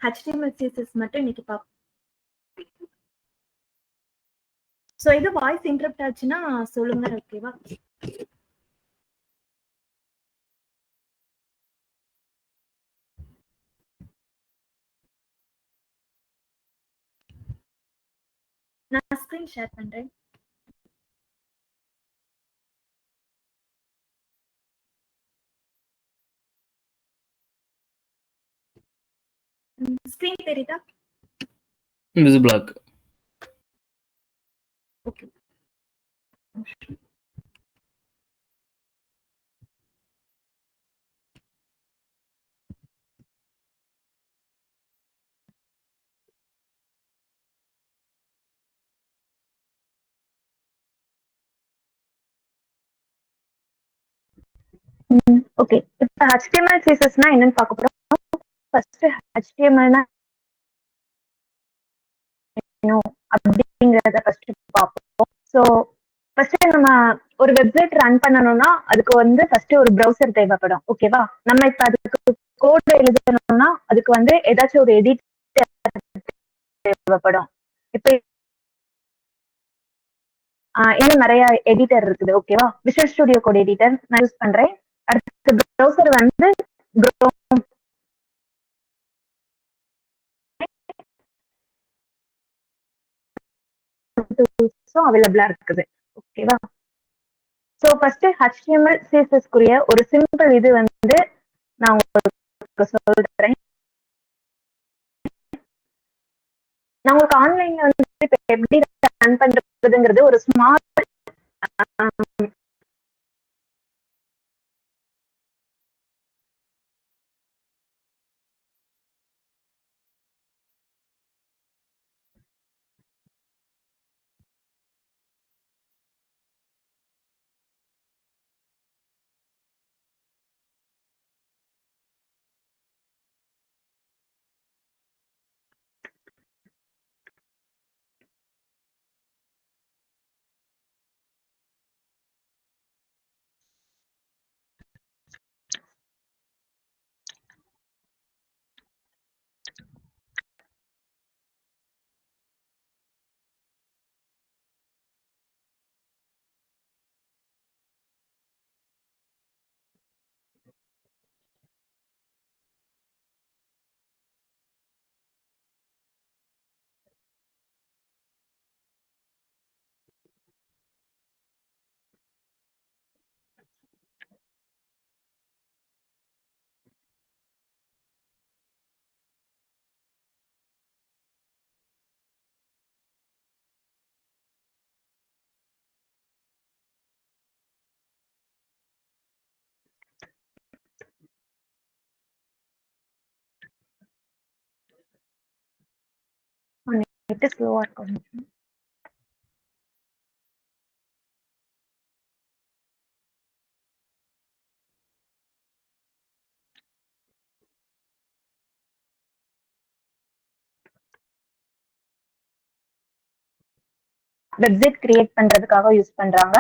HTML CSS மட்டும் இன்னைக்கு பார்ப்போம். ஸோ இது வாய்ஸ் இன்டரப்ட் ஆச்சுன்னா சொல்லுங்க, ஓகேவா? நான் ஸ்கிரீன் ஷேர் பண்றேன். ஸ்கிரீன் தெரியுதா? விசிபிள் இருக்கு. ஓகே. ஓகே, இப்போ HTML CSSனா என்னன்னு பார்க்க போறோம். ஃபர்ஸ்ட் HTMLனா அப்படிங்கறத ஃபர்ஸ்ட் பார்ப்போம். ஸோ ஃபர்ஸ்ட் நம்ம ஒரு வெப்சைட் ரன் பண்ணணும்னா அதுக்கு வந்து ஃபர்ஸ்ட் ஒரு ப்ரௌசர் தேவைப்படும், ஓகேவா? நம்ம இப்ப அதுக்கு கோட் எழுதணும்னா அதுக்கு வந்து ஏதாச்சும் ஒரு எடிட்டர் தேவைப்படும். இப்ப இன்னும் நிறைய எடிட்டர் இருக்குது, ஓகேவா? விஷுவல் ஸ்டுடியோ கோட் எடிட்டர் நான் யூஸ் பண்றேன். அடுத்த ப்ரௌசர் வந்து அவைலபிளா இருக்குது, ஓகேவா? ஸோ ஃபர்ஸ்ட் HTML CSS குரிய ஒரு சிம்பிள் இது வந்து நான் உங்களுக்கு சொல்றேன். நான் உங்களுக்கு ஆன்லைன்ல வந்து எப்படி ரன் பண்றதுங்கிறது ஒரு ஸ்மார்ட் ஸ்லோவா இருக்கும். வெப்சைட் கிரியேட் பண்றதுக்காக யூஸ் பண்றாங்க.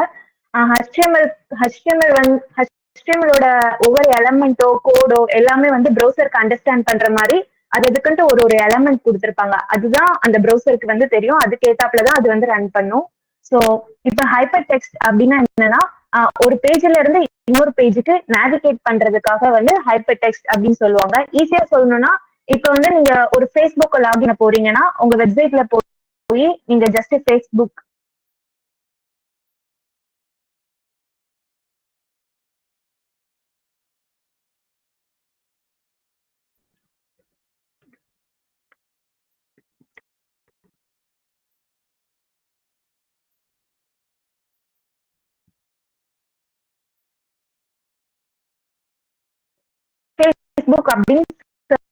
HTMLோட ஒவ்வொரு எலமெண்டோ கோடோ எல்லாமே வந்து ப்ரௌசருக்கு அண்டர்ஸ்டாண்ட் பண்ற மாதிரி அது எதுக்குன்ட்டு ஒரு எலமெண்ட் கொடுத்துருப்பாங்க. அதுதான் அந்த ப்ரௌசருக்கு வந்து தெரியும். அதுக்கு ஏத்தாப்புலதான் அது வந்து ரன் பண்ணும். ஸோ இப்ப ஹைப்பர் டெக்ஸ்ட் அப்படின்னா என்னன்னா ஒரு பேஜ்ல இருந்து இன்னொரு பேஜுக்கு நேவிகேட் பண்றதுக்காக வந்து ஹைப்பர் டெக்ஸ்ட் அப்படின்னு சொல்லுவாங்க. ஈஸியா சொல்லணும்னா இப்ப வந்து நீங்க ஒரு ஃபேஸ்புக் லாகின் போறீங்கன்னா உங்க வெப்சைட்ல போய் நீங்க ஜஸ்ட் ஃபேஸ்புக் ஃபேஸ்புக் அப்படின்னு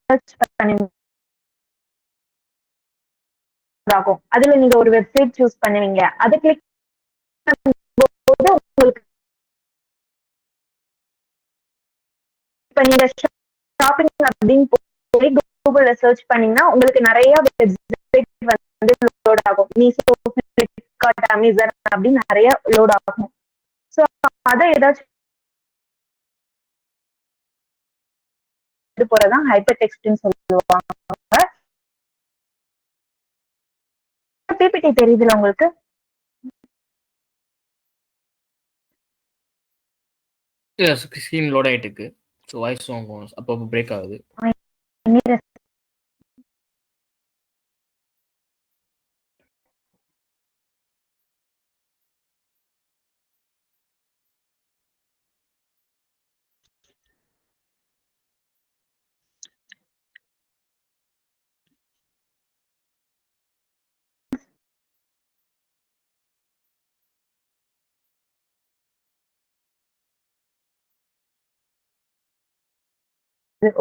சர்ச் பண்ணுவீங்க. அதுல நீங்க ஒரு வெப்சைட் சூஸ் பண்ணுவீங்க. அதை கிளிக் பண்ணும்போது உங்களுக்கு இப்ப நீங்க ஷாப்பிங் அப்படின்னு போய் கூகுள்ல சர்ச் பண்ணீங்கன்னா உங்களுக்கு நிறைய வெப்சைட் வந்து லோட் ஆகும். மீஷோ, ஃபிளிப்கார்ட், அமேசான் அப்படின்னு நிறைய லோட் ஆகும். ஸோ அதை ஏதாச்சும் போறதான் ஹைப்பர் டெக்ஸ்ட்னு சொல்லுவாங்க. பிபிடி தெரியுதுல உங்களுக்கு? ஸ்க்ரீன் லோட் ஆயிட்டு இருக்கு. ஸோ வாய்ஸ் அப்பப்போ பிரேக் ஆகுது.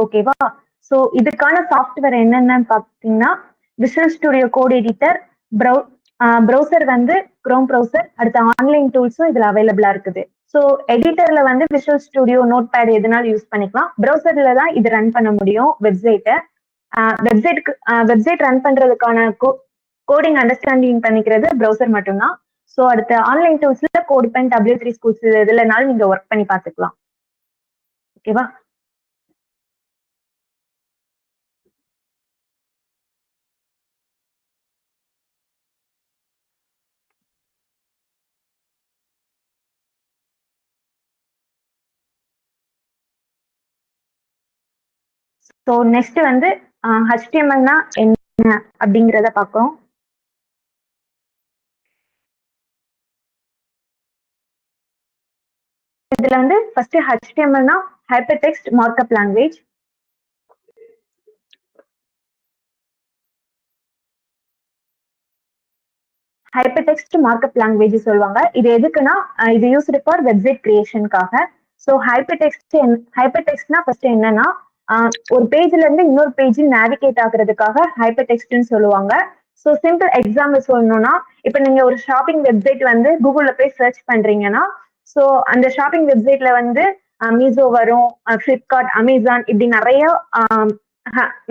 ஓகேவா? சோ இதுக்கான சாஃப்ட்வேர் என்னென்னு பாத்தீங்கன்னா Visual Studio Code editor, browser வந்து குரோம் ப்ரௌசர், அடுத்து ஆன்லைன் டூல்ஸும் இதுல அவைலபிளா இருக்குது. ஸோ எடிட்டர்ல வந்து விஷுவல் ஸ்டுடியோ நோட் பேட் எதுனாலும் யூஸ் பண்ணிக்கலாம். ப்ரௌசர்ல தான் இது ரன் பண்ண முடியும் வெப்சைட்டை. வெப்சைட் ரன் பண்றதுக்கான கோடிங் அண்டர்ஸ்டாண்டிங் பண்ணிக்கிறது ப்ரௌசர் மட்டும்தான். ஸோ அடுத்து ஆன்லைன் டூல்ஸ்ல கோட் பென், W3 ஸ்கூல்ஸ் இதுலனாலும் நீங்க ஒர்க் பண்ணி பார்த்துக்கலாம். ஓகேவா? ஸோ நெக்ஸ்ட் வந்து HTML-னா என்ன அப்படிங்கிறத பார்ப்போம். இதுல வந்து ஃபர்ஸ்ட் HTML-னா hyper text markup language. Hyper text markup language சொல்லுவாங்க. இது எதுக்குன்னா இது யூஸ்டு ஃபார் வெப்சைட் கிரியேஷனுக்காக. ஸோ ஹைப்பர் டெக்ஸ்ட்னா ஃபர்ஸ்ட் என்னன்னா ஒரு பேஜ்ல இருந்து இன்னொரு பேஜ் நேவிகேட் ஆகுறதுக்காக ஹைப்பர் டெக்ஸ்ட்னு சொல்லுவாங்க. ஸோ சிம்பிள் எக்ஸாம்பிள் சொல்லணும்னா இப்போ நீங்க ஒரு ஷாப்பிங் வெப்சைட் வந்து கூகுள்ல போய் சர்ச் பண்றீங்கன்னா ஸோ அந்த ஷாப்பிங் வெப்சைட்ல வந்து மீசோ வரும், ஃபிளிப்கார்ட், அமேசான் இப்படி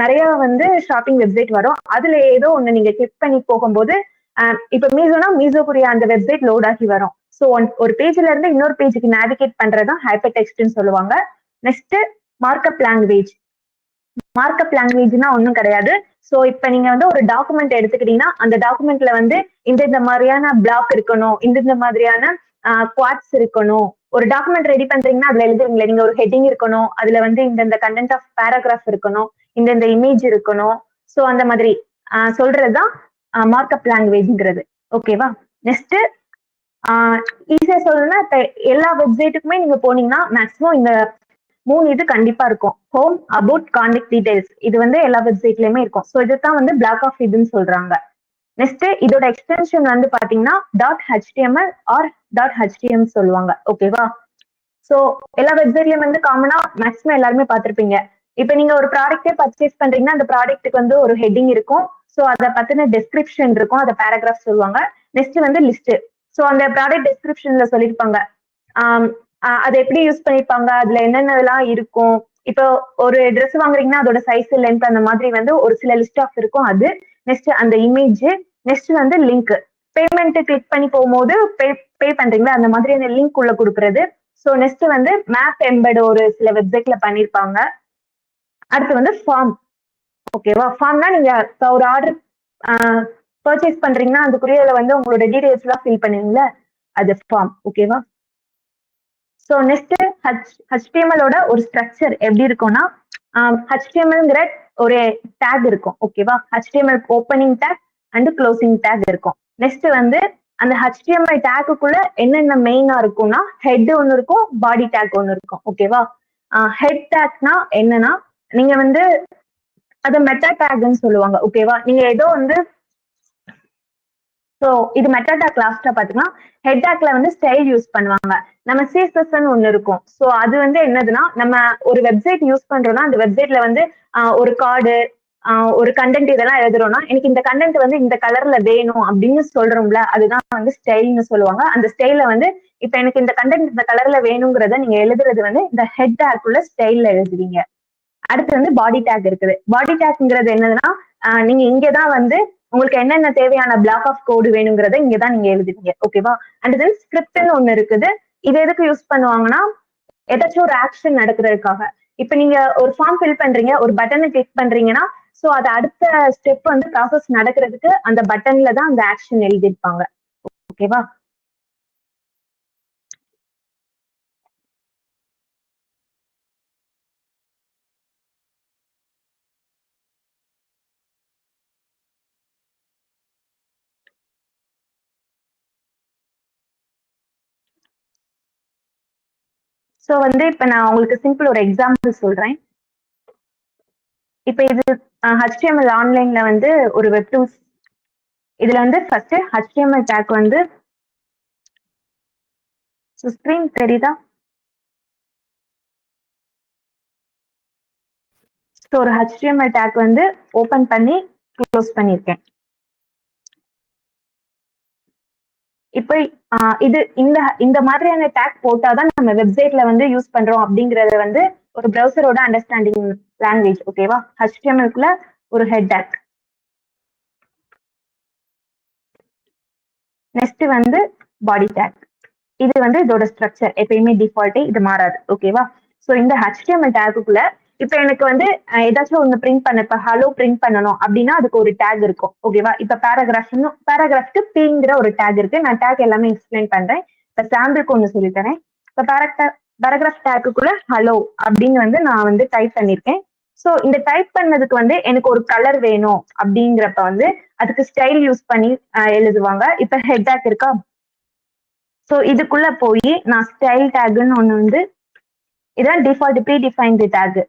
நிறைய வந்து ஷாப்பிங் வெப்சைட் வரும். அதுல ஏதோ ஒண்ணு நீங்க கிளிக் பண்ணி போகும்போது இப்ப மீசோனா மீசோக்குரிய அந்த வெப்சைட் லோட் ஆகி வரும். ஸோ ஒரு பேஜ்ல இருந்து இன்னொரு பேஜுக்கு நேவிகேட் பண்றதுதான் ஹைப்பர் டெக்ஸ்ட்னு சொல்லுவாங்க. Next markup language. மார்க்அப் லாங்குவேஜ்னா ஒன்றும் கிடையாது. ஸோ இப்ப நீங்க வந்து ஒரு டாக்குமெண்ட் எடுத்துக்கிட்டீங்கன்னா அந்த டாக்குமெண்ட்ல வந்து இந்த மாதிரியான பிளாக் இருக்கணும், இந்த மாதிரியான குவாட்ஸ் இருக்கணும். ஒரு டாக்குமெண்ட் ரெடி பண்றீங்கன்னா அதுல எழுதுறீங்களே நீங்க ஒரு ஹெட்டிங் இருக்கணும், அதுல வந்து இந்த கண்டென்ட் ஆஃப் பேராகிராஃப் இருக்கணும், இந்த இமேஜ் இருக்கணும். ஸோ அந்த மாதிரி சொல்றதுதான் மார்க்அப் லாங்குவேஜ்ங்கிறது. ஓகேவா? நெக்ஸ்ட் ஈஸியா சொல்லணும்னா இப்ப எல்லா வெப்சைட்டுக்குமே நீங்க போனீங்கன்னா மேக்ஸிமம் இந்த 3 இது கண்டிப்பா இருக்கும். Home, about, contact details. இது வந்து எல்லா வெப்சைட்லயுமே இருக்கும். ஸோ இதுதான் வந்து பிளாக் ஆஃப் இதுன்னு சொல்றாங்க. நெக்ஸ்ட் இதோட எக்ஸ்டென்ஷன் வந்து பாத்தீங்கன்னா .html ஆர் .htm சொல்லுவாங்க. ஓகேவா? ஸோ எல்லா வெப்சைட்லயும் வந்து காமனா மேக்ஸிமம் எல்லாருமே பார்த்திருப்பீங்க. இப்ப நீங்க ஒரு ப்ராடக்ட்டே பர்ச்சேஸ் பண்றீங்கன்னா அந்த ப்ராடக்ட்டுக்கு வந்து ஒரு ஹெட்டிங் இருக்கும். ஸோ அதை பத்தின டெஸ்கிரிப்ஷன் இருக்கும், அதை பேராகிராஃப் சொல்லுவாங்க. நெக்ஸ்ட் வந்து லிஸ்ட். ஸோ அந்த ப்ராடக்ட் டெஸ்கிரிப்ஷன்ல சொல்லியிருப்பாங்க அதை எப்படி யூஸ் பண்ணிருப்பாங்க, அதுல என்னென்னலாம் இருக்கும். இப்போ ஒரு ட்ரெஸ் வாங்குறீங்கன்னா அதோட சைஸ், லென்த் அந்த மாதிரி வந்து ஒரு சில லிஸ்ட் ஆஃப் இருக்கும். அது நெக்ஸ்ட் அந்த இமேஜ், நெக்ஸ்ட் வந்து லிங்க். பேமெண்ட் கிளிக் பண்ணி போகும்போது பே பண்றீங்களா அந்த மாதிரி அந்த லிங்க் உள்ள கொடுக்கறது. ஸோ நெக்ஸ்ட் வந்து மேப் எம்பெட் ஒரு சில வெப்சைட்ல பண்ணிருப்பாங்க. அடுத்து வந்து ஃபார்ம். ஓகேவா? ஃபார்ம்னா நீங்க ஒரு ஆர்டர் பர்ச்சேஸ் பண்றீங்கன்னா அதுக்குரியதுல வந்து உங்களோட டீடைல்ஸ் எல்லாம் ஃபில் பண்ணுவீங்களா, அது ஃபார்ம். ஓகேவா? ஸோ நெக்ஸ்ட் HTML-ஓட ஒரு ஸ்ட்ரக்சர் எப்படி இருக்கும்னா HTML-ங்கிற ஒரு டேக் இருக்கும். ஓகேவா? HTML opening take and closing take இருக்கும். நெக்ஸ்ட் வந்து அந்த HTML டேக்குக்குள்ள என்னென்ன மெயினா இருக்கும்னா ஹெட் ஒன்று இருக்கும், பாடி டேக் ஒன்று இருக்கும். ஓகேவா? ஹெட் டேக்னா என்னன்னா நீங்க வந்து அது மெட்டா டேக்னு சொல்லுவாங்க. ஓகேவா? நீங்க ஏதோ வந்து ஸோ இது மெட்டா டேக் லாஸ்டா பாத்தீங்கன்னா ஹெட் டேக்ல வந்து ஸ்டைல் யூஸ் பண்ணுவாங்க. நம்ம CSS ஒன்று இருக்கும். ஸோ அது வந்து என்னதுன்னா நம்ம ஒரு வெப்சைட் யூஸ் பண்றோம்னா அந்த வெப்சைட்ல வந்து ஒரு கார்டு, ஒரு கண்டென்ட் இதெல்லாம் எழுதுறோம்னா எனக்கு இந்த கண்டென்ட் வந்து இந்த கலர்ல வேணும் அப்படின்னு சொல்றோம்ல, அதுதான் வந்து ஸ்டைல்னு சொல்லுவாங்க. அந்த ஸ்டைல வந்து இப்ப எனக்கு இந்த கண்டென்ட் இந்த கலர்ல வேணுங்கிறத நீங்க எழுதுறது வந்து இந்த ஹெட் டேக்குள்ள ஸ்டைல்ல எழுதுவீங்க. அடுத்து வந்து பாடி டேக் இருக்குது. பாடி டேக்ங்கிறது என்னதுன்னா நீங்க இங்கதான் வந்து உங்களுக்கு என்னென்ன தேவையான பிளாக் ஆஃப் கோடு வேணுங்கிறத இங்கதான் நீங்க எழுதுவீங்க. ஓகேவா? அண்ட் தென் ஸ்கிரிப்ட்னு ஒண்ணு இருக்குது. இது எதுக்கு யூஸ் பண்ணுவாங்கன்னா ஏதாச்சும் ஒரு ஆக்ஷன் நடக்கிறதுக்காக. இப்ப நீங்க ஒரு ஃபார்ம் ஃபில் பண்றீங்க, ஒரு பட்டனை கிளிக் பண்றீங்கன்னா ஸோ அது அடுத்த ஸ்டெப் வந்து ப்ராசஸ் நடக்கிறதுக்கு அந்த பட்டன்ல தான் அந்த ஆக்ஷன் எழுதியிருப்பாங்க. ஓகேவா? ஸோ வந்து இப்ப நான் உங்களுக்கு சிம்பிள் ஒரு எக்ஸாம்பிள் சொல்றேன். இப்ப இது HTML ஆன்லைன்ல வந்து ஒரு வெப் டூல்ஸ். இதுல வந்து ஃபர்ஸ்ட் HTML டேக் வந்து ஸ்கிரீன் தெரியுதா? ஸோ ஒரு HTML டேக் வந்து ஓபன் பண்ணி க்ளோஸ் பண்ணியிருக்கேன். இப்போ இது இந்த இந்த மாதிரியான டேக் போட்டாதான் நம்ம வெப்சைட்ல வந்து யூஸ் பண்றோம் அப்படிங்கறது வந்து ஒரு ப்ரௌசரோட அண்டர்ஸ்டாண்டிங் லாங்குவேஜ். ஓகேவா? HTML-க்குள்ள ஒரு ஹெட் டேக். நெக்ஸ்ட் வந்து பாடி டேக். இது வந்து இதோட ஸ்ட்ரக்சர் எப்பயுமே டிஃபால்ட், இது மாறாது. ஓகேவா? ஸோ இந்த HTML டேக்குள்ள இப்ப எனக்கு வந்து ஏதாச்சும் ஒண்ணு பிரிண்ட் பண்ண, இப்ப ஹலோ பிரிண்ட் பண்ணணும் அப்படின்னா அதுக்கு ஒரு டேக் இருக்கும். ஓகேவா? இப்ப பேராகிராஃப்க்கு பிங்கிற ஒரு டேக் இருக்கு. நான் டேக் எல்லாமே எக்ஸ்பிளைன் பண்றேன். இப்ப சாம்பிளுக்கு ஒண்ணு சொல்லி தரேன். இப்ப பேராகிராஃப் டேக்குள்ள ஹலோ அப்படின்னு வந்து நான் வந்து டைப் பண்ணிருக்கேன். ஸோ இந்த டைப் பண்ணதுக்கு வந்து எனக்கு ஒரு கலர் வேணும் அப்படிங்கிறப்ப வந்து அதுக்கு ஸ்டைல் யூஸ் பண்ணி எழுதுவாங்க. இப்ப ஹெட் டேக் இருக்கா? ஸோ இதுக்குள்ள போய் நான் ஸ்டைல் டேக்னு ஒண்ணு வந்து இதான் டிஃபால்ட் ப்ரீ டிஃபைன்டு டேக்.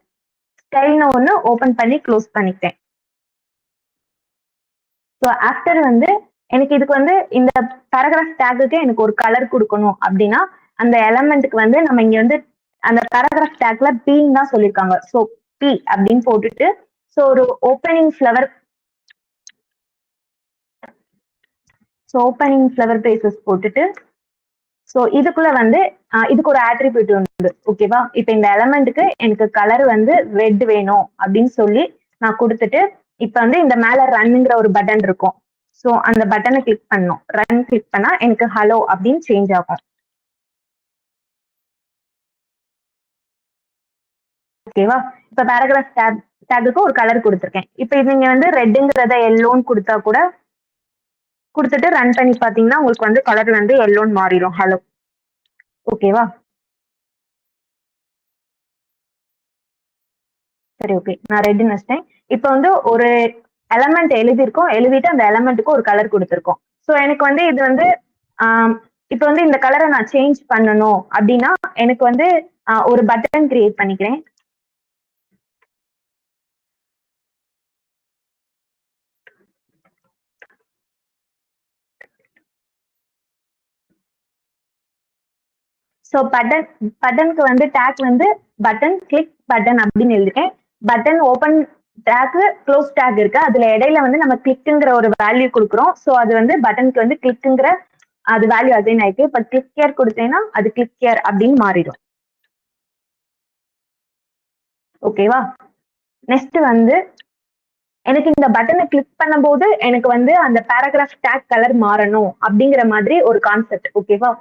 ஸ்டைல்னு ஒண்ணு ஓபன் பண்ணி க்ளோஸ் பண்ணிட்டேன். ஸோ ஆஃப்டர் வந்து எனக்கு இதுக்கு வந்து இந்த பேராகிராஃப் டேக்குக்கு எனக்கு ஒரு கலர் கொடுக்கணும் அப்படின்னா அந்த எலமெண்ட்டுக்கு வந்து நம்ம இங்க வந்து அந்த பேராகிராஃப் டேக்ல பீன்னு தான் சொல்லியிருக்காங்க. ஸோ பி அப்படின்னு போட்டுட்டு ஸோ ஒரு ஓப்பனிங் ஃப்ளவர் பேசஸ் போட்டுட்டு ஸோ இதுக்குள்ள வந்து இதுக்கு ஒரு ஆட்ரிபியூட் உண்டு. ஓகேவா? இப்போ இந்த எலமெண்ட்டுக்கு எனக்கு கலர் வந்து ரெட் வேணும் அப்படின்னு சொல்லி நான் கொடுத்துட்டு இப்ப வந்து இந்த மேல ரன்னுங்கிற ஒரு பட்டன் இருக்கும். ஸோ அந்த பட்டனை கிளிக் பண்ணும். ரன் கிளிக் பண்ணா எனக்கு ஹலோ அப்படின்னு சேஞ்ச் ஆகும். ஓகேவா? இப்ப பேராகிராஃப் டேக்குக்கு ஒரு கலர் கொடுத்துருக்கேன். இப்ப இது நீங்க வந்து ரெட்டுங்கிறத எல்லோன்னு கொடுத்தா கூட கொடுத்துட்டு ரன் பண்ணி பாத்தீங்கன்னா உங்களுக்கு வந்து கலர் வந்து எல்லோன்னு மாறிடும். ஹலோ. ஓகேவா? சரி, ஓகே. நான் ரெட்னு வச்சிட்டேன். இப்ப வந்து ஒரு எலமெண்ட் எழுதியிருக்கோம். எழுதிட்டு அந்த எலமெண்ட்டுக்கு ஒரு கலர் கொடுத்துருக்கோம். ஸோ எனக்கு வந்து இது வந்து இப்ப வந்து இந்த கலரை நான் சேஞ்ச் பண்ணணும் அப்படின்னா எனக்கு வந்து ஒரு பட்டன் கிரியேட் பண்ணிக்கிறேன். ஸோ பட்டனுக்கு வந்து டேக் வந்து பட்டன் கிளிக் பட்டன் அப்படின்னு எழுதிருக்கேன். Button open tag close tag இருக்கு. அதுல இடையில வந்து நம்ம கிளிக்குங்கிற ஒரு வேல்யூ கொடுக்குறோம். ஸோ அது வந்து பட்டனுக்கு வந்து கிளிக்குங்கிற அது வேல்யூ அசைன் ஆயிருக்கு. இப்ப கிளிக் கேர் கொடுத்தேன்னா அது கிளிக் கேர் அப்படின்னு மாறிடும். ஓகேவா? நெக்ஸ்ட் வந்து எனக்கு இந்த பட்டனை கிளிக் பண்ணும்போது எனக்கு வந்து அந்த பேராகிராஃப் டேக் கலர் மாறணும் அப்படிங்கிற மாதிரி ஒரு கான்செப்ட். ஓகேவா?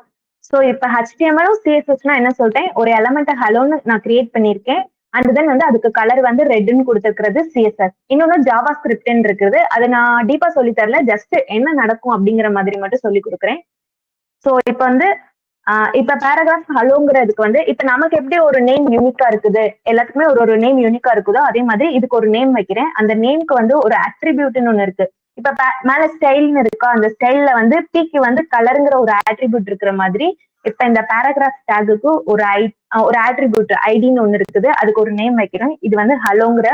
ஸோ இப்ப HTML CSS என்ன சொல்லிட்டேன், ஒரு எலமெண்ட் ஹலோன்னு நான் கிரியேட் பண்ணிருக்கேன். அண்ட் தென் வந்து அதுக்கு கலர் வந்து ரெட்னு கொடுத்துருக்கிறது CSS. இன்னொன்னு ஜாவா ஸ்கிரிப்ட்னு இருக்குது. அதை நான் டீப்பா சொல்லி தரல, ஜஸ்ட் என்ன நடக்கும் அப்படிங்கிற மாதிரி மட்டும் சொல்லி கொடுக்குறேன். ஸோ இப்ப வந்து இப்ப பேராகிராஃப் ஹலோங்கிறதுக்கு வந்து இப்ப நமக்கு எப்படி ஒரு நேம் யூனிக்கா இருக்குது, எல்லாத்துக்குமே ஒரு ஒரு நேம் யூனிக்கா இருக்குதோ அதே மாதிரி இதுக்கு ஒரு நேம் வைக்கிறேன். அந்த நேம்க்கு வந்து ஒரு அட்ரிபியூட்னு ஒண்ணு இருக்கு. இப்ப மேல ஸ்டைல்னு இருக்கா, அந்த ஸ்டைல்ல வந்து பிக்கு வந்து கலருங்கிற ஒரு ஆட்ரிபியூட் இருக்கிற மாதிரி இப்ப இந்த பேராகிராஃப் டேகுக்கு ஒரு ஆட்ரிபியூட் ஐடின்னு ஒண்ணு இருக்குது. அதுக்கு ஒரு நேம் வைக்கிறேன். இது வந்து ஹலோங்கிற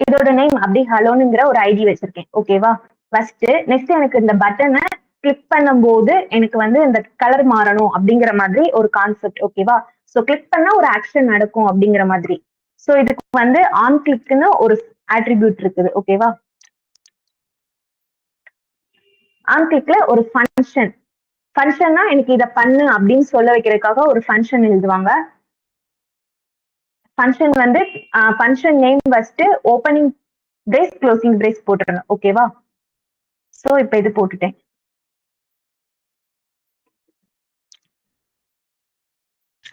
இதோட நேம் அப்படி ஹலோனுங்கிற ஒரு ஐடி வச்சிருக்கேன். ஓகேவா? ஃபர்ஸ்ட் நெக்ஸ்ட் எனக்கு இந்த பட்டனை கிளிக் பண்ணும்போது எனக்கு வந்து இந்த கலர் மாறணும் அப்படிங்கிற மாதிரி ஒரு கான்செப்ட். ஓகேவா? ஸோ கிளிக் பண்ணா ஒரு ஆக்ஷன் நடக்கும் அப்படிங்கிற மாதிரி. ஸோ இதுக்கு வந்து ஆன் கிளிக்னு ஒரு ஆட்ரிபியூட் இருக்குது. ஓகேவா? ஆன் கிளிக்ல ஒரு ஃபங்க்ஷன்னா எனக்கு இதை பண்ணு அப்படின்னு சொல்ல வைக்கிறதுக்காக ஒரு ஃபங்க்ஷன் எழுதுவாங்க. ஃபங்க்ஷன் வந்து function name first opening brace closing brace போட்டுறணும். ஓகேவா? ஸோ இப்போ இது போட்டுட்டேன்.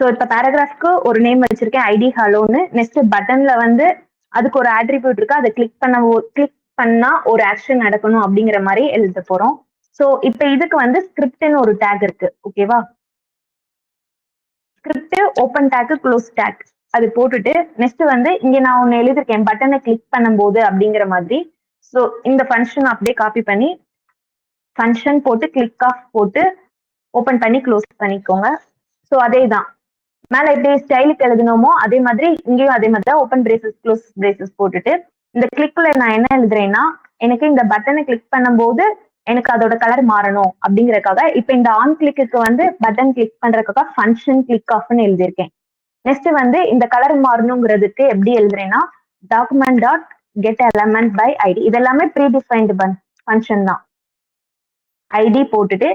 ஸோ இப்ப பேராகிராஃப்க்கு ஒரு நேம் வச்சிருக்கேன் ஐடி ஹலோன்னு. நெக்ஸ்ட் பட்டன்ல வந்து அதுக்கு ஒரு ஆட்ரிபியூட் இருக்கு. அதை கிளிக் பண்ணா ஒரு ஆக்ஷன் நடக்கணும் அப்படிங்கிற மாதிரி எழுத போறோம். ஸோ இப்ப இதுக்கு வந்து ஸ்கிரிப்ட்னு ஒரு டேக் இருக்கு. ஓகேவா? Script open take close take அது போட்டுட்டு நெக்ஸ்ட் வந்து இங்க நான் ஒன்னு எழுதிருக்கேன் பட்டனை கிளிக் பண்ணும்போது அப்படிங்கிற மாதிரி. ஸோ இந்த ஃபங்க்ஷன் அப்படியே காப்பி பண்ணி ஃபங்க்ஷன் போட்டு கிளிக் ஆஃப் போட்டு ஓப்பன் பண்ணி க்ளோஸ் பண்ணிக்கோங்க. ஸோ அதே தான் மேல எப்படி ஸ்டைலுக்கு எழுதணுமோ அதே மாதிரி இங்கேயும் அதே மாதிரி தான் ஓப்பன் பிரேசஸ் க்ளோஸ் பிரேசஸ் போட்டுட்டு இந்த கிளிக்ல நான் என்ன எழுதுறேன்னா எனக்கு இந்த பட்டனை கிளிக் பண்ணும்போது எனக்கு அதோட கலர் மாறணும் அப்படிங்கறதுக்காக இப்ப இந்த ஆன் கிளிக்கு வந்து பட்டன் கிளிக் பண்றதுக்காக ஃபங்க்ஷன் கிளிக் ஆஃப்னு எழுதியிருக்கேன். நெக்ஸ்ட் வந்து இந்த கலர் மாறணுங்கிறதுக்கு எப்படி எழுதுறேன்னா document dot get element by ID இது எல்லாமே ப்ரீ டிஃபைன்டு ஃபங்க்ஷன் தான். ஐடி போட்டுட்டு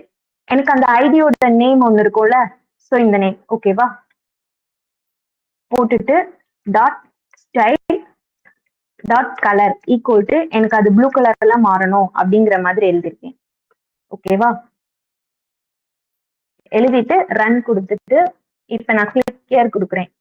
எனக்கு அந்த ஐடியோட நேம் ஒன்று இருக்கும்ல ஸோ இந்த நேம் ஓகேவா போட்டுட்டு dot style dot colour equal to எனக்கு அது ப்ளூ கலர்ல மாறணும் அப்படிங்கிற மாதிரி எழுதிருக்கேன். ஓகேவா? எழுதிட்டு ரன் கொடுத்துட்டு இப்ப நான் கிளிக் ஹியர் கொடுக்குறேன்.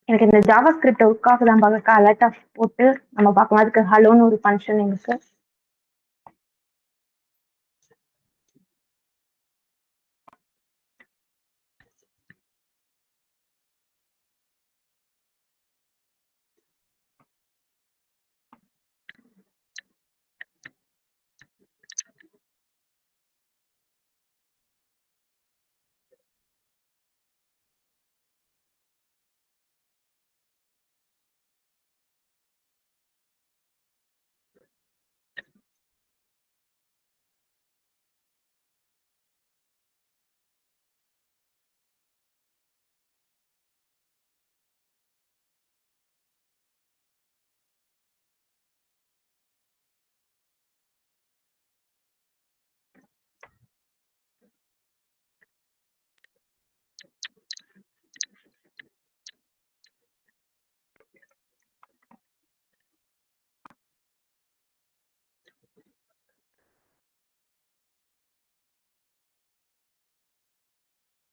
எனக்கு இந்த ஜாவா ஸ்கிரிப்ட் ஒர்க்காக தான் பார்க்க அலர்ட் ஆஃப் போட்டு நம்ம பார்க்கலாம். அதுக்கு ஹலோன்னு ஒரு ஃபங்க்ஷன் இருக்கு.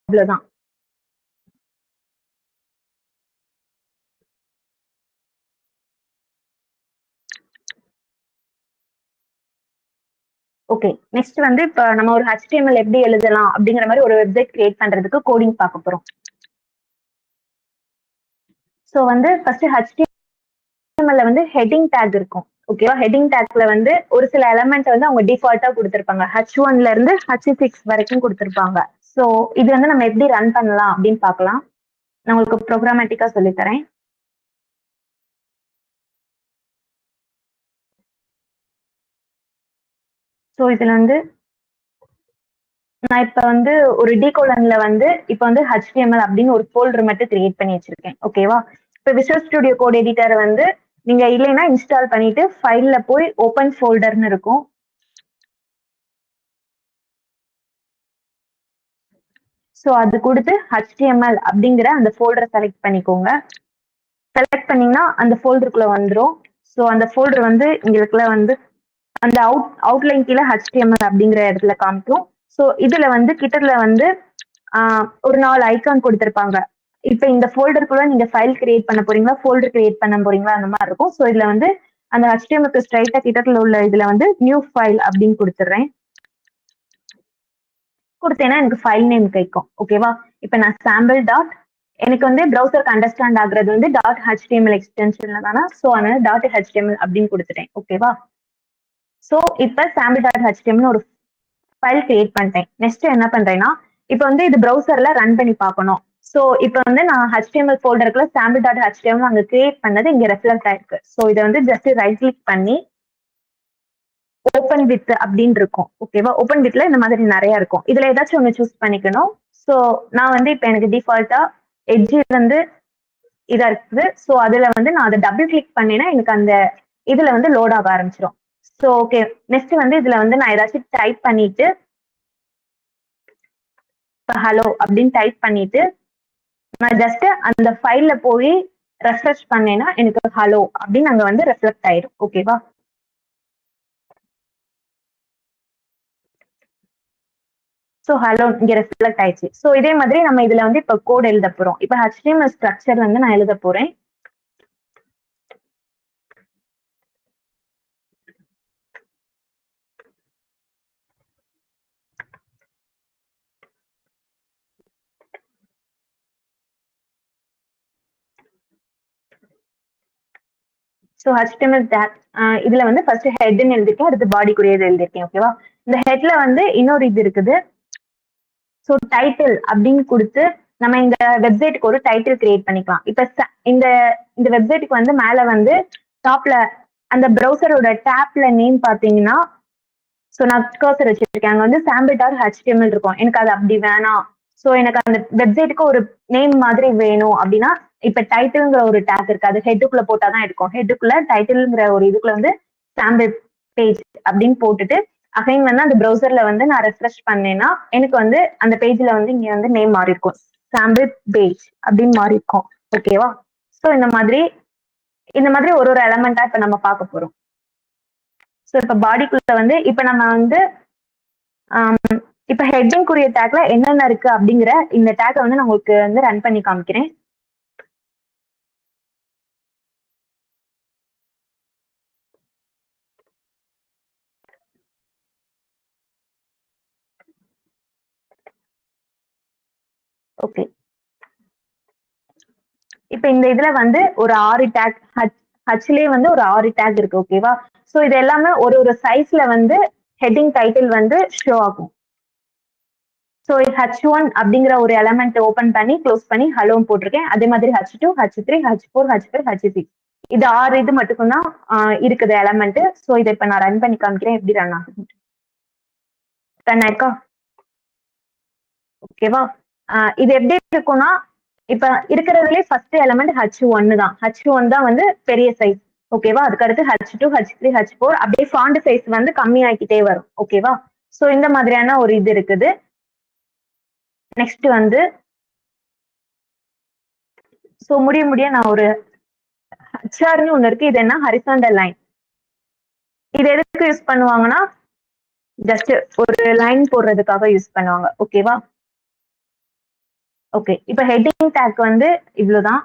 அவ்வளவுதான். ஓகே நெக்ஸ்ட் வந்து இப்ப நம்ம ஒரு HTML எப்படி எழுதலாம் அப்படிங்கிற மாதிரி ஒரு வெப்சைட் கிரியேட் பண்றதுக்கு கோடிங் பார்க்க போறோம். ஸோ வந்து ஃபர்ஸ்ட் HTML வந்து ஹெட்டிங் டேக் இருக்கும். ஓகேவா? ஹெட்டிங் டேக்ல வந்து ஒரு சில எலமெண்ட் வந்து அவங்க டிஃபால்ட்டா கொடுத்திருப்பாங்க. H1ல இருந்து H6 வரைக்கும் கொடுத்திருப்பாங்க. ஸோ இது வந்து நம்ம எப்படி ரன் பண்ணலாம் அப்படின்னு பார்க்கலாம். நான் உங்களுக்கு ப்ரோக்ராமேட்டிக்கா சொல்லித்தரேன். ஸோ இதுல வந்து நான் இப்ப வந்து ஒரு டிகோலன்ல வந்து இப்ப வந்து HTML அப்படின்னு ஒரு ஃபோல்டர் மட்டும் கிரியேட் பண்ணி வச்சிருக்கேன். ஓகேவா? இப்ப விஷுவல் ஸ்டுடியோ கோட் எடிட்டர் வந்து நீங்க இல்லைன்னா இன்ஸ்டால் பண்ணிட்டு ஃபைல்ல போய் ஓப்பன் ஃபோல்டர்னு இருக்கும். ஸோ அது கொடுத்து HTML அப்படிங்கிற அந்த ஃபோல்டரை செலக்ட் பண்ணிக்கோங்க. செலக்ட் பண்ணீங்கன்னா அந்த ஃபோல்டருக்குள்ள வந்துடும். ஸோ அந்த ஃபோல்டர் வந்து எங்களுக்குள்ள வந்து அந்த அவுட்லைன் கீழே HTML அப்படிங்கிற இடத்துல காமிக்கும். ஸோ இதுல வந்து கிட்டத்துல வந்து ஒரு 4 ஐக்கான் கொடுத்திருப்பாங்க. இப்ப இந்த ஃபோல்டருக்குள்ள நீங்க ஃபைல் கிரியேட் பண்ண போறீங்களா ஃபோல்டர் கிரியேட் பண்ண போறீங்களா அந்த மாதிரி இருக்கும். ஸோ இதுல வந்து அந்த HTML ஸ்ட்ரைட்டா கிட்டத்துல உள்ள இதுல வந்து நியூ ஃபைல் அப்படின்னு கொடுத்துறேன். கொடுத்தேன்னா எனக்கு ஃபைல் நேம் கேட்கும். ஓகேவா? இப்ப நான் சாம்பிள் டாட் எனக்கு வந்து ப்ரௌசருக்கு அண்டர்ஸ்டாண்ட் ஆகுறது வந்து டாட் HTML எக்ஸ்டென்ஷன்ல தானே. ஸோ அதனால டாட் HTML அப்படின்னு கொடுத்துட்டேன். ஓகேவா? ஸோ இப்ப சாம்பிள் டாட் HTML ஒரு ஃபைல் கிரியேட் பண்ணிட்டேன். நெக்ஸ்ட் என்ன பண்றேன்னா இப்ப வந்து இது ப்ரௌசர்ல ரன் பண்ணி பார்க்கணும். ஸோ இப்ப வந்து நான் HTML ஃபோல்டருக்குள்ள சாம்பிள் டாட் HTML அங்க கிரியேட் பண்ணது இங்க ரெஃப்ளெக்ட் ஆயிருக்கு. ஸோ இதை வந்து ஜஸ்ட் ரைட் கிளிக் பண்ணி ஓப்பன் வித் அப்படின்னு இருக்கும். ஓகேவா? ஓப்பன் வித்ல இந்த மாதிரி நிறைய இருக்கும். இதுல ஏதாச்சும் ஒண்ணு சூஸ் பண்ணிக்கணும். ஸோ நான் வந்து இப்ப எனக்கு டிஃபால்ட்டா எட்ஜ் வந்து இதா இருக்குது. ஸோ அதுல வந்து நான் அத டபுள் கிளிக் பண்ணேன்னா எனக்கு அந்த இதுல வந்து லோட் ஆக ஆரம்பிச்சிரும். So okay. நெக்ஸ்ட் வந்து இதுல வந்து நான் ஏதாச்சும் டைப் பண்ணிட்டு இப்ப ஹலோ அப்படின்னு டைப் பண்ணிட்டு நான் ஜஸ்ட் அந்த ஃபைல்ல போய் ரெஃப்ரெஷ் பண்ணேன்னா எனக்கு ஹலோ அப்படின்னு அங்க வந்து ரெஃப்ளெக்ட் ஆயிடும். ஓகேவா? ஸோ ஹலோ இங்க ரெஃப்ளெக்ட் ஆயிடுச்சு. ஸோ இதே மாதிரி நம்ம இதுல வந்து இப்ப கோட் எழுத போறோம். இப்ப HTML ஸ்ட்ரக்சர் வந்து நான் எழுத போறேன். ஸோ HTML டேக் இதுல வந்து ஃபர்ஸ்ட் ஹெட்னு எழுதிருக்கேன். அடுத்து பாடிக்குரியது எழுதிருக்கேன். ஓகேவா? இந்த ஹெட்ல வந்து இன்னொரு இது இருக்குது. ஸோ டைட்டில் அப்படின்னு கொடுத்து நம்ம இந்த வெப்சைட்டுக்கு ஒரு டைட்டில் கிரியேட் பண்ணிக்கலாம். இப்ப இந்த இந்த வெப்சைட்டுக்கு வந்து மேல வந்து டாப்ல அந்த ப்ரௌசரோட டேப்ல நேம் பாத்தீங்கன்னா ஸோ நான் கர்சர் வச்சிருக்கேன். அங்க வந்து சாம்பிள் டாட் HTML இருக்கும். எனக்கு அது அப்படி வேணாம். ஸோ எனக்கு அந்த வெப்சைட்டுக்கு ஒரு நேம் மாதிரி வேணும் அப்படின்னா இப்ப டைட்டில்ங்கிற ஒரு டேக் இருக்கு. அது ஹெட்டுக்குள்ள போட்டாதான் இருக்கும். ஹெட்டுக்குள்ள டைட்டில்ங்கிற ஒரு இதுக்குள்ள வந்து சாம்பிள் பேஜ் அப்படின்னு போட்டுட்டு அகைன் வந்து அந்த ப்ரௌசர்ல வந்து நான் ரெஃப்ரெஷ் பண்ணேன்னா எனக்கு வந்து அந்த பேஜ்ல வந்து இங்க வந்து நேம் மாறி இருக்கும். சாம்பிள் பேஜ் அப்படின்னு மாறி இருக்கும். ஓகேவா? ஸோ இந்த மாதிரி ஒரு ஒரு எலமெண்டா இப்ப நம்ம பார்க்க போறோம். ஸோ இப்ப பாடிக்குள்ள வந்து இப்ப நம்ம வந்து இப்ப ஹெட்டிங்குரிய டேக்ல என்னென்ன இருக்கு அப்படிங்கிற இந்த டேக்கை வந்து நான் உங்களுக்கு வந்து ரன் பண்ணி காமிக்கிறேன். ஓகே. இப்ப இந்த இதுல வந்து ஒரு 6 டேக் ஹச்லயே வந்து ஒரு 6 டேக் இருக்கு. ஓகேவா? ஸோ இது எல்லாமே ஒரு ஒரு சைஸ்ல வந்து ஹெட்டிங் டைட்டில் வந்து ஷோ ஆகும். ஸோ H1 அப்படிங்கிற ஒரு எலமெண்ட் ஓபன் பண்ணி க்ளோஸ் பண்ணி ஹலோன்னு போட்டிருக்கேன். அதே மாதிரி H2, H3, H4, H5, H6 இது 6 இது மட்டும் தான் இருக்குது எலமெண்ட். ஸோ இதை இப்ப நான் ரன் பண்ணி காமிக்கிறேன் எப்படி ரன் ஆகுது. ரன் ஆயிருக்கா? ஓகேவா? இது எப்படி இருக்கும்னா இப்ப இருக்கிறதுலே ஃபர்ஸ்ட் எலமெண்ட் H1 தான். H1 தான் வந்து பெரிய சைஸ். ஓகேவா? அதுக்கு அடுத்து H2, H3, H4 அப்படியே ஃபாண்ட் சைஸ் வந்து கம்மி ஆக்கிட்டே வரும். ஓகேவா? சோ இந்த மாதிரியான ஒரு இது இருக்குது. நெக்ஸ்ட் வந்து சோ முடிய நான் ஒரு ஹச்ஆர்னு ஒண்ணு இருக்கு. இது என்ன ஹரிசாண்டல் லைன். இது எதுக்கு யூஸ் பண்ணுவாங்கன்னா ஜஸ்ட் ஒரு லைன் போடுறதுக்காக யூஸ் பண்ணுவாங்க. ஓகேவா? ஓகே. இப்ப ஹெட்டிங் டேக் வந்து இவ்வளவுதான்.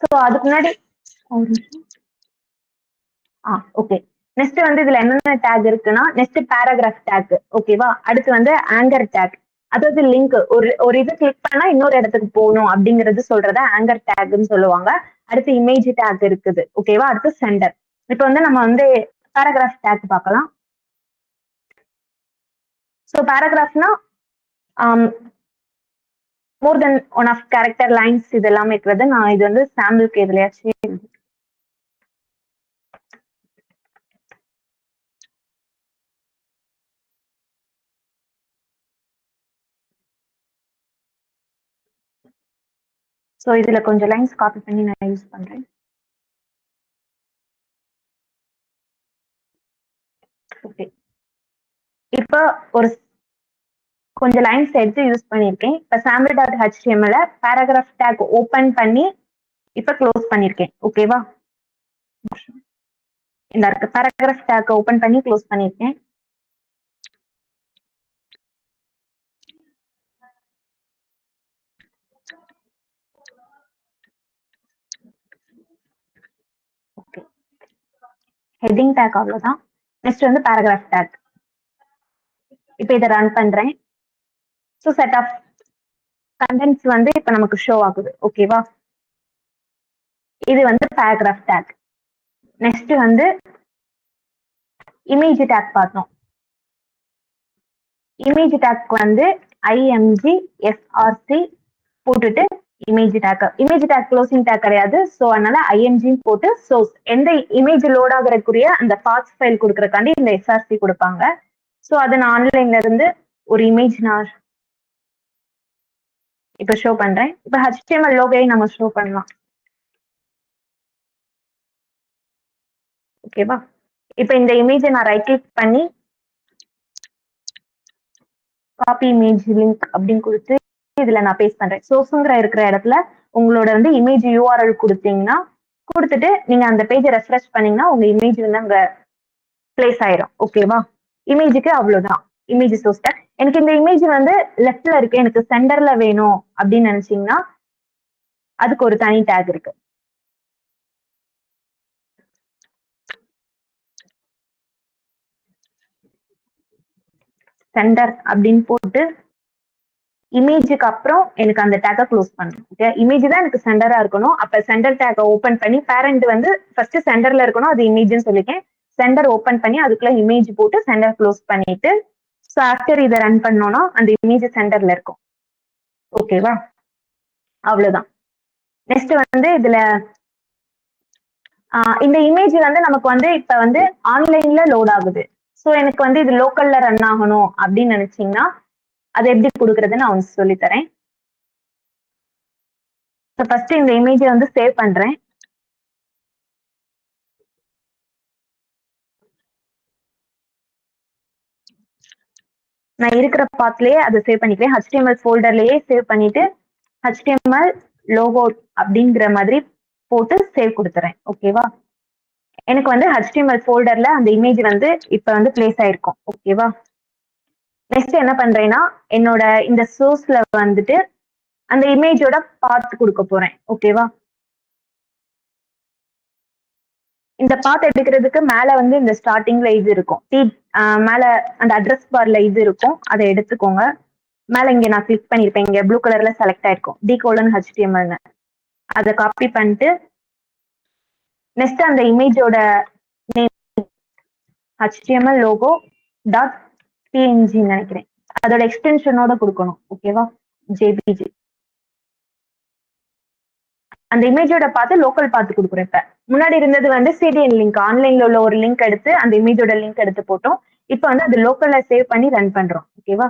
சோ அதுக்கு முன்னாடி ஓகே. நெக்ஸ்ட் வந்து இதுல என்னென்ன டேக் இருக்குன்னா நெக்ஸ்ட் பேராகிராஃப் டேக். ஓகேவா? அடுத்து வந்து ஆங்கர் டேக். அதாவது லிங்க் ஒரு ஒரு இது கிளிக் பண்ணா இன்னொரு இடத்துக்கு போகணும் அப்படிங்கறது சொல்றத ஆங்கர் டேக்னு சொல்லுவாங்க. அடுத்து இமேஜ் டேக் இருக்குது. ஓகேவா? அடுத்து சென்டர். இப்போ வந்து நம்ம வந்து பேராகிராஃப் டேக் பார்க்கலாம். ஸோ பேராகிராஃப்னா more than one of character lines இது எல்லாமே இருக்கிறது. நான் இது வந்து சாம்பிளுக்கு எதுலயாச்சும் ஸோ இதுல கொஞ்சம் லைன்ஸ் காப்பி பண்ணி நான் யூஸ் பண்றேன். ஓகே. இப்போ ஒரு கொஞ்சம் லைன்ஸ் எடுத்து யூஸ் பண்ணியிருக்கேன். இப்போ sample dot HTML paragraph take open பண்ணி இப்போ க்ளோஸ் பண்ணியிருக்கேன். ஓகேவா? இந்த இருக்கு பேராகிராஃப் டேக் ஓபன் பண்ணி க்ளோஸ் பண்ணியிருக்கேன். ஓகே. ஹெட்டிங் டேக் அவ்வளவுதான். நெக்ஸ்ட் வந்து பேராகிராஃப் டேக். இப்போ இதை ரன் பண்றேன். ஸோ செட் ஆஃப் கண்டென்ட்ஸ் வந்து இப்போ நமக்கு ஷோ ஆகுது. ஓகேவா? இது வந்து பேராகிராஃப் டேக். நெக்ஸ்ட் வந்து இமேஜ் டேக் பார்த்தோம். இமேஜ் டேக் வந்து ஐஎம்ஜி எஸ்ஆர்சி போட்டுட்டு இமேஜ் டேக் க்ளோசிங் டேக் கிடையாது. ஸோ அதனால ஐஎம்ஜி போட்டு சோர்ஸ் எந்த இமேஜ் லோட் ஆகிறக்குரிய அந்த பாத் ஃபைல் கொடுக்கறக்காண்டி இந்த எஸ்ஆர்சி கொடுப்பாங்க. ஸோ அதை நான் ஆன்லைன்ல இருந்து ஒரு இமேஜ் நான் இப்ப ஷோ பண்றேன். இப்ப HTML லோகோயை நம்ம ஷோ பண்ணலாம். ஓகேவா? இப்ப இந்த இமேஜை நான் ரைட் கிளிக் பண்ணி காப்பி இமேஜ் லிங்க் அப்படின்னு கொடுத்து இதுல நான் பேஸ்ட் பண்றேன். சோர்ஸ்ங்கிற இருக்கிற இடத்துல உங்களோட வந்து இமேஜ் யூஆர்எல் கொடுத்தீங்கன்னா கொடுத்துட்டு நீங்க அந்த பேஜை ரெஃப்ரெஷ் பண்ணீங்கன்னா உங்க இமேஜ் வந்து அங்க பிளேஸ் ஆயிரும். ஓகேவா? இமேஜுக்கு அவ்வளவுதான். Image source take. எனக்கு இந்த இமேஜ் வந்து லெஃப்ட்ல இருக்கு, எனக்கு சென்டர்ல வேணும் அப்படின்னு நினைச்சீங்கன்னா அதுக்கு ஒரு தனி டேக் இருக்கு. சென்டர் அப்படின்னு போட்டு இமேஜுக்கு அப்புறம் எனக்கு அந்த டேக்கை க்ளோஸ் பண்ணணும். ஓகே, இமேஜ் தான் எனக்கு சென்டரா இருக்கணும். அப்ப சென்டர் டேக்கை ஓபன் பண்ணி பேரண்ட் வந்து ஃபர்ஸ்ட் சென்டர்ல இருக்கணும், அது இமேஜ்னு சொல்லிருக்கேன். சென்டர் ஓபன் பண்ணி அதுக்குள்ள இமேஜ் போட்டு சென்டர் க்ளோஸ் பண்ணிட்டு ஸோ ஆஃப்டர் இதை ரன் பண்ணோம்னா அந்த இமேஜ் சென்டர்ல இருக்கும். ஓகேவா? அவ்வளவுதான். நெக்ஸ்ட் வந்து இதுல இந்த இமேஜ் வந்து நமக்கு வந்து இப்ப வந்து ஆன்லைன்ல லோட் ஆகுது. ஸோ எனக்கு வந்து இது லோக்கல்ல ரன் ஆகணும் அப்படின்னு நினைச்சீங்கன்னா அதை எப்படி கொடுக்கறதுன்னு நான் வந்து சொல்லித்தரேன். ஃபர்ஸ்ட் இந்த இமேஜை வந்து சேவ் பண்றேன். நான் இருக்கிற பாத்லயே அதை சேவ் பண்ணிக்கிறேன். HTML ஃபோல்டர்லயே சேவ் பண்ணிட்டு HTML லோகோ அப்படிங்கிற மாதிரி போட்டு சேவ் கொடுத்துறேன். ஓகேவா? எனக்கு வந்து HTML ஃபோல்டர்ல அந்த இமேஜ் வந்து இப்ப வந்து பிளேஸ் ஆயிருக்கும். ஓகேவா? நெக்ஸ்ட் என்ன பண்றேன்னா என்னோட இந்த சோர்ஸ்ல வந்துட்டு அந்த இமேஜோட பாத் கொடுக்க போறேன். ஓகேவா? இந்த பாத் எடுக்கிறதுக்கு மேல வந்து இந்த ஸ்டார்டிங்ல இது இருக்கும். மேல அந்த அட்ரஸ் பார்ல இது இருக்கும், அதை எடுத்துக்கோங்க. மேல இங்க நான் கிளிக் பண்ணிருப்பேன், இங்க ப்ளூ கலர்ல செலக்ட் ஆயிருக்கும் d:/HTML HTML. அதை காப்பி பண்ணிட்டு நெக்ஸ்ட் அந்த இமேஜோட name HTML logo dot png நினைக்கிறேன், அதோட எக்ஸ்டென்ஷனோட கொடுக்கணும். ஓகேவா? JPG. அந்த இமேஜோட பார்த்து லோக்கல் பார்த்து கொடுக்குறேன். இப்ப முன்னாடி இருந்தது வந்து CDN லிங்க், ஆன்லைன்ல உள்ள ஒரு லிங்க் எடுத்து அந்த இமேஜோட லிங்க் எடுத்து போட்டோம். இப்ப வந்து அது லோக்கல்ல சேவ் பண்ணி ரன் பண்றோம். ஓகேவா?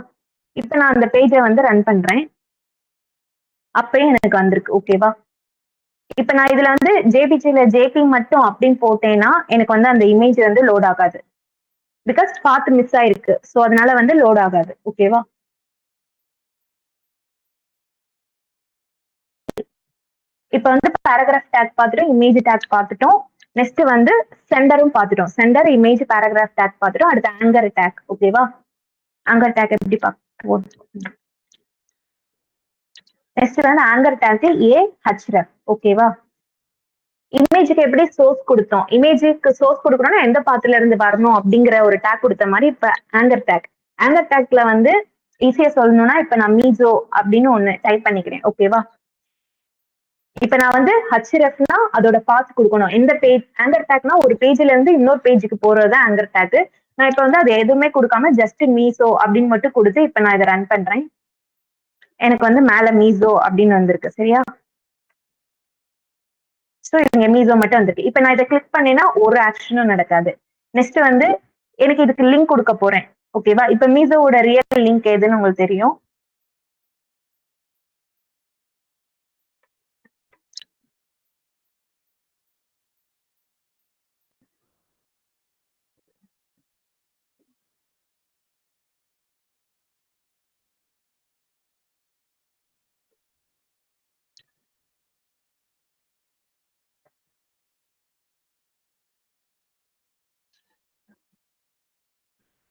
இப்ப நான் அந்த பேஜை வந்து ரன் பண்றேன். அப்பயும் எனக்கு வந்திருக்கு. ஓகேவா? இப்ப நான் இதுல வந்து JPGல JP மட்டும் அப்படின்னு போட்டேன்னா எனக்கு வந்து அந்த இமேஜ் வந்து லோட் ஆகாது. பிகாஸ் பாத் மிஸ் ஆயிருக்கு. ஸோ அதனால வந்து லோட் ஆகாது. ஓகேவா? இப்ப வந்து பேராகிராஃப் டேக் பார்த்துட்டோம், இமேஜ் டேக் பார்த்துட்டோம். நெக்ஸ்ட் வந்து சென்டரும் பார்த்துட்டோம். சென்டர், இமேஜ், பேராகிராஃப் டேக் பார்த்துட்டோம். அடுத்து ஆங்கர் டேக். ஓகேவா? ஆங்கர் டேக் எப்படி பார்ப்போம்? நெக்ஸ்ட் வந்து ஆங்கர் டேக் AHref. ஓகேவா? இமேஜுக்கு எப்படி சோர்ஸ் கொடுத்தோம், இமேஜுக்கு சோர்ஸ் கொடுக்கணும்னா எந்த பாத்துல இருந்து வரணும் அப்படிங்கிற ஒரு டேக் கொடுத்த மாதிரி இப்ப ஆங்கர் டேக். ஆங்கர் டேக்ல வந்து ஈஸியா சொல்லணும்னா இப்ப நான் மீசோ அப்படின்னு ஒண்ணு டைப் பண்ணிக்கிறேன். ஓகேவா? இப்ப நான் வந்து HREFனா அதோட பாத் கொடுக்கணும். எந்த பேஜ் ஆங்கர் டேக்னா ஒரு பேஜ்ல இருந்து இன்னொரு பேஜுக்கு போறதுதான் ஆங்கர் டேக். நான் இப்ப வந்து அது எதுவுமே கொடுக்காம ஜஸ்ட் மீசோ அப்படின்னு மட்டும் கொடுத்து இப்ப நான் இதை ரன் பண்றேன். எனக்கு வந்து மேல மீசோ அப்படின்னு வந்திருக்கு. சரியா? ஸோ இங்க மீசோ மட்டும் வந்திருக்கு. இப்ப நான் இதை கிளிக் பண்ணேன்னா ஒரு ஆக்ஷனும் நடக்காது. நெக்ஸ்ட் வந்து எனக்கு இதுக்கு லிங்க் கொடுக்க போறேன். ஓகேவா? இப்ப மீசோவோட ரியல் லிங்க் எதுன்னு உங்களுக்கு தெரியும்.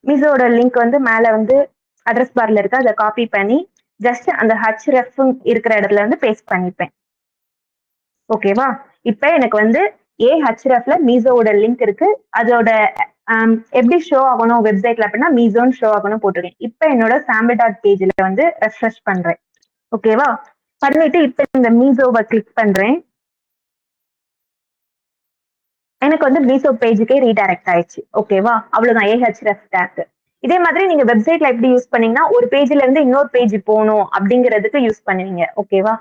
மீசோட லிங்க் வந்து மேல வந்து அட்ரஸ் பார்ல இருக்கு, அதை காப்பி பண்ணி ஜஸ்ட் அந்த HREF இருக்கிற இடத்துல வந்து பேஸ்ட் பண்ணிப்பேன். ஓகேவா? இப்ப எனக்கு வந்து AHREFல மீசோவோட லிங்க் இருக்கு. அதோட எப்படி ஷோ ஆகணும் வெப்சைட்ல அப்படின்னா மீசோன்னு ஷோ ஆகணும் போட்டிருக்கேன். இப்ப என்னோட சாம்பிள் டாட் பேஜ்ல வந்து ரெஃப்ரெஷ் பண்றேன். ஓகேவா? பண்ணிட்டு இப்ப இந்த மீசோவை கிளிக் பண்றேன். எனக்கு வந்து மீசோ பேஜுக்கே ரீடைரக்ட் ஆயிடுச்சு. ஓகேவா? அவ்வளவுதான் AHREF டேக். இதே மாதிரி நீங்க வெப்சைட்ல எப்படி யூஸ் பண்ணீங்கன்னா ஒரு பேஜ்ல இருந்து இன்னொரு பேஜ் போகணும் அப்படிங்கிறதுக்கு யூஸ் பண்ணுவீங்க. ஓகேவா?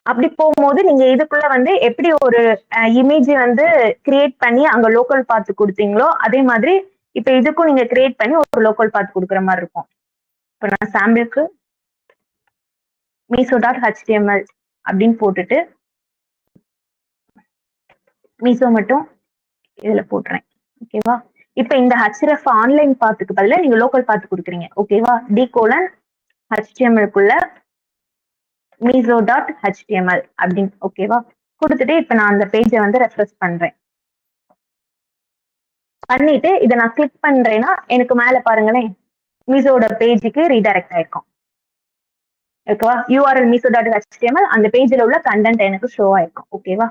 அப்படி போகும்போது நீங்க இதுக்குள்ள வந்து எப்படி ஒரு இமேஜ் வந்து கிரியேட் பண்ணி அங்க லோக்கல் பாத் கொடுத்தீங்களோ அதே மாதிரி இப்ப இதுக்கும் நீங்க கிரியேட் பண்ணி ஒரு லோக்கல் பாத் கொடுக்குற மாதிரி இருக்கும். இப்ப நான் சாம்பிளுக்கு meso.html அப்படின்னு போட்டுட்டு மீசோ மட்டும் இதுல போட்டுறேன். ஓகேவா? இப்ப இந்த ஹச்ரஃப் ஆன்லைன் பாத்துக்கு பதிலா நீங்க லோக்கல் பாத்து கொடுக்குறீங்க. ஓகேவா? d:/html குள்ள meso.html அப்படின்னு. ஓகேவா? கொடுத்துட்டு இப்ப நான் அந்த பேஜை வந்து ரெஃப்ரெஷ் பண்றேன். பண்ணிட்டு இதை நான் கிளிக் பண்றேன்னா எனக்கு மேல பாருங்களேன் மீசோட பேஜுக்கு ரீடைரக்ட் ஆயிருக்கும். ஓகேவா? URL meso.html அந்த பேஜ்ல உள்ள கண்டென்ட் எனக்கு ஷோ ஆயிருக்கும். ஓகேவா?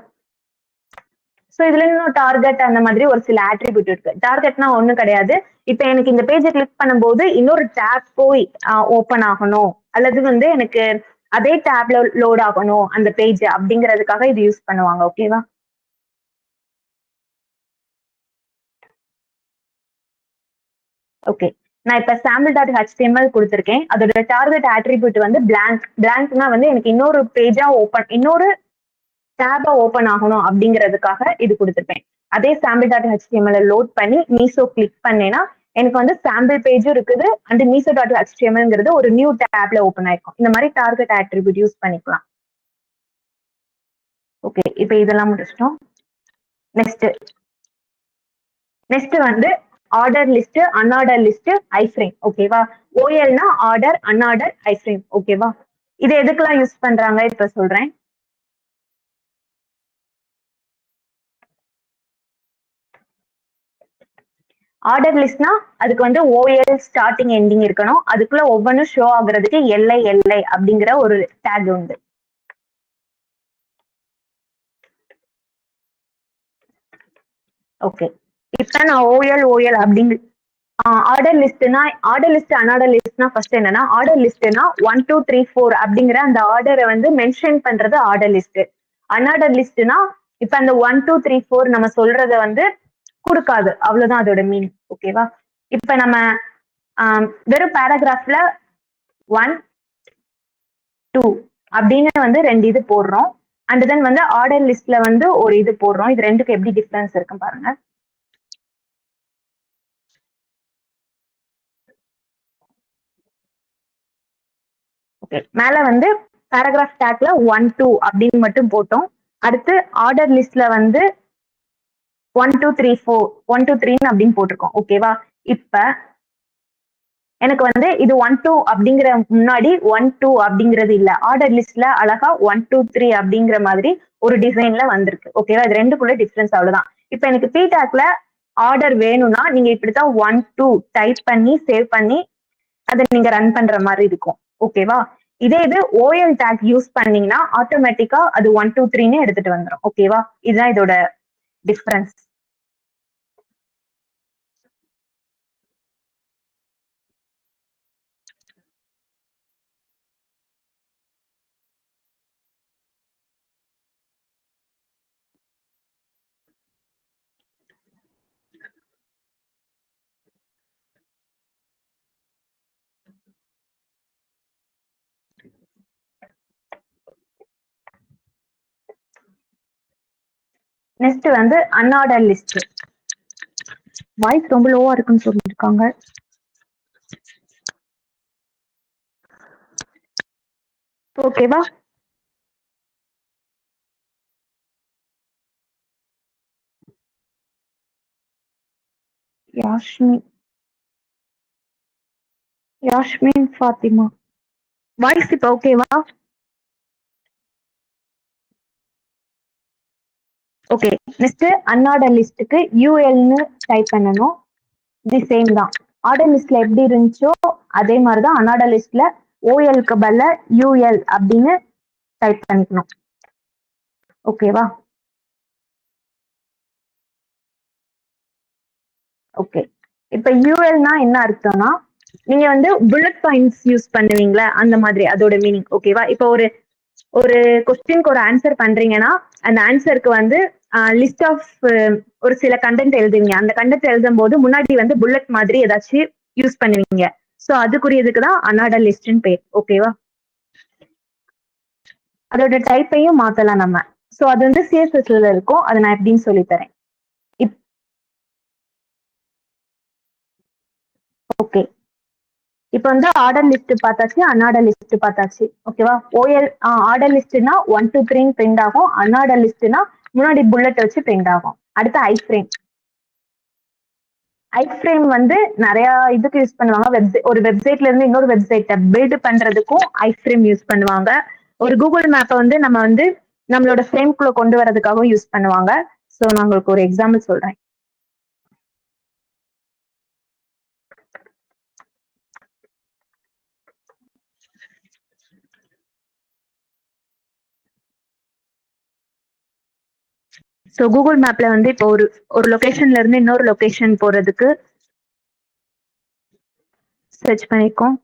சோ இதுல இன்னும் டார்கெட் அந்த மாதிரி ஒரு சில ஆட்ரிபியூட் இருக்கு. டார்கெட்னா ஒண்ணும் கிடையாது. இப்ப எனக்கு இந்த பேஜை கிளிக் பண்ணும்போது இன்னொரு டேப் போய் ஓபன் ஆகணும் அல்லது வந்து எனக்கு அதே டேப்ல லோட் ஆகணும் அந்த பேஜ் அப்படிங்கிறதுக்காக இது யூஸ் பண்ணுவாங்க. ஓகேவா? ஓகே. நான் இப்ப sample.html கொடுத்திருக்கேன். அதோட டார்கெட் ஆட்ரிபியூட் வந்து blank. blankனா வந்து எனக்கு இன்னொரு பேஜா ஓபன் இன்னொரு டேபா ஓபன் ஆகணும் அப்படிங்கிறதுக்காக இது கொடுத்திருப்பேன். அதே sample.html லோட் பண்ணி மீசோ கிளிக் பண்ணேன்னா எனக்கு வந்து சாம்பிள் பேஜும் இருக்குது அண்ட் meso.htmlங்கிறது ஒரு நியூ டேப்ல ஓபன் ஆயிருக்கும். இந்த மாதிரி டார்கெட் ஆட்ரிபியூட் யூஸ் பண்ணிக்கலாம். ஓகே. இப்ப இதெல்லாம் முடிச்சிட்டோம். நெக்ஸ்ட் வந்து ஆர்டர் லிஸ்ட், அன்ஆர்டர் லிஸ்ட், ஐஃப்ரேம். ஓகேவா? ஓஎல்னா ஆர்டர், அன்ஆர்டர், ஐஃப்ரேம். ஓகேவா? இது எதுக்கெல்லாம் யூஸ் பண்றாங்க இப்ப சொல்றேன். ஆர்டர் லிஸ்ட்னா அதுக்கு வந்து ஓஎல் ஸ்டார்டிங் எண்டிங் இருக்கணும். அதுக்குள்ள ஒவ்வொன்றும் ஷோ ஆகுறதுக்கு எல்ஐ எல்ஐ அப்படிங்கிற ஒரு டேக் உண்டு. ஓகே. இப்ப நான் ஓஎல் அப்படின்னு ஆர்டர் லிஸ்ட்னா ஆர்டர் லிஸ்ட் அன்ஆர்டர் லிஸ்ட்னா ஃபர்ஸ்ட் என்னன்னா ஆர்டர் லிஸ்ட்னா 1 2 3 4 அப்படிங்கிற அந்த ஆர்டரை வந்து மென்ஷன் பண்றது ஆர்டர் லிஸ்ட். அன்ஆர்டர் லிஸ்ட்னா இப்ப அந்த 1 2 3 4 நம்ம சொல்றத வந்து கொடுக்காது. அவ்வளவுதான் அதோட மீனிங். ஓகேவா? இப்ப நம்ம வெறும் பேராகிராஃப்ல 1 2 அப்படின்னு வந்து 2 இது போடுறோம். அண்ட் தென் வந்து ஆர்டர் லிஸ்ட்ல வந்து ஒரு இது போடுறோம். இது ரெண்டுக்கு எப்படி டிஃபரன்ஸ் இருக்கு பாருங்க. ஓகே. மேல வந்து பேராகிராஃப் டேக்ல 1 2 அப்படின்னு மட்டும் போட்டோம். அடுத்து ஆர்டர் லிஸ்ட்ல வந்து 1 2 3 4 1 2 3 அப்படின்னு போட்டிருக்கோம். ஓகேவா? இப்ப எனக்கு வந்து இது 1 2 அப்படிங்கிற முன்னாடி 1 2 அப்படிங்கிறது இல்ல. ஆர்டர் லிஸ்ட்ல அழகா 1 2 3 அப்படிங்கிற மாதிரி ஒரு டிசைன்ல வந்திருக்கு. ஓகேவா? இது ரெண்டுக்குள்ள டிஃபரன்ஸ் அவ்வளவுதான். இப்ப எனக்கு பி டேக்ல ஆர்டர் வேணும்னா நீங்க இப்படித்தான் 1 2 டைப் பண்ணி சேவ் பண்ணி அதை நீங்க ரன் பண்ற மாதிரி இருக்கும். ஓகேவா? இதே இது ஓஎல் டேக் யூஸ் பண்ணீங்கன்னா ஆட்டோமேட்டிக்கா அது 1 2 3ன்னு எடுத்துட்டு வந்துடும். ஓகேவா? இதுதான் இதோட டிஃபரன்ஸ். நெக்ஸ்ட் வந்து அன்ஆர்டர் லிஸ்ட். வாய்ஸ் ரொம்ப லோவா இருக்குன்னு சொல்லியிருக்காங்க. ஓகேவா? யாஸ்மின் ஃபாத்திமா. வாய்ஸ் இப்ப ஓகேவா? ஓகே. நெக்ஸ்ட் அன்ஆர்டர் லிஸ்ட்டுக்கு யூஎல்னு டைப் பண்ணணும். இது சேம் தான். ஆர்டர் லிஸ்ட்ல எப்படி இருந்துச்சோ அதே மாதிரிதான் அன்ஆர்டர் லிஸ்ட்ல ஓஎல்க்கு பதிலா யூஎல் அப்படின்னு டைப் பண்ணிக்கணும். ஓகேவா? ஓகே. இப்ப யூஎல்னா என்ன அர்த்தம்னா நீங்க வந்து புல்லட் பாயிண்ட்ஸ் யூஸ் பண்ணுவீங்களா அந்த மாதிரி அதோட மீனிங். ஓகேவா? இப்ப ஒரு கொஸ்டினுக்கு ஒரு ஆன்சர் பண்றீங்கன்னா அந்த ஆன்சருக்கு வந்து லிஸ்ட் ஆஃப் ஒரு சில கண்டென்ட் எழுதுவீங்க. அந்த கண்டென்ட் எழுதும் போது முன்னாடி வந்து புல்லட் மாதிரி ஏதாச்சும் யூஸ் பண்ணுவீங்க. ஸோ அதுக்குரியதுக்கு தான் அனாட லிஸ்ட்னு பேர். ஓகேவா? அதோட டைப்பையும் மாத்தலாம் நம்ம. ஸோ அது வந்து சிஎஸ்எஸ்ல இருக்கும். அதை நான் எப்படின்னு சொல்லி தரேன். ஓகே. இப்போ வந்து ஆர்டர் லிஸ்ட் பார்த்தாச்சு, அன்ஆர்டர் லிஸ்ட் பார்த்தாச்சு. ஓகேவா? ஓஎல் ஆர்டர் லிஸ்ட்னா 1 2 3 பிரிண்ட் ஆகும். அன்ஆர்டர் லிஸ்ட்னா முன்னாடி புல்லட் வச்சு பிரிண்ட் ஆகும். அடுத்து ஐ ஃப்ரேம். ஐ ஃப்ரேம் வந்து நிறைய இதுக்கு யூஸ் பண்ணுவாங்க. ஒரு வெப்சைட்ல இருந்து இன்னொரு வெப்சைட்டை பில்ட் பண்றதுக்கும் ஐ ஃப்ரேம் யூஸ் பண்ணுவாங்க. ஒரு கூகுள் மேப்பை வந்து நம்ம வந்து நம்மளோட ஃப்ரேம்குள்ள கொண்டு வரதுக்காகவும் யூஸ் பண்ணுவாங்க. ஸோ நான் உங்களுக்கு ஒரு எக்ஸாம்பிள் சொல்றேன். ஸோ கூகுள் மேப்ல வந்து இப்போ ஒரு ஒரு லொகேஷன்ல இருந்து இன்னொரு லொகேஷன் போறதுக்கு சர்ச் பண்ணிருக்கோம்.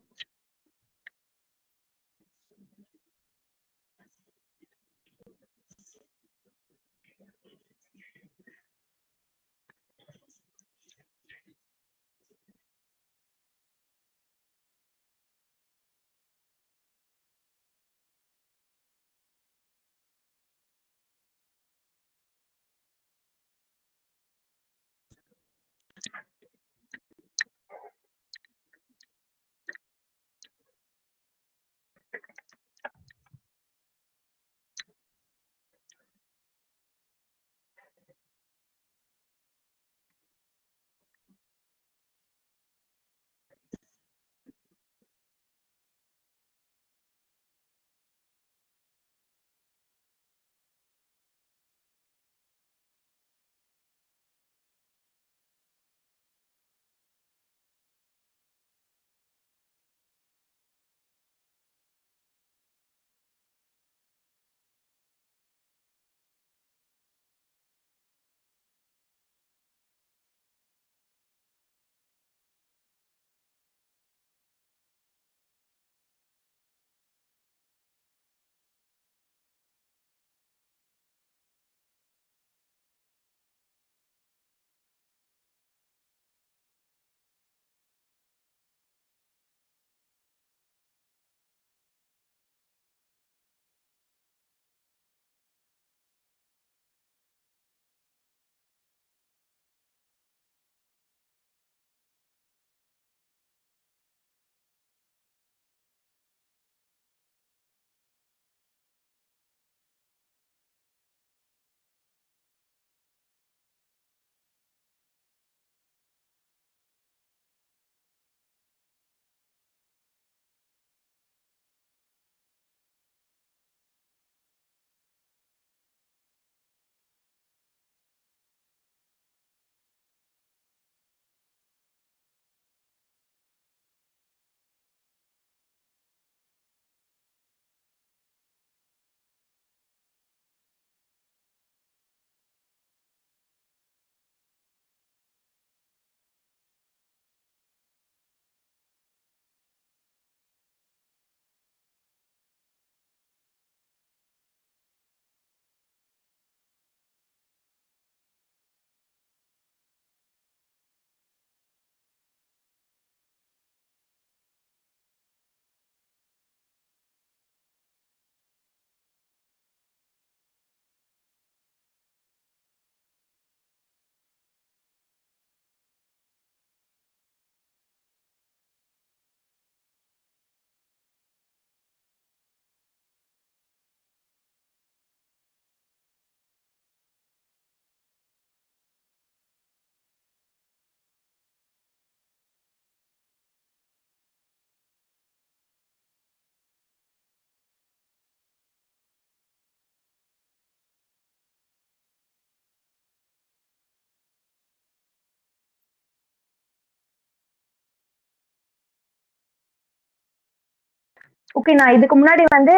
ஓகே. நான் இதுக்கு முன்னாடி வந்து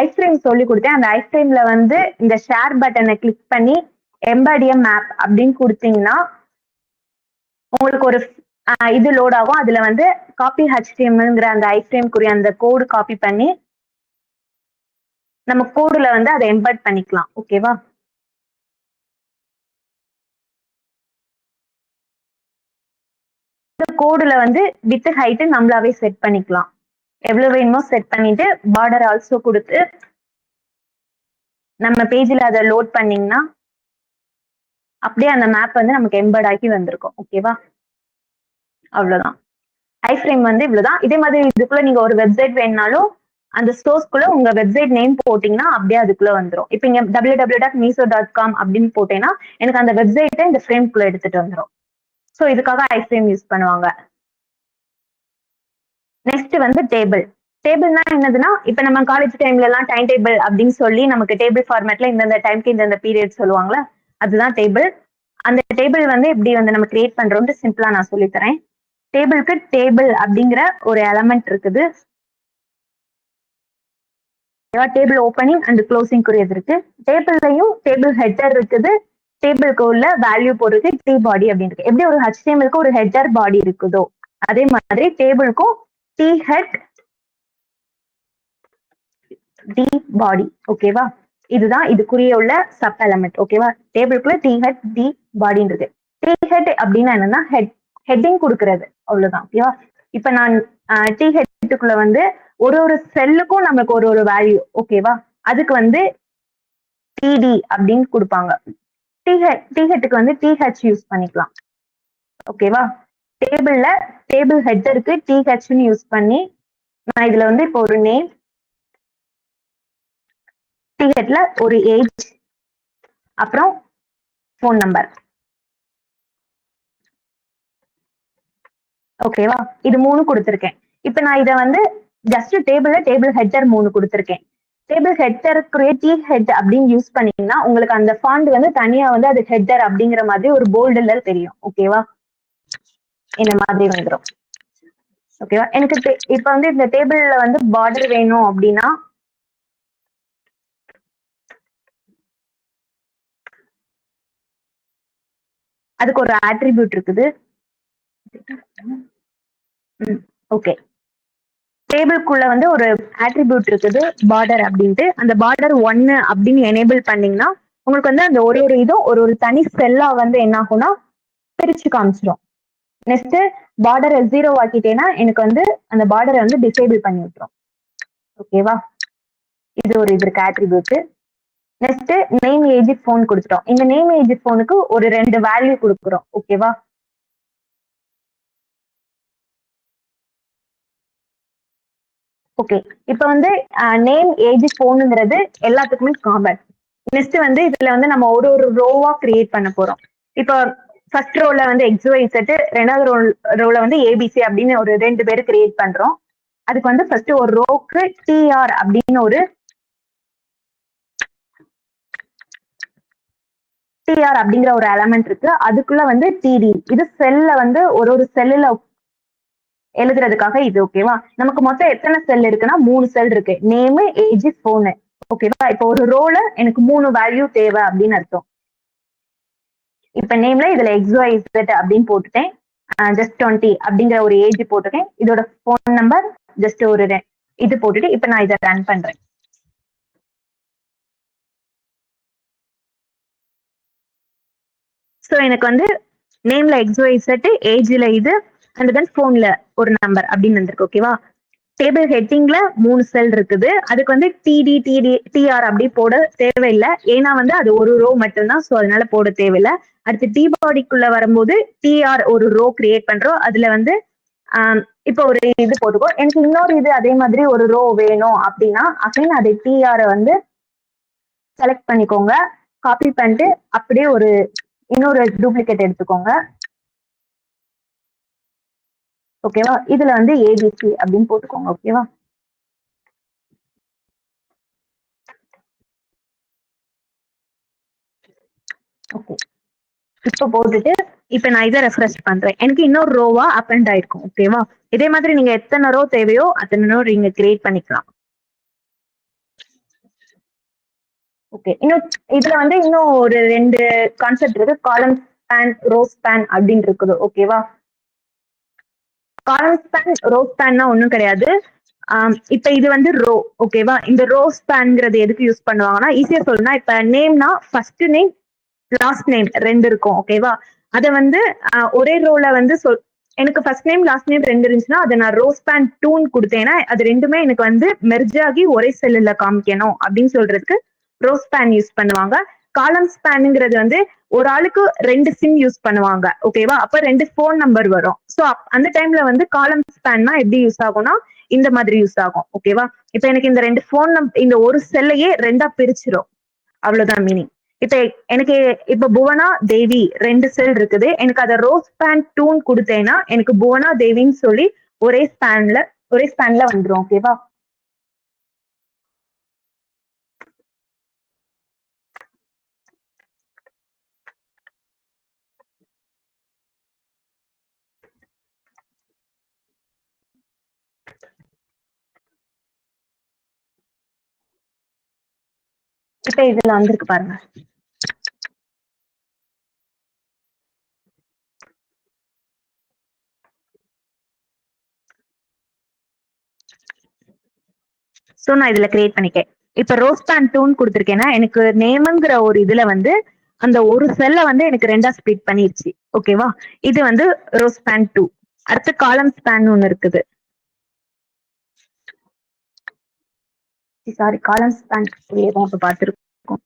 ஐஃப்ரேம் சொல்லி கொடுத்தேன். அந்த ஐஃப்ரேம்ல வந்து இந்த ஷேர் பட்டனை கிளிக் பண்ணி எம்படிஎம் மேப் அப்படின்னு கொடுத்தீங்கன்னா உங்களுக்கு ஒரு இது லோட் ஆகும். அதுல வந்து காப்பி ஹெச்டிஎம்ங்கிற அந்த ஐஃப்ரேம்க்குரிய அந்த கோடு காப்பி பண்ணி நம்ம கோடுல வந்து அதை எம்பெட் பண்ணிக்கலாம். ஓகேவா? இந்த கோடுல வந்து வித் ஹைட் நம்மளாவே செட் பண்ணிக்கலாம். எவ்வளவு வேணுமோ செட் பண்ணிட்டு பார்டர் ஆல்சோ கொடுத்து நம்ம பேஜ்ல அதை லோட் பண்ணீங்கன்னா அப்படியே அந்த மேப் வந்து நமக்கு எம்பெட் ஆகி வந்திருக்கும். ஓகேவா? அவ்வளவுதான். ஐஃப்ரேம் வந்து இவ்வளவுதான். இதே மாதிரி இதுக்குள்ள நீங்க ஒரு வெப்சைட் வேணும்னாலும் அந்த ஸ்டோர்ஸ்க்குள்ள உங்க வெப்சைட் நேம் போட்டீங்கன்னா அப்படியே அதுக்குள்ள வந்துரும். இப்ப இங்க www.meesho.com அப்படின்னு போட்டேன்னா எனக்கு அந்த வெப்சைட்டை இந்த ஃப்ரேம்குள்ள எடுத்துட்டு வந்துரும். ஸோ இதுக்காக ஐஃப்ரேம் யூஸ் பண்ணுவாங்க. நெக்ஸ்ட் வந்து டேபிள். டேபிள்னா என்னதுன்னா இப்ப நம்ம காலேஜ் டைம்ல எல்லாம் டைம் டேபிள் அப்படின்னு சொல்லி நமக்கு டேபிள் ஃபார்மேட்ல இந்தந்த டைம்க்கு இந்தந்த பீரியட் சொல்லுவாங்கல்ல, அதுதான் டேபிள். அந்த டேபிள் வந்து எப்படி வந்து நம்ம கிரியேட் பண்றோம்னு சிம்பிளா நான் சொல்லி தரேன். டேபிளுக்கு டேபிள் அப்படிங்கிற ஒரு எலமெண்ட் இருக்குது. டேபிள் ஓப்பனிங் அண்ட் க்ளோசிங் குறியது இருக்கு. டேபிள்லையும் டேபிள் ஹெட்டர் இருக்குது. டேபிளுக்கு உள்ள வேல்யூ போடுறது டி பாடி அப்படின்னு இருக்கு. எப்படி ஒரு HTML-க்கு ஒரு ஹெட்டர் பாடி இருக்குதோ அதே மாதிரி டேபிளுக்கும் டி ஹெட் டி பாடி. ஓகேவா? இதுதான் இதுக்குரிய உள்ள சப் எலமெண்ட். ஓகேவா? டேபிளுக்குள்ள டி ஹெட் டி பாடின்னு இருக்கு. டி ஹெட் அப்படின்னா என்னன்னா ஹெட்டிங் கொடுக்கறது, அவ்வளவுதான். ஓகேவா? இப்ப நான் டி ஹெட்டுக்குள்ள வந்து ஒரு ஒரு செல்லுக்கும் நமக்கு ஒரு ஒரு வேல்யூ. ஓகேவா? அதுக்கு வந்து டிடி அப்படின்னு கொடுப்பாங்க. டிஹெட்டுக்கு வந்து டிஹெச் யூஸ் பண்ணிக்கலாம். ஓகேவா? டேபிள்ல டேபிள் ஹெட்டருக்கு டிஹெச்னு யூஸ் பண்ணி நான் இதுல வந்து இப்போ ஒரு நேம், டிஹெட்ல ஒரு ஏஜ், அப்புறம் ஃபோன் நம்பர். ஓகேவா? இது 3 கொடுத்துருக்கேன். இப்ப நான் இதை வந்து ஜஸ்ட் டேபிள் ஹெட்டர் 3 கொடுத்துருக்கேன். டேபிள் ஹெட்டருக்குரிய டி ஹெட் அப்படின்னு யூஸ் பண்ணீங்கன்னா உங்களுக்கு அந்த ஃபாண்ட் வந்து தனியா வந்து அது ஹெட்டர் அப்படிங்கிற மாதிரி ஒரு போல்டுல தெரியும். ஓகேவா? இந்த மாதிரி வந்துடும். ஓகேவா? எனக்கு இப்ப வந்து இந்த டேபிள்ல வந்து பார்டர் வேணும் அப்படின்னா அதுக்கு ஒரு ஆட்ரிபியூட் இருக்குது. ஓகே. டேபிள்குள்ள வந்து ஒரு ஆட்ரிபியூட் இருக்குது பார்டர் அப்படின்ட்டு. அந்த பார்டர் 1 அப்படின்னு எனேபிள் பண்ணீங்கன்னா உங்களுக்கு வந்து அந்த ஒரு ஒரு இதுவும் ஒரு ஒரு தனி செல்லா வந்து என்ன ஆகும்னா பிரிச்சு காமிச்சிடும். நெக்ஸ்ட் பார்டரை 0 ஆக்கிட்டேன்னா எனக்கு வந்து அந்த பார்டரை வந்து டிசேபிள் பண்ணி விட்டுரும். ஓகேவா? இது ஒரு இது இருக்கு attribute. Next name age phone கொடுத்துட்டோம். இந்த நேம் ஏஜ் ஃபோனுக்கு ஒரு 2 வேல்யூ கொடுக்குறோம். ஓகேவா? ஓகே. இப்ப வந்து நேம் ஏஜ் ஃபோனுங்கிறது எல்லாத்துக்குமே காமன். நெக்ஸ்ட் வந்து இதுல வந்து நம்ம ஒரு ஒரு ரோவா கிரியேட் பண்ண போறோம். இப்போ ஃபர்ஸ்ட் ரோல வந்து XYZ, ரெண்டாவது ரோல வந்து ABC அப்படின்னு ஒரு 2 பேர் கிரியேட் பண்றோம். அதுக்கு வந்து ஃபர்ஸ்ட் ஒரு ரோக்கு TR அப்படின்னு ஒரு டிஆர் அப்படிங்கிற ஒரு எலமெண்ட் இருக்கு. அதுக்குள்ள வந்து டிடி. இது செல்ல வந்து ஒரு ஒரு செல்லுல எழுதுறதுக்காக இது. ஓகேவா? நமக்கு மொத்தம் எத்தனை செல் இருக்குன்னா 3 செல் இருக்கு. நேம், ஏஜ், போனு. ஓகேவா? இப்போ ஒரு ரோல எனக்கு 3 வேல்யூ தேவை அப்படின்னு அர்த்தம். இப்ப நேம்ல இதுல XYZ அப்படின்னு போட்டுட்டேன். ஜஸ்ட் 20 அப்படிங்கிற ஒரு ஏஜ் போட்டுட்டேன். இதோட போன் நம்பர் ஜஸ்ட் ஒரு இது போட்டுட்டு இப்ப நான் இதை ரன் பண்றேன். ஸோ எனக்கு வந்து நேம்ல XYZ, ஏஜ்ல இது, அண்ட் தென் போன்ல ஒரு நம்பர் அப்படின்னு வந்திருக்கு. ஓகேவா? டேபிள் ஹெட்டிங்ல 3 செல் இருக்குது. அதுக்கு வந்து டிஆர் அப்படி போட தேவையில்லை. ஏன்னா வந்து அது ஒரு ரோ மட்டும்தான். ஸோ அதனால போட தேவையில்லை. அடுத்து டி பாடிக்குள்ள வரும்போது டிஆர் ஒரு ரோ கிரியேட் பண்றோம். அதுல வந்து இப்போ ஒரு இது போட்டுக்கோ. எனக்கு இன்னொரு இது அதே மாதிரி ஒரு ரோ வேணும் அப்படின்னா அகைன் அதை டிஆர் வந்து செலக்ட் பண்ணிக்கோங்க. காப்பி பண்ணிட்டு அப்படியே ஒரு இன்னொரு டூப்ளிகேட் எடுத்துக்கோங்க. ஓகேவா? இதுல வந்து ஏபிசி அப்படின்னு போட்டுக்கோங்க. ஓகேவா? ஓகே. இப்ப போட்டுட்டு இப்ப நான் இதை ரெஃப்ரெஷ் பண்றேன். எனக்கு இன்னொரு ரோவா அப்பெண்ட் ஆயிருக்கும். ஓகேவா? இதே மாதிரி நீங்க எத்தனை ரோ தேவையோ அத்தனை ரோ நீங்க கிரியேட் பண்ணிக்கலாம். ஓகே. இன்னும் இதுல வந்து இன்னும் ஒரு 2 கான்செப்ட் இருக்கு. காலம் ஸ்பேன், ரோ ஸ்பேன் அப்படின்னு இருக்குது. ஓகேவா? காலம் ஸ்பேன், ரோ ஸ்பேன்னா ஒண்ணும் கிடையாது. இப்ப இது வந்து ரோ. ஓகேவா? இந்த ரோ ஸ்பேன்ங்கிறது எதுக்கு யூஸ் பண்ணுவாங்கன்னா, ஈஸியா சொல்லணும்னா, இப்ப நேம்னா ஃபர்ஸ்ட் நேம், லாஸ்ட் நேம் 2 இருக்கும். ஓகேவா? அத வந்து ஒரே ரோல வந்து எனக்கு ஃபர்ஸ்ட் நேம், லாஸ்ட் நேம் 2 இருந்துச்சுன்னா, அத நான் ரோ ஸ்பேன் 2ன்னு குடுத்தேன்னா, அது 2மே எனக்கு வந்து மெர்ஜ் ஆகி ஒரே செல்லுல காமிக்கணும் அப்படின்னு சொல்றதுக்கு ரோ ஸ்பேன் யூஸ் பண்ணுவாங்க. காலம் ஸ்பேனுங்கிறது வந்து ஒரு ஆளுக்கு 2 சிம் யூஸ் பண்ணுவாங்க. ஓகேவா? அப்ப 2 ஃபோன் நம்பர் வரும். ஸோ அந்த டைம்ல வந்து காலம் ஸ்பேன்னா எப்படி யூஸ் ஆகும்னா, இந்த மாதிரி யூஸ் ஆகும். ஓகேவா? இப்ப எனக்கு இந்த 2 இந்த ஒரு செல்லையே 2ஆ பிரிச்சிரும். அவ்வளவுதான் மீனிங். இப்ப எனக்கு இப்ப புவனா, தேவி 2 செல் இருக்குது. எனக்கு அத ரோ ஸ்பேன் 2ன்னு குடுத்தேன்னா, எனக்கு புவனா, தேவின்னு சொல்லி ஒரே ஸ்பேன்ல வந்துரும். ஓகேவா? இப்ப இதுல வந்திருக்கு பாருங்க. சோ நான் இதுல கிரியேட் பண்ணிக்கேன். இப்ப ரோ ஸ்பேன் 2ன்னு குடுத்திருக்கேன்னா, எனக்கு நேம்ங்கிற ஒரு இதுல வந்து அந்த ஒரு செல்ல வந்து எனக்கு 2ஆ ஸ்ப்ளிட் பண்ணிருச்சு. ஓகேவா? இது வந்து ரோ ஸ்பேன் 2. அடுத்து காலம் ஸ்பேன் ஒண்ணு இருக்குது. சாரி, காலம் ஸ்பேன் தான் இப்ப பார்த்திருக்கோம்.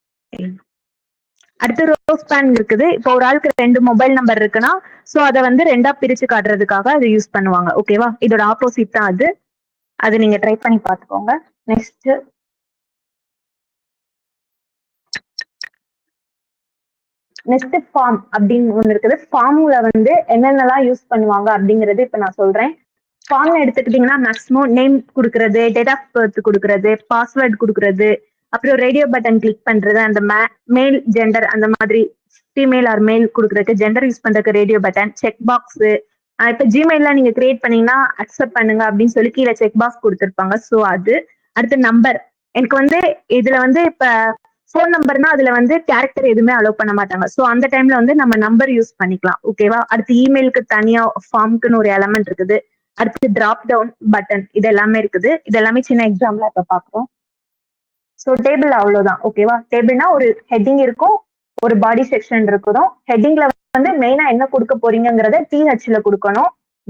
அடுத்து ரோ ஸ்பேன் இருக்குது. இப்போ ஒரு ஆளுக்கு 2 மொபைல் நம்பர் இருக்குன்னா, சோ அத வந்து 2ஆ பிரிச்சு காட்டுறதுக்காக அத யூஸ் பண்ணுவாங்க. ஓகேவா? இதோட ஆப்போசிட் தான் அது. அது நீங்க ட்ரை பண்ணி பார்த்துக்கோங்க. நெக்ஸ்ட் ஃபார்ம் அப்படின்னு ஒண்ணு இருக்குது. ஃபார்ம்ல வந்து என்னென்னலாம் யூஸ் பண்ணுவாங்க அப்படிங்கறது இப்ப நான் சொல்றேன். ஃபார்ம்ல எடுத்துக்கிட்டீங்கன்னா மேக்ஸிமம் நேம் குடுக்கறது, டேட் ஆஃப் பர்த் குடுக்கறது, பாஸ்வேர்ட் குடுக்கறது, அப்புறம் ரேடியோ பட்டன் கிளிக் பண்றது, அந்த மேல், ஜெண்டர் அந்த மாதிரி ஃபீமேல் ஆர் மேல் குடுக்கறதுக்கு ஜெண்டர் யூஸ் பண்றதுக்கு ரேடியோ பட்டன், செக் பாக்ஸ். இப்ப ஜிமெயில்ல நீங்க கிரியேட் பண்ணீங்கன்னா அக்செப்ட் பண்ணுங்க அப்படின்னு சொல்லி கீழே செக் பாக்ஸ் கொடுத்திருப்பாங்க. சோ அது. அடுத்து நம்பர். எனக்கு வந்து இதுல வந்து இப்ப ஃபோன் நம்பர்னா அதுல வந்து கேரக்டர் எதுவுமே அலோவ் பண்ண மாட்டாங்க. சோ அந்த டைம்ல வந்து நம்ம நம்பர் யூஸ் பண்ணிக்கலாம். ஓகேவா? அடுத்து இமெயிலுக்கு தனியா ஃபார்முக்குன்னு ஒரு எலமெண்ட் இருக்குது. அடுத்து டிராப் டவுன் பட்டன் இது எல்லாமே இருக்குது. இது எல்லாமே சின்ன எக்ஸாம்பிளா இப்ப பாக்குறோம். சோ டேபிள் அவ்வளவுதான். ஓகேவா? டேபிள்னா ஒரு ஹெட்டிங் இருக்கும், ஒரு பாடி செக்ஷன் இருக்கணும். ஹெட்டிங்ல வந்து மெயினா என்ன கொடுக்க போறீங்கிறத THல கொடுக்கணும்.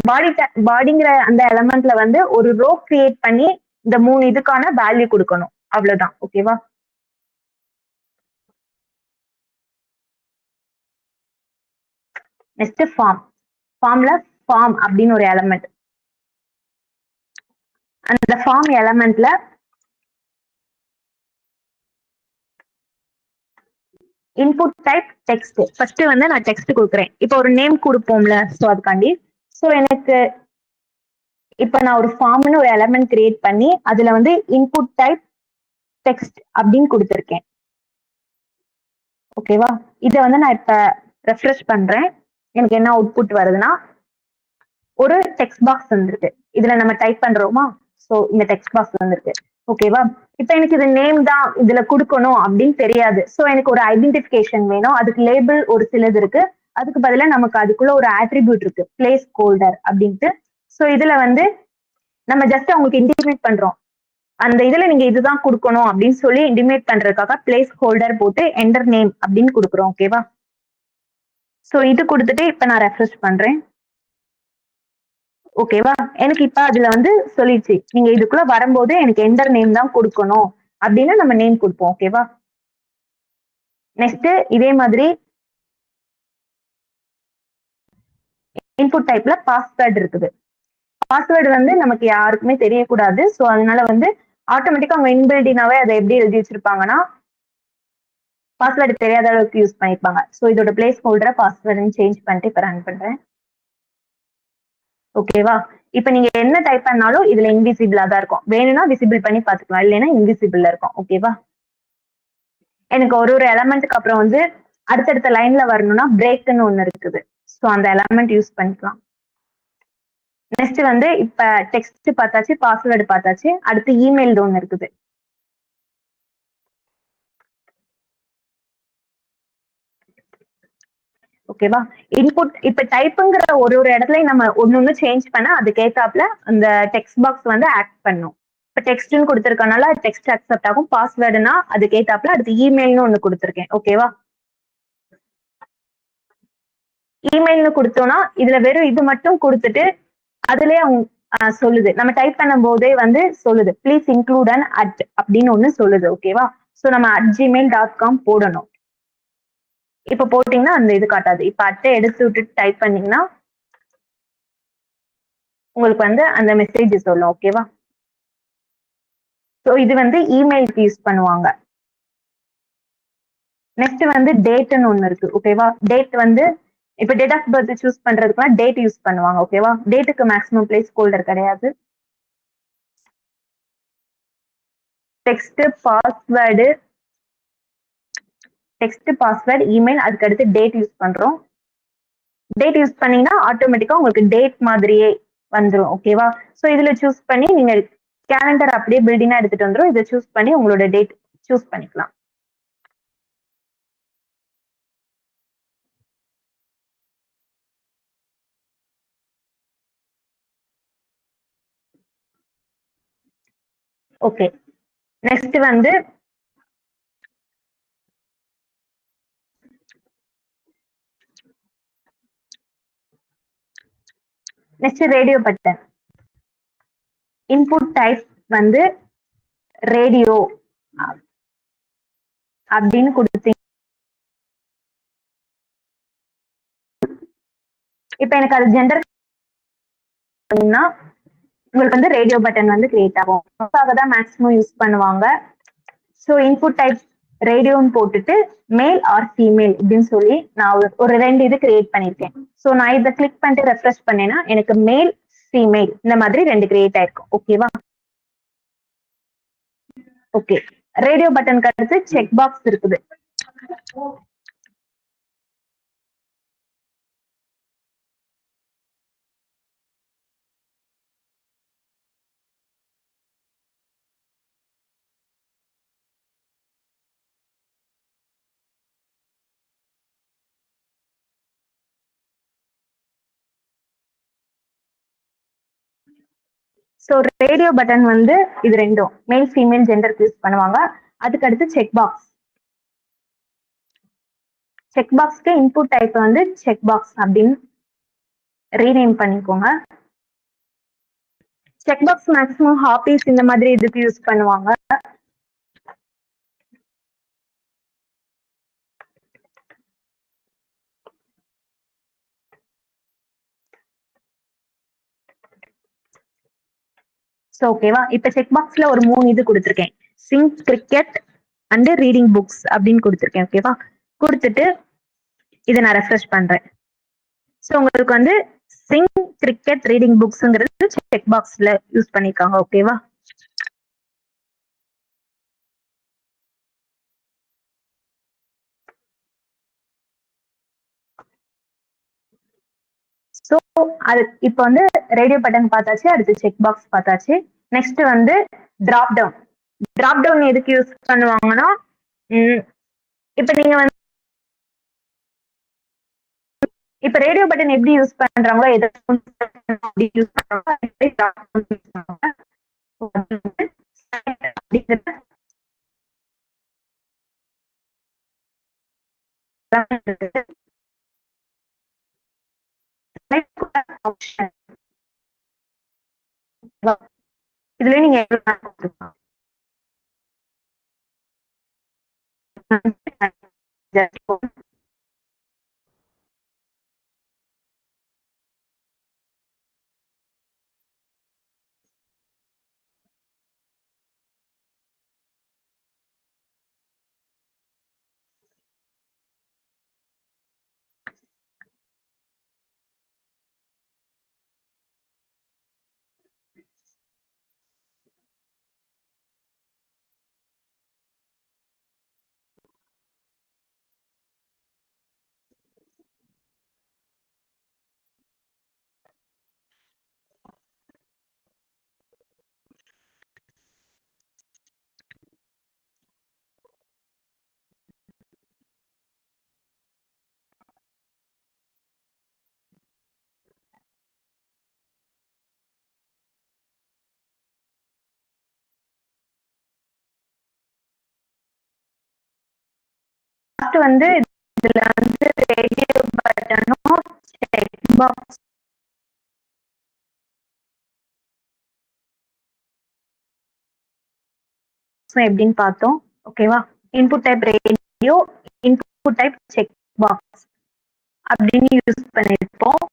பாடி பாடிங்கிற அந்த எலமெண்ட்ல வந்து ஒரு ரோ கிரியேட் பண்ணி இந்த 3 இதுக்கான வேல்யூ கொடுக்கணும். அவ்வளவுதான். ஓகேவா? Next form. ஃபார்ம்ல ஃபார்ம் அப்படின்னு ஒரு எலமெண்ட். அந்த ஃபார்ம் எலமெண்ட்ல இன்புட் டைப் டெக்ஸ்ட். ஃபர்ஸ்ட் வந்து நான் டெக்ஸ்ட் கொடுக்குறேன். இப்போ ஒரு நேம் கொடுப்போம்ல, சோ அதுக்காண்டி. சோ எனக்கு இப்ப நான் ஒரு ஃபார்ம்னு ஒரு எலமெண்ட் கிரியேட் பண்ணி அதுல வந்து இன்புட் டைப் டெக்ஸ்ட் அப்படின்னு கொடுத்துருக்கேன். ஓகேவா? இத வந்து நான் இப்ப ரெஃப்ரெஷ் பண்றேன். எனக்கு என்ன அவுட்புட் வருதுன்னா, ஒரு டெக்ஸ்ட் பாக்ஸ் வந்திருக்கு. இதுல நம்ம டைப் பண்றோமா? சோ இந்த டெக்ஸ்ட் பாக்ஸ் வந்திருக்கு. ஓகேவா? இப்ப எனக்கு இது நேம் தான் இதுல குடுக்கணும் அப்படின்னு தெரியாது. சோ எனக்கு ஒரு ஐடென்டிபிகேஷன் வேணும். அதுக்கு லேபிள் ஒரு சிலது இருக்கு. அதுக்கு பதிலா நமக்கு அதுக்குள்ள ஒரு ஆட்ரிபியூட் இருக்கு. பிளேஸ் ஹோல்டர் அப்படின்ட்டு. சோ இதுல வந்து நம்ம ஜஸ்ட் அவங்களுக்கு இன்டிமேட் பண்றோம். அந்த இதுல நீங்க இதுதான் குடுக்கணும் அப்படின்னு சொல்லி இன்டிமேட் பண்றதுக்காக பிளேஸ் ஹோல்டர் போட்டு என்டர் நேம் அப்படின்னு குடுக்குறோம். ஓகேவா? சோ இது குடுத்துட்டு இப்ப நான் ரெஃப்ரெஷ் பண்றேன். ஓகேவா? எனக்கு இப்ப அதுல வந்து சொல்லிடுச்சு. நீங்க இதுக்குள்ள வரும்போது எனக்கு என்டர் நேம் தான் குடுக்கணும் அப்படின்னு நம்ம நேம் குடுப்போம். ஓகேவா? நெக்ஸ்ட் இதே மாதிரி இன்புட் டைப்ல பாஸ்வேர்ட் இருக்குது. பாஸ்வேர்டு வந்து நமக்கு யாருக்குமே தெரியக்கூடாது. சோ அதனால வந்து ஆட்டோமேட்டிக்கா அவங்க இன்பில்டினாவே அதை எப்படி எழுதி வச்சிருப்பாங்கன்னா, பாஸ்வேர்டு தெரியாத அளவுக்கு யூஸ் பண்ணிருப்பாங்க. சோ இதோட பிளேஸ் ஹோல்டரை பாஸ்வேர்டுன்னு சேஞ்ச் பண்ணிட்டு இப்ப ரன் பண்றேன். ஓகேவா? இப்ப நீங்க என்ன டைப் பண்ணாலும் இதுல இன்விசிபிளா தான் இருக்கும். வேணும்னா விசிபிள் பண்ணி பாத்துக்கலாம். இல்லைன்னா இன்விசிபிள்ல இருக்கும். ஓகேவா? எனக்கு ஒரு ஒரு எலமெண்ட்டுக்கு அப்புறம் வந்து அடுத்தடுத்த லைன்ல வரணும்னா பிரேக்ன்னு ஒண்ணு இருக்குது. சோ அந்த எலமெண்ட் யூஸ் பண்ணிக்கலாம். நெக்ஸ்ட் வந்து இப்ப டெக்ஸ்ட் பார்த்தாச்சு, பாஸ்வேர்டு பார்த்தாச்சு. அடுத்து இமெயில் ஒண்ணு இருக்குது. ஓகேவா? இன்புட் இப்ப டைப்புங்கிற ஒரு ஒரு இடத்துலயும் நம்ம ஒண்ணு சேஞ்ச் பண்ணா அதுக்கேத்தாப்ல அந்த டெக்ஸ்ட் பாக்ஸ் வந்து ஆக்ட் பண்ணும். இப்ப டெக்ஸ்ட்ன்னு குடுத்திருக்கனால டெக்ஸ்ட் அக்செப்ட் ஆகும். பாஸ்வேர்டுனா அதுக்கேத்தாப்ல அடுத்து இமெயில்னு ஒண்ணு குடுத்திருக்கேன். ஓகேவா? இமெயில்னு குடுத்தோம்னா, இதுல வெறும் இது மட்டும் குடுத்துட்டு, அதிலேயே சொல்லுது. நம்ம டைப் பண்ணும்போதே வந்து சொல்லுது. ப்ளீஸ் இன்க்ளூட் அன் அட் அப்படின்னு ஒண்ணு சொல்லுது. ஓகேவா? ஸோ நம்ம @gmail.com போடணும். இப்ப போட்டீங்கன்னா அந்த இது காட்டாது. இப்ப அட்ட எடுத்து விட்டுட்டு டைப் பண்ணீங்கன்னா, உங்களுக்கு வந்து அந்த மெசேஜ் சொல்லும். ஓகேவா? ஸோ இது வந்து இமெயிலுக்கு யூஸ் பண்ணுவாங்க. நெக்ஸ்ட் வந்து டேட்ன்னு ஒண்ணு இருக்கு. ஓகேவா? டேட் வந்து இப்ப டேட் ஆஃப் பர்த் சூஸ் பண்றதுக்குலாம் டேட் யூஸ் பண்ணுவாங்க. ஓகேவா? டேட்டுக்கு மேக்ஸிமம் பிளேஸ் ஹோல்டர் கிடையாது. Text, password, text, password, email அதுக்கு அடுத்து டேட் யூஸ் பண்றோம். டேட் யூஸ் பண்ணீங்கன்னா ஆட்டோமேட்டிக்கா உங்களுக்கு டேட் மாதிரியே வந்துரும். ஓகேவா? ஸோ இதுல சூஸ் பண்ணி நீங்க கேலண்டர் அப்படியே பில்டிங்கா எடுத்துட்டு வந்துரும். இத சூஸ் பண்ணி உங்களோட டேட் சூஸ் பண்ணிக்கலாம். ஓகே. நெக்ஸ்ட் வந்து next radio button. Input type வந்து ரேடியோ அப்படின்னு கொடுத்தீங்க. இப்ப எனக்கு அது ஜெண்டர் உங்களுக்கு வந்து ரேடியோ பட்டன் வந்து கிரியேட் ஆகும். அதுக்காக தான் மேக்ஸிமம் யூஸ் பண்ணுவாங்க. ஸோ இன்புட் டைப் ரேடியோன்னு போட்டுட்டு மேல் ஆர் ஃபீமேல் அப்படின்னு சொல்லி நான் ஒரு 2 இது கிரியேட் பண்ணியிருக்கேன். ஸோ நான் இதை கிளிக் பண்ணிட்டு ரெஃப்ரெஷ் பண்ணேன்னா எனக்கு மேல் ஃபீமேல் இந்த மாதிரி 2 கிரியேட் ஆயிருக்கும். ஓகேவா? ஓகே. ரேடியோ பட்டனுக்கு அடுத்து செக் பாக்ஸ் இருக்குது. ஸோ ரேடியோ பட்டன் வந்து இது ரெண்டும் மேல் ஃபீமேல் ஜெண்டருக்கு யூஸ் பண்ணுவாங்க. அதுக்கு அடுத்து செக் பாக்ஸ். செக் பாக்ஸ்க்கு இன்புட் டைப் வந்து செக் பாக்ஸ் அப்படின்னு ரீநேம் பண்ணிக்கோங்க. செக் பாக்ஸ் மேக்ஸிமம் ஹாபீஸ் இந்த மாதிரி இதுக்கு யூஸ் பண்ணுவாங்க. ஸோ ஓகேவா? இப்ப செக் பாக்ஸ்ல ஒரு 3 இது கொடுத்துருக்கேன். Singh, cricket and reading books அப்படின்னு கொடுத்துருக்கேன். ஓகேவா? கொடுத்துட்டு இதை நான் ரெஃப்ரெஷ் பண்றேன். ஸோ உங்களுக்கு வந்து சிங், கிரிக்கெட், ரீடிங் புக்ஸ்ங்கிறது செக் பாக்ஸ்ல யூஸ் பண்ணிருக்காங்க. ஓகேவா? ஸோ அது இப்போ வந்து ரேடியோ பட்டன் பார்த்தாச்சு. அடுத்து செக் பாக்ஸ் பார்த்தாச்சு. நெக்ஸ்ட் வந்து டிராப் டவுன். டிராப் டவுன் எதுக்கு யூஸ் பண்ணுவாங்கன்னா, இப்ப நீங்க வந்து இப்ப ரேடியோ பட்டன் எப்படி யூஸ் பண்றாங்களோ எதை யூஸ் பண்றாங்க. இதுல நீங்க லாஸ்ட் வந்து இதுல வந்து ரேடியோ பட்டனும் செக் பாக்ஸ் எப்படின்னு பார்த்தோம். ஓகேவா? Input type radio, input type check box அப்படின்னு யூஸ் பண்ணிருப்போம்.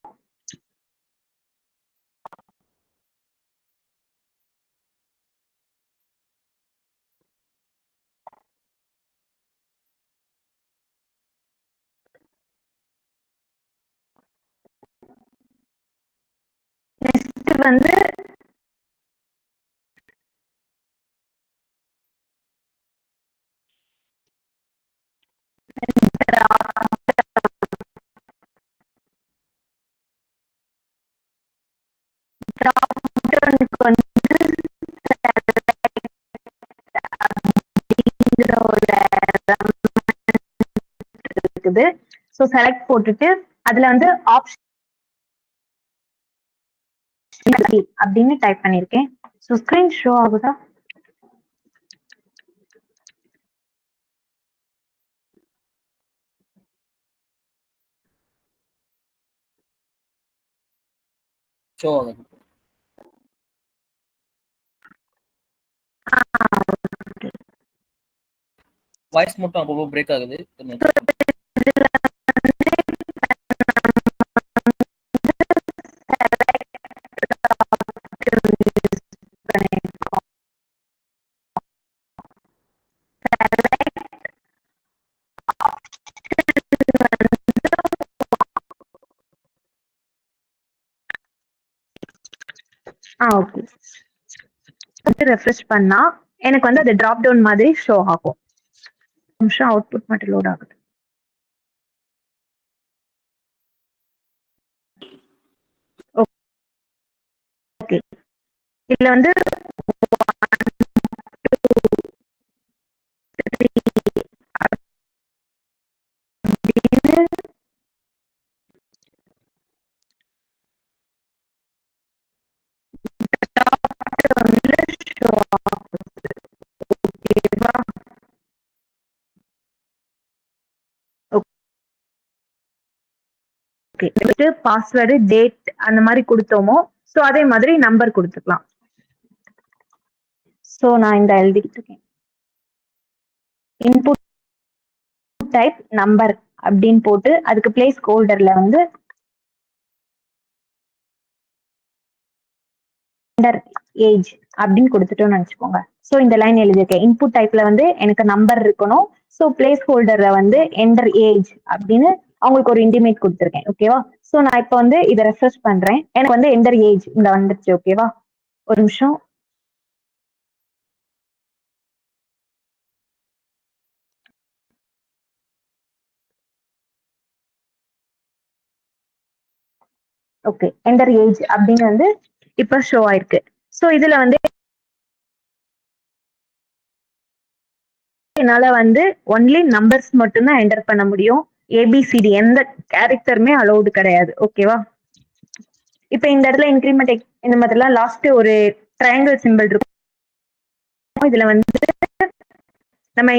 நெக்ஸ்ட் வந்து டிராப்டனுக்கு வந்து அப்படிங்கிற ஒரு இருக்குது. ஸோ செலக்ட் போட்டுட்டு அதுல வந்து ஆப்ஷன் அப்படின்னு டைப் பண்ணிருக்கேன். ஸோ ஸ்கிரீன் ஷோ ஆகுதா? ஷோ ஆகுது. வாய்ஸ் மட்டும் அப்பப்போ பிரேக் ஆகுது. ஓகே. ரெஃப்ரெஷ் பண்ணா எனக்கு வந்து அது டிராப் டவுன் மாதிரி ஷோ ஆகும். நிமிஷம் அவுட்புட் மட்டும் லோட் ஆகுது. ஓகே. இதுல வந்து ஓகே. பாஸ்வேர்டு, டேட் அந்த மாதிரி கொடுத்தோமோ ஸோ அதே மாதிரி நம்பர் கொடுத்துக்கலாம். ஸோ நான் இந்த எழுதிட்டு இருக்கேன். இன்புட் டைப் நம்பர் அப்படின்னு போட்டு அதுக்கு பிளேஸ் ஹோல்டர்ல வந்து ஏஜ் அப்படின்னு கொடுத்துட்டோம்னு நினைச்சுக்கோங்க. ஸோ இந்த லைன் எழுதியிருக்கேன். இன்புட் டைப்ல வந்து எனக்கு நம்பர் இருக்கணும். ஸோ பிளேஸ் ஹோல்டர்ல வந்து என்டர் ஏஜ் அப்படின்னு அவங்களுக்கு ஒரு இன்டிமேட் கொடுத்துருக்கேன். ஓகேவா? ஸோ நான் இப்போ வந்து இதை ரெஃப்ரெஷ் பண்றேன். எனக்கு வந்து என்டர் ஏஜ் இந்த வந்துருச்சு. ஓகேவா? ஒரு நிமிஷம். ஓகே. என்டர் ஏஜ் அப்படின்னு வந்து இப்ப ஷோ ஆயிருக்கு. ஸோ இதுல வந்து என்னால வந்து ஒன்லி நம்பர்ஸ் மட்டும் தான் என்டர் பண்ண முடியும். ஏபிசிடி எந்த கேரக்டருமே அலௌடு கிடையாது. ஓகேவா? இப்ப இந்த இடத்துல இன்கிரிமெண்ட் இந்த மாதிரிலாம் லாஸ்ட் ஒரு ட்ரையாங்கிள் சிம்பிள் இருக்கும். இதுல வந்து நம்ம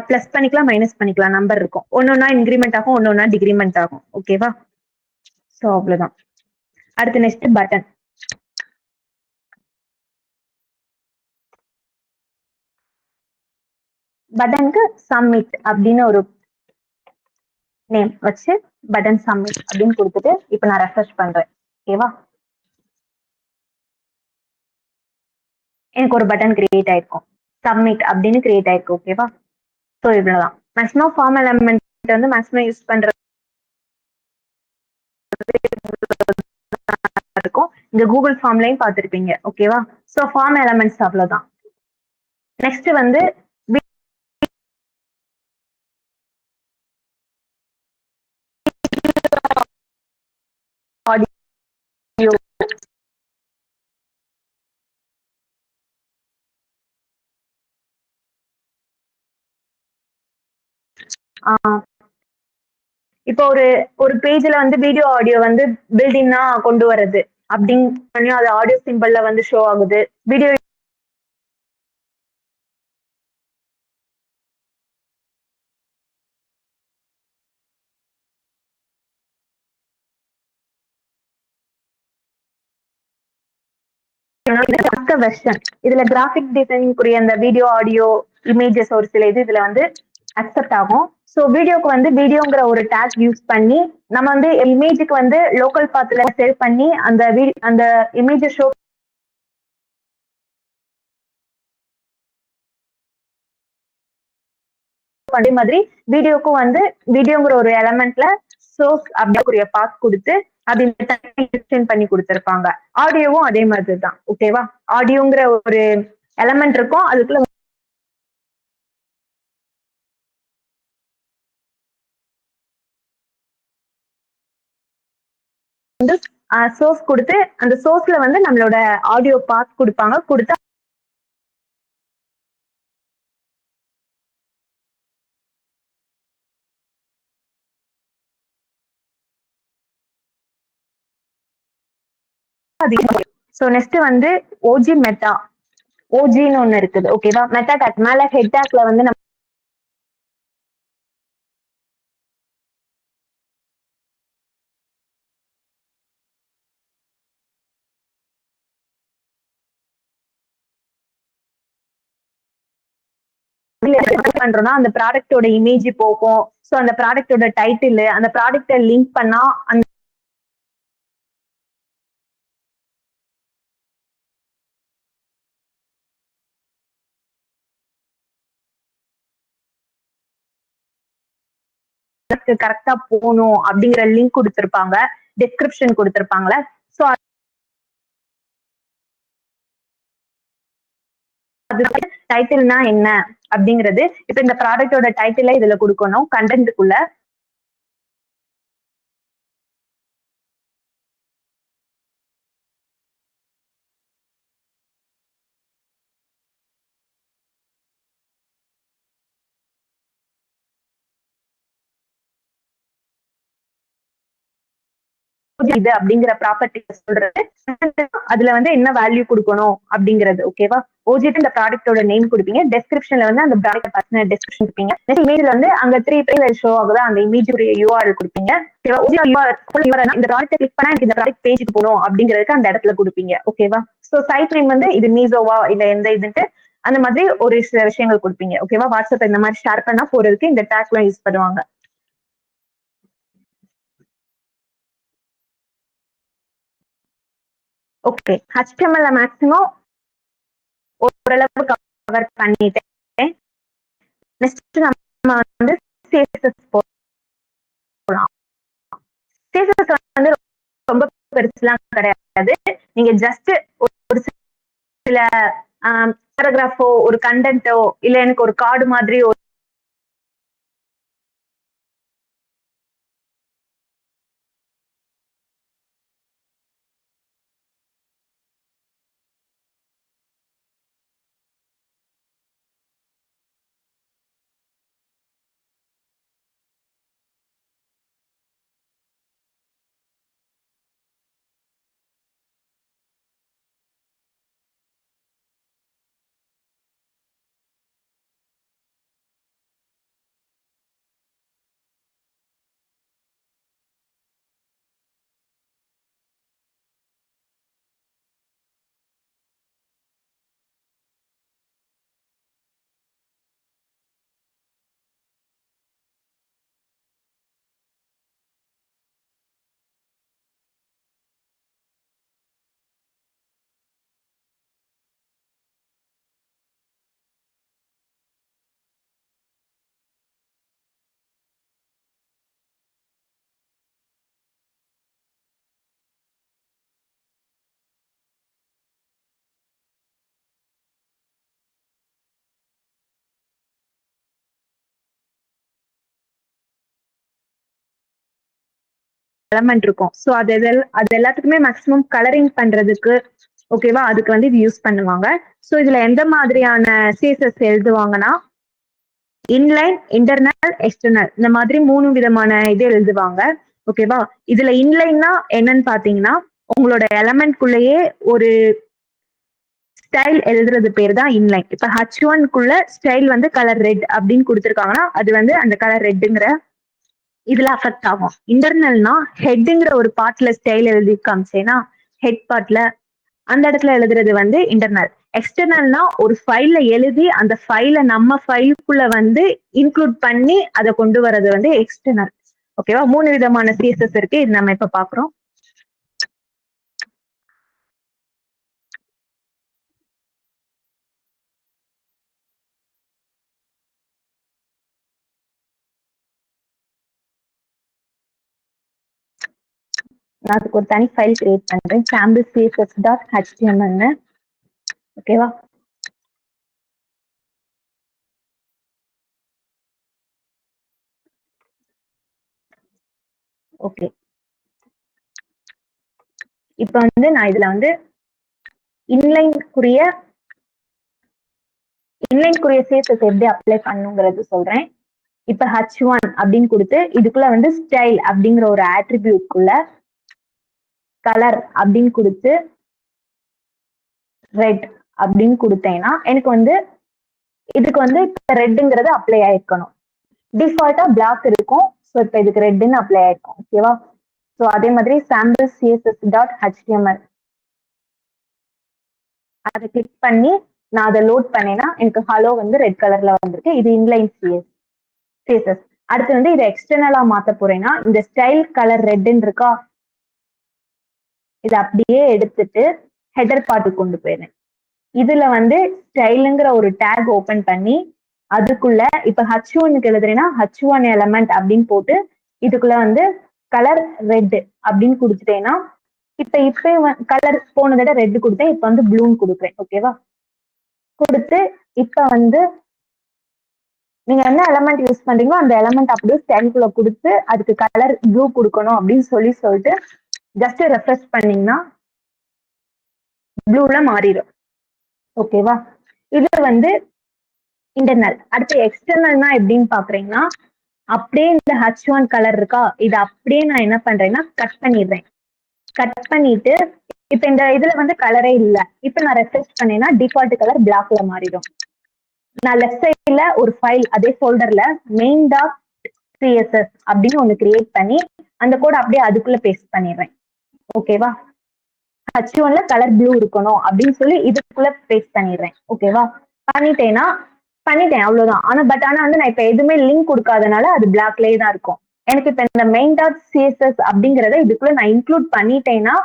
பிளஸ் பண்ணிக்கலாம், மைனஸ் பண்ணிக்கலாம். நம்பர் இருக்கும். ஒன்னொன்னா இன்கிரிமெண்ட் ஆகும், ஒன்னொன்னா டிகிரிமெண்ட் ஆகும். ஓகேவா? ஸோ அவ்வளவுதான். அடுத்து நெக்ஸ்ட் பட்டன். பட்டனுக்கு சப்மிட் அப்படின்னு ஒரு நேம் வச்சு பட்டன் சப்மிட் அப்படின்னு கொடுத்துட்டு இப்ப நான் ரெஃப்ரெஷ் பண்றேன். ஓகேவா? எனக்கு ஒரு பட்டன் கிரியேட் ஆயிருக்கும். சப்மிட் அப்படின்னு கிரியேட் ஆயிருக்கு. ஓகேவா? ஸோ இவ்வளவுதான். மேக்ஸிமம் ஃபார்ம் எலமெண்ட் வந்து மேக்ஸிமம் யூஸ் பண்றது இருக்கும். இந்த கூகுள் ஃபார்ம்லயும் பார்த்திருப்பீங்க. ஓகேவா? ஸோ ஃபார்ம் எலமெண்ட்ஸ் அவ்வளவுதான். நெக்ஸ்ட் வந்து ஆடியோ. இப்போ ஒரு ஒரு பேஜ்ல வந்து வீடியோ ஆடியோ வந்து பில்டின்னா கொண்டு வர்றது அப்படின்னு அது ஆடியோ சிம்பிள்ல வந்து ஷோ ஆகுது. வீடியோ வெர்ஷன் இதுல கிராஃபிக் டிசைனிங்குரிய அந்த வீடியோ ஆடியோ இமேஜஸ் ஒரு சில இதுல வந்து அக்செப்ட் ஆகும். ஸோ வீடியோக்கு வந்து வீடியோங்கிற ஒரு டேக் யூஸ் பண்ணி நம்ம வந்து இமேஜுக்கு வந்து லோக்கல் பாத்துல சேவ் பண்ணி அந்த இமேஜை ஷோ அதே மாதிரி வீடியோக்கும் வந்து வீடியோங்கிற ஒரு எலமெண்ட்ல சோர்ஸ் அப்படிங்கிற பாத் கொடுத்து அது எக்ஸ்டெண்ட் பண்ணி கொடுத்திருப்பாங்க. ஆடியோவும் அதே மாதிரி தான். ஓகேவா? ஆடியோங்கிற ஒரு எலமெண்ட் இருக்கும், அதுக்குள்ள வந்து சோர்ஸ் கொடுத்து அந்த சோர்ஸ்ல வந்து நம்மளோட ஆடியோ பாத் கொடுப்பாங்க. கொடுத்து ஸோ நெக்ஸ்ட் வந்து ஓஜி மெட்டா ஓஜின்னு ஒண்ணு இருக்குது. ஓகேவா? மெட்டா டேக் மேல ஹெட் டேக்ல வந்து நம்ம பண்றோம்னா அந்த ப்ராடக்டோட இமேஜ் போகும். ஸோ அந்த ப்ராடக்டோட டைட்டில் அந்த ப்ராடக்ட லிங்க் பண்ணா அந்த கரெக்டா போகணும் அப்படிங்கிற லிங்க் கொடுத்திருப்பாங்க, டிஸ்கிரிப்ஷன் கொடுத்திருப்பாங்கள. ஸோ அது டைட்டில்னா என்ன அப்படிங்கிறது இப்ப இந்த ப்ராடக்டோட டைட்டில இதுல கொடுக்கணும் கண்டென்ட்டுக்குள்ள. இது அப்படிங்கிற ப்ராப்பர்ட்டி சொல்றது அதுல வந்து என்ன வேல்யூ கொடுக்கணும் அப்படிங்கிறது. ஓகேவா? ஓஜிட்டு இந்த ப்ராடக்டோட நேம் கொடுப்பீங்க, டெஸ்கிரிப்ஷன்ல வந்து அந்த ப்ராடக்ட் பத்தின டெஸ்கிரிப்ஷன் கொடுப்பீங்க. இமேஜ்ல வந்து அங்க 3 பேஜ் ஷோ ஆகுது, அந்த இமேஜ் யூஆர்எல் கொடுப்பீங்க. இந்த ப்ராடக்ட் கிளிக் பண்ணா எனக்கு இந்த ப்ராடக்ட் பேஜுக்கு போகணும் அப்படிங்கிறதுக்கு அந்த இடத்துல கொடுப்பீங்க. ஓகேவா? ஸோ சைட் நேம் வந்து இது மீசோவா இல்ல எந்த இதுன்ட்டு அந்த மாதிரி ஒரு சில விஷயங்கள் கொடுப்பீங்க. ஓகேவா? வாட்ஸ்அப் இந்த மாதிரி ஷேர் பண்ணா போறதுக்கு இந்த டேக்லாம் யூஸ் பண்ணுவாங்க. ஓகே, HTML மேக்ஸிமம் ஓரளவு கவர் பண்ணிட்டேன். நெக்ஸ்ட் நம்ம வந்து CSS போலாம். CSS வந்து ரொம்ப பெருசுலாம் கிடையாது. நீங்க ஜஸ்ட் ஒரு சில பேராகிராஃபோ ஒரு கண்டென்ட்டோ இல்ல எனக்கு ஒரு கார்டு மாதிரி ஒரு எலமெண்ட் இருக்கும். ஸோ அது எல்லாத்துக்குமே மேக்ஸிமம் கலரிங் பண்றதுக்கு ஓகேவா அதுக்கு வந்து இது யூஸ் பண்ணுவாங்க. ஸோ இதுல எந்த மாதிரியான CSS எழுதுவாங்கன்னா இன்லைன், இன்டர்னல், எக்ஸ்டர்னல் இந்த மாதிரி 3 விதமான இது எழுதுவாங்க. ஓகேவா? இதுல இன்லைன்னா என்னன்னு பாத்தீங்கன்னா உங்களோட எலமெண்ட்குள்ளேயே ஒரு ஸ்டைல் எழுதுறது பேர் தான் இன்லைன். இப்ப H1க்குள்ள ஸ்டைல் வந்து கலர் ரெட் அப்படின்னு கொடுத்துருக்காங்கன்னா அது வந்து அந்த கலர் ரெட்டுங்கிற இதுல அஃபெக்ட் ஆகும். இன்டர்னல்னா ஹெட்ங்கிற ஒரு பார்ட்ல ஸ்டைல் எழுதி காமிச்சேன்னா ஹெட் பார்ட்ல அந்த இடத்துல எழுதுறது வந்து இன்டர்னல். எக்ஸ்டர்னல்னா ஒரு ஃபைல்ல எழுதி அந்த ஃபைல நம்ம ஃபைலுக்குள்ள வந்து இன்க்ளூட் பண்ணி அதை கொண்டு வர்றது வந்து எக்ஸ்டர்னல். ஓகேவா? 3 விதமான CSS இருக்கு. இது நம்ம இப்ப பாக்குறோம். நான் அதுக்கு ஒரு தனி ஃபைல் கிரியேட் பண்றேன். sample css.html. ஓகேவா? ஓகே. இப்ப வந்து நான் இதுல வந்து இன்லைன்க்குரிய CSS எப்படி அப்ளை பண்ணுங்கிறது சொல்றேன். இப்ப h1 அப்படின்னு கொடுத்து இதுக்குள்ள வந்து ஸ்டைல் அப்படிங்கிற ஒரு ஆட்ரிபியூட்குள்ள கலர் அப்படின்னு கொடுத்து ரெட் அப்படின்னு கொடுத்தேன்னா எனக்கு வந்து இதுக்கு வந்து இப்ப ரெட்டுங்கிறது அப்ளை ஆயிருக்கணும். டிஃபால்ட்டா பிளாக் இருக்கும். ஸோ இப்ப இதுக்கு ரெட்னு அப்ளை ஆயிருக்கும். ஓகேவா? ஸோ அதே மாதிரி sample css.html அதை கிளிக் பண்ணி நான் அதை லோட் பண்ணேன்னா எனக்கு ஹலோ வந்து ரெட் கலர்ல வந்திருக்கு. இது இன்லைன் CSS. அடுத்து வந்து இதை எக்ஸ்டர்னலா மாத்த போறேன்னா இந்த ஸ்டைல் கலர் ரெட்னு இருக்கா, இதை அப்படியே எடுத்துட்டு ஹெடர் பார்ட்டுக்கு கொண்டு போயிடுறேன். இதுல வந்து ஸ்டைலுங்கிற ஒரு டேக் ஓபன் பண்ணி அதுக்குள்ள இப்ப h1க்கு எழுதுறேன்னா h1 எலமெண்ட் அப்படின்னு போட்டு இதுக்குள்ள வந்து கலர் ரெட் அப்படின்னு கொடுத்துட்டேன்னா இப்ப கலர் போன தடவை ரெட் கொடுத்தேன், இப்ப வந்து ப்ளூன்னு கொடுக்குறேன். ஓகேவா? கொடுத்து இப்ப வந்து நீங்க என்ன எலமெண்ட் யூஸ் பண்றீங்களோ அந்த எலமெண்ட் அப்படியே ஸ்டைல்குள்ள கொடுத்து அதுக்கு கலர் ப்ளூ கொடுக்கணும் அப்படின்னு சொல்லிட்டு ஜஸ்ட் ரெஃப்ரெஷ் பண்ணீங்கன்னா ப்ளூல மாறிடும். ஓகேவா? இது வந்து இன்டர்னல். அடுத்து எக்ஸ்டர்னல்னா எப்படின்னு பாக்குறீங்கன்னா அப்படியே இந்த h1 கலர் இருக்கா, இது அப்படியே நான் என்ன பண்றேன்னா கட் பண்ணிடுறேன். கட் பண்ணிட்டு இப்ப இந்த இதுல வந்து கலரே இல்ல. இப்ப நான் ரெஃப்ரெஷ் பண்ணேன்னா டிஃபால்ட் கலர் பிளாக்ல மாறிடும். நான் லெஃப்ட் சைட்ல ஒரு ஃபைல் அதே ஃபோல்டர்ல main.css அப்படின்னு ஒண்ணு கிரியேட் பண்ணி அந்த கோட் அப்படியே அதுக்குள்ள பேஸ்ட் பண்ணிடுறேன். ஓகேவா? h1ல கலர் ப்ளூ இருக்கணும் அப்படின்னு சொல்லி இதுக்குள்ள பேஸ்ட் பண்ணிடுறேன். ஓகேவா? பண்ணிட்டேன் அவ்வளவுதான். ஆனா வந்து நான் இப்ப எதுவுமே லிங்க் கொடுக்காதனால அது பிளாக்லயே தான் இருக்கும். எனக்கு இப்ப இந்த main.css அப்படிங்கறத இதுக்குள்ள நான் இன்க்ளூட் பண்ணிட்டேன்னா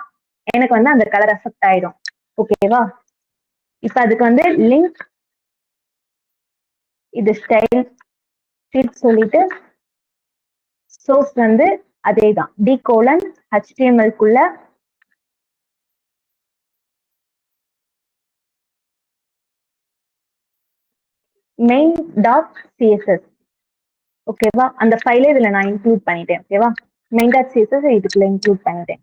எனக்கு வந்து அந்த கலர் எஃபெக்ட் ஆயிடும். ஓகேவா? இப்ப அதுக்கு வந்து லிங்க் இது ஸ்டைல் சொல்லிட்டு சோர்ஸ் வந்து அதேதான் d:/html-க்குள்ள main.css. ஓகேவா? அந்த ஃபைலை இதுல நான் இன்க்ளூட் பண்ணிட்டேன். ஓகேவா? main.css இதுக்குள்ள இன்க்ளூட் பண்ணிட்டேன்.